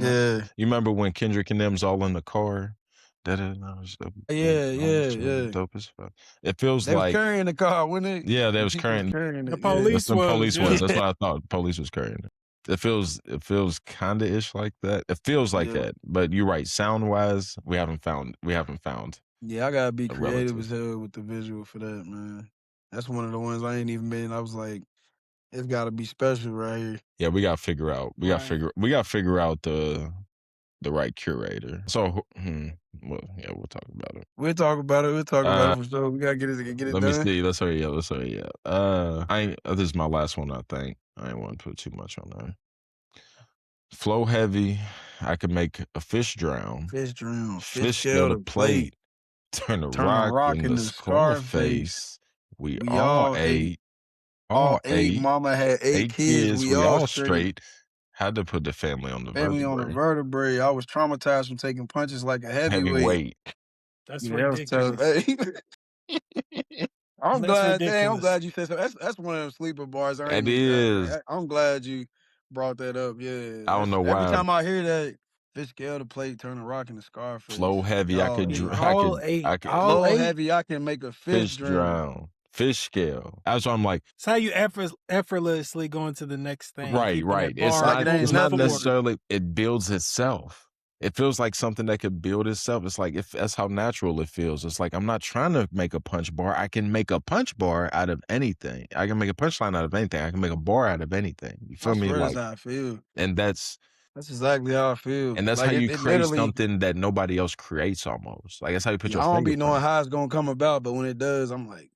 Yeah. You remember when Kendrick and them's all in the car? Yeah. Dope as fuck. It feels They was like carrying the car, wasn't it? yeah, they was People carrying. carrying The it. police That's the was, police yeah. was. That's what I thought. Police was carrying it. It feels kind of ish like that. It feels like Yeah. that. But you're right. Sound wise, we haven't found. Yeah, I gotta be a creative relative. as hell with the visual for that, man. That's one of the ones I ain't even been. I was like, it's gotta be special right here. Yeah, we gotta figure out. We gotta figure out the right curator. So, well, yeah, we'll talk about it. We'll talk about it for sure. We gotta get it Let me done. see. Let's hurry up. This is my last one, I think. I ain't want to put too much on there. Flow heavy. I could make a fish drown. Fish Scale the plate. Turn a rock in the Scarface. We all ate. All 8. Mama had 8 kids. We all straight. Had to put the family on the Family on the vertebrae. I was traumatized from taking punches like a heavyweight. That's Yeah, that was tough. ridiculous. Hey, I'm That's glad. ridiculous. Dang, I'm glad you said so. That's one of them sleeper bars. It is. I'm glad you brought that up. Yeah, I don't know why. Every time I hear that, fish scale the plate, turn a rock in the Scarface. Flow heavy. I could. All 8. Flow heavy. I can make a fish drown. Fish scale. That's why I'm like. It's how you effortlessly go into the next thing. Right. It's not necessarily. It builds itself. It feels like something that could build itself. It's like that's how natural it feels. It's like I'm not trying to make a punch bar. I can make a punch bar out of anything. I can make a punchline out of anything. I can make a bar out of anything. You feel me? That's how I feel. And that's exactly how I feel. And that's like how you create something that nobody else creates almost. Like that's how you put your finger. I don't be knowing how it's gonna come about, but when it does, I'm like,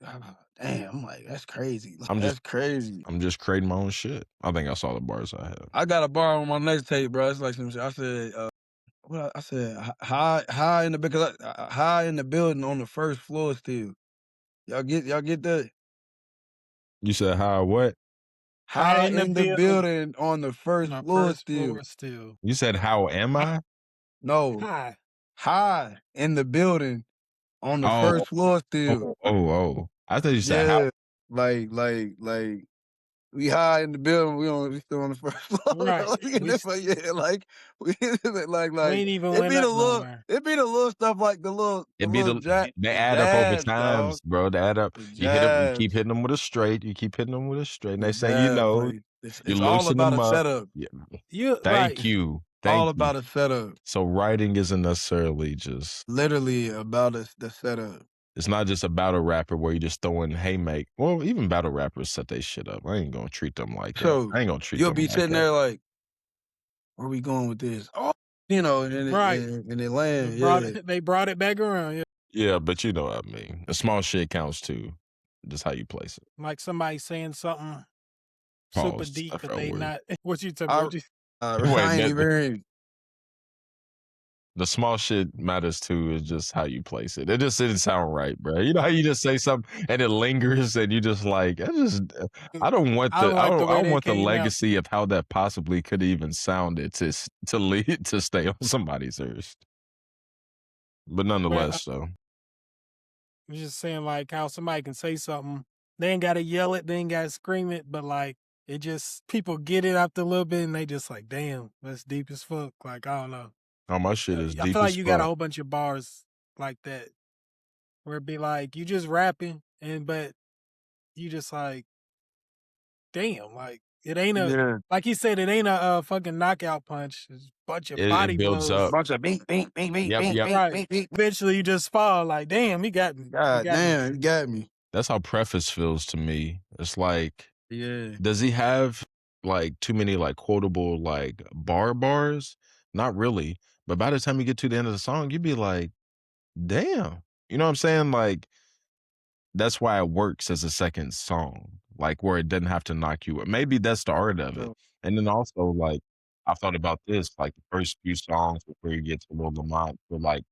damn, I'm like, that's crazy. That's crazy. I'm just creating my own shit. I think that's all the bars I have. I got a bar on my next tape, bro. It's like some shit. I said, Well, I said high in the because high in the building on the first floor still. Y'all get that? You said how what? High in the building on the on first the floor first still. floor still. You said how am I? No, High. high in the building on the Oh, first floor still. oh. I thought you said how. Yeah, like we high in the building. We still on the first floor. Right. Yeah, like we We ain't even it went be the up little nowhere. it be the little stuff like the little They the add up over jabs, dog. times, bro. They add up. The You keep jabs. hitting them with a straight. You keep hitting them with a straight. The Next thing you jabs. know, Like you it's all loosen about them a up. setup. Yeah. You Thank you. All about a setup. So writing isn't necessarily just Literally about the setup. it's not just a battle rapper where you just throwing haymak. Well, even battle rappers set they shit up. I ain't gonna treat them like that. So I ain't gonna treat you'll them be like sitting that. there like, where we going with this? Oh, and then right. and it land. They brought it back around. Yeah. Yeah, but you know what I mean. The small shit counts too. Just how you place it. Like somebody saying something super Pause. deep, I but felt they weird. not. What you took? Wait, I ain't even. The small shit matters too. Is just how you place it. It just didn't sound right, bro. You know how you just say something and it lingers, and you just like, I don't want I don't like the way I that want the came out. legacy of how that possibly could even sounded to lead to stay on somebody's ears. But nonetheless, though. I'm just saying like how somebody can say something. They ain't gotta yell it, they ain't gotta scream it, but like it just people get it after a little bit and they just like, damn, that's deep as fuck. Like I don't know. Oh, my shit is I deep feel like as you got a fuck. whole bunch of bars like that. Where it be like you just rapping but you just like, damn, like it ain't like he said, it ain't a fucking knockout punch. It's a bunch of body It builds blows. up. Bunch of bing, bing, bing, bing, Yep, bing, yep. bing, Right. bing, bing. Eventually you just fall like, damn, he got me. God damn, he got me. That's how Preface feels to me. It's like, Yeah. does he have like too many like quotable like bars? Not really. But by the time you get to the end of the song, you'd be like, damn. You know what I'm saying? Like, that's why it works as a second song, like where it doesn't have to knock you up. Maybe that's the art of it. So, And then also, like, I thought about this, like the first few songs before you get to Lil Lamont for like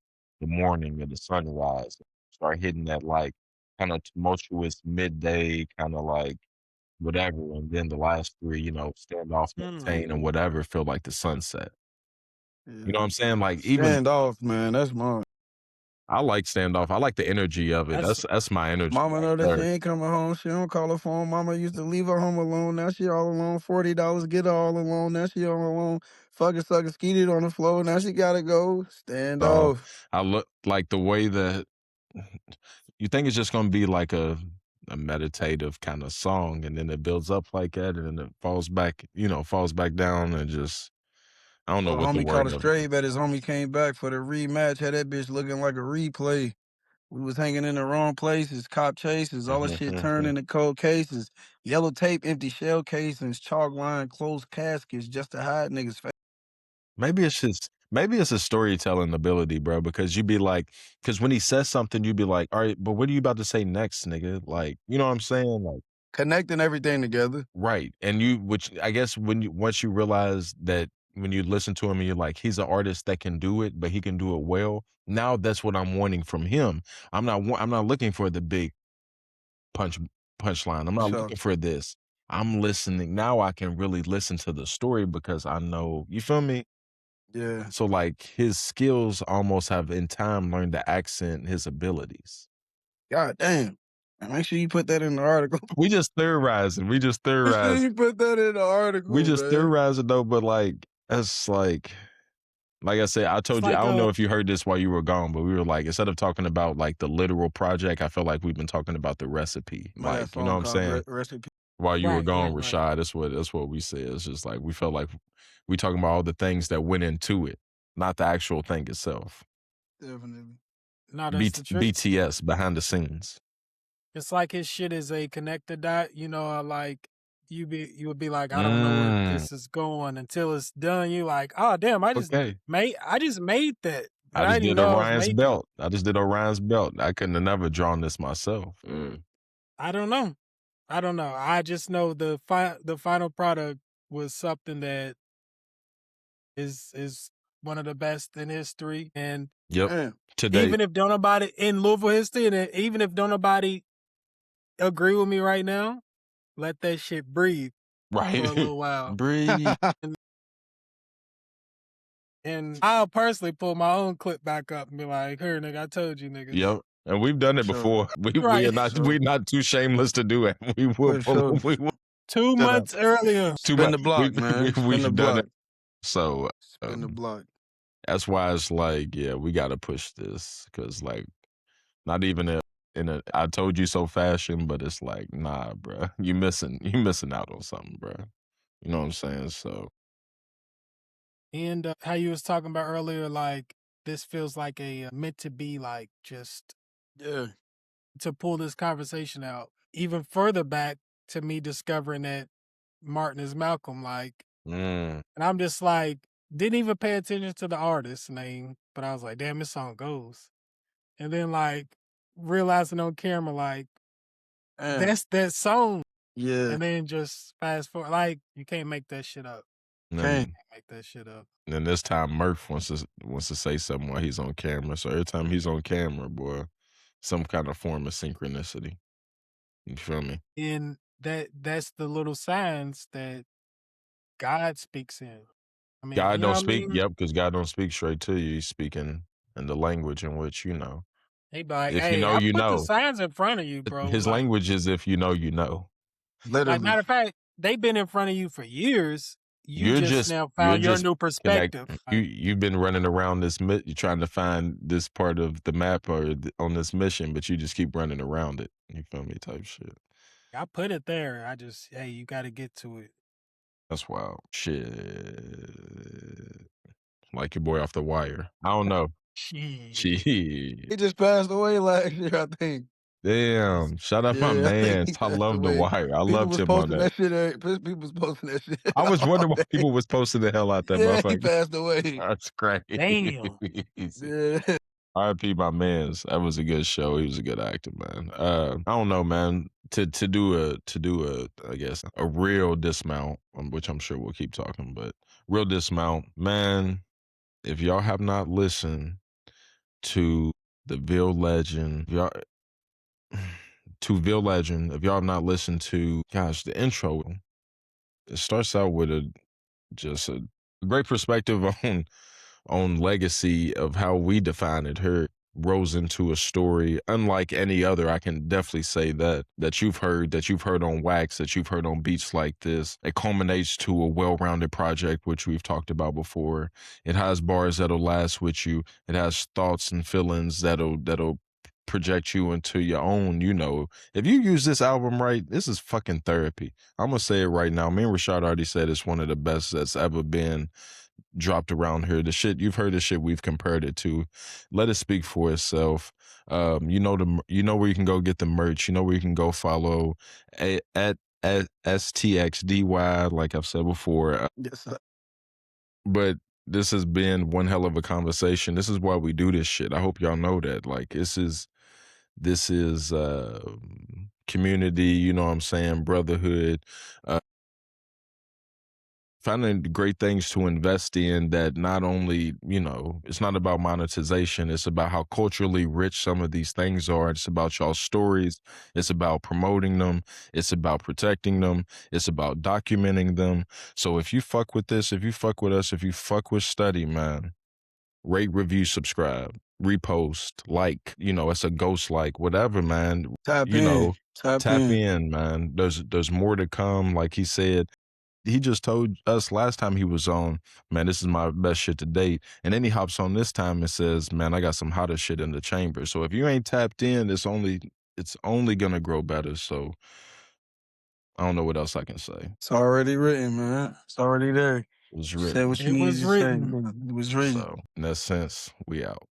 the morning or the sunrise, start hitting that like kind of tumultuous midday, kind of like whatever. And then the last three, stand off, maintain, and whatever, feel like the sunset. yeah. You know what I'm saying? Like, even Stand off, man. That's mine. I like standoff. I like the energy of it. That's my energy. Mama right know that there. she ain't coming home. She don't call her phone. Mama used to leave her home alone. Now she all alone. $40, get her all alone. Now she all alone. Fucking sucker skeeted on the floor. Now she gotta go. Stand So off. I look like the way that you think it's just gonna be like a meditative kind of song, and then it builds up like that, and then it falls back down, and just I don't know what the Homie caught word a of. stray, but his homie came back for the rematch. Had that bitch looking like a replay. We was hanging in the wrong places, cop chases, all the shit turned into cold cases. Yellow tape, empty shell casings, chalk line, closed caskets just to hide niggas' face. Maybe it's a storytelling ability, bro, because because when he says something, you'd be like, all right, but what are you about to say next, nigga? Like, you know what I'm saying? Like, Connecting everything together. right. And which I guess once you realize that when you listen to him and you're like, he's an artist that can do it, but he can do it well. Now that's what I'm wanting from him. I'm not looking for the big punchline. I'm not looking for this. I'm listening. Now I can really listen to the story because I know, you feel me? Yeah. So like his skills almost have in time learned to accent his abilities. God damn. Make sure you put that in the article. We just theorizing. Make sure you put that in the article. We just man. theorizing though, but like that's like I said, I told you, like I don't know if you heard this while you were gone, but we were like, instead of talking about like the literal project, I feel like we've been talking about the recipe. Like, you know what I'm saying? Recipe. While you were Right, gone, right. Rashad, that's what we said. It's just like we felt like we talking about all the things that went into it, not the actual thing itself. Definitely. No, that's the truth. BTS behind the scenes. It's like his shit is a connected dot, like you would be like, I don't know where this is going until it's done. You like, oh damn, I just made that. I just did Orion's belt. I just did Orion's belt. I couldn't have never drawn this myself. I don't know. I just know the final product was something that is one of the best in history. And Yep. Damn. Today. even if don't nobody in Louisville history, and even if don't nobody agree with me right now, let that shit breathe Right. for a little while. Breathe. And I'll personally pull my own clip back up and be like, "Here, nigga, I told you, niggas." Yep. And we've done it Sure. before. We Right. are not Sure. we're not too shameless to do it. We will For pull sure. we will 2 months earlier. Spin the block, man. Spin We've the done block. it. So Spin the block. that's why it's like, yeah, we got to push this because, like, not even in a I told you so fashion, but it's like, nah, bro, you missing out on something, bro. You know what I'm saying? So, And how you was talking about earlier, like this feels like a meant to be, like just Yeah. to pull this conversation out even further back to me discovering that Martin is Malcolm, like, and I'm just like, didn't even pay attention to the artist's name, but I was like, damn, this song goes. And then like realizing on camera, like, that's that song. Yeah. And then just fast forward, like, you can't make that shit up. Can't. Make that shit up. and this time Murph wants to say something while he's on camera. So every time he's on camera, boy, some kind of form of synchronicity. You feel me? And that's the little signs that God speaks in. I mean, God you know don't what I speak. mean? Yep, because God don't speak straight to you. He's speaking in the language in which you know. He be like, If you hey, know, I you put the know. signs in front of you, bro. His Like, language is if you know, you know. Literally. like, matter of fact, they've been in front of you for years. You You're just now found your new perspective. You've been running around this you're trying to find this part of the map or on this mission, but you just keep running around it. You feel me? Type shit. I put it there. I just, hey, you got to get to it. That's wild. Shit. Like your boy off The Wire. I don't know. Shit. Shit. He just passed away last year, I think. Damn. Shout out my Yeah, I think man. he I passed love The away. Wire. I People loved was him on posting that. that shit. People was posting that shit. I was wondering all why day. people was posting the hell out that Yeah, he motherfucker. passed away. That's crazy. Damn. Yeah. R.I.P. my mans. That was a good show. He was a good actor, man. I don't know, man. To do a I guess a real dismount, which I'm sure we'll keep talking, but real dismount, man. If y'all have not listened to the Ville Legend, if y'all if y'all have not listened to, gosh, the intro, it starts out with just a great perspective on legacy of how we define it. Her rose into a story unlike any other. I can definitely say that you've heard on Wax, that you've heard on beats like this. It culminates to a well-rounded project, which we've talked about before. It has bars that'll last with you. It has thoughts and feelings that'll project you into your own, you know. If you use this album right, this is fucking therapy. I'm gonna say it right now. Me and Rashad already said it's one of the best that's ever been dropped around here. The shit you've heard, the shit we've compared it to. Let it speak for itself. You know where you can go get the merch. You know where you can go follow at STXDY, like I've said before. Yes, sir. But this has been one hell of a conversation. This is why we do this shit. I hope y'all know that. Like this is community. You know what I'm saying? Brotherhood. Finding great things to invest in that not only, you know, it's not about monetization. It's about how culturally rich some of these things are. It's about y'all's stories. It's about promoting them. It's about protecting them. It's about documenting them. So if you fuck with this, if you fuck with us, if you fuck with Study, man, rate, review, subscribe, repost, like, you know, it's a ghost like, whatever, man. Tap in, man. There's more to come. Like he said, he just told us last time he was on, man, this is my best shit to date. And then he hops on this time and says, man, I got some hotter shit in the chamber. So if you ain't tapped in, it's only gonna grow better. So I don't know what else I can say. It's already written, man. It's already there. It was Say written. what you It need was to written. say. It was written. So in that sense, we out.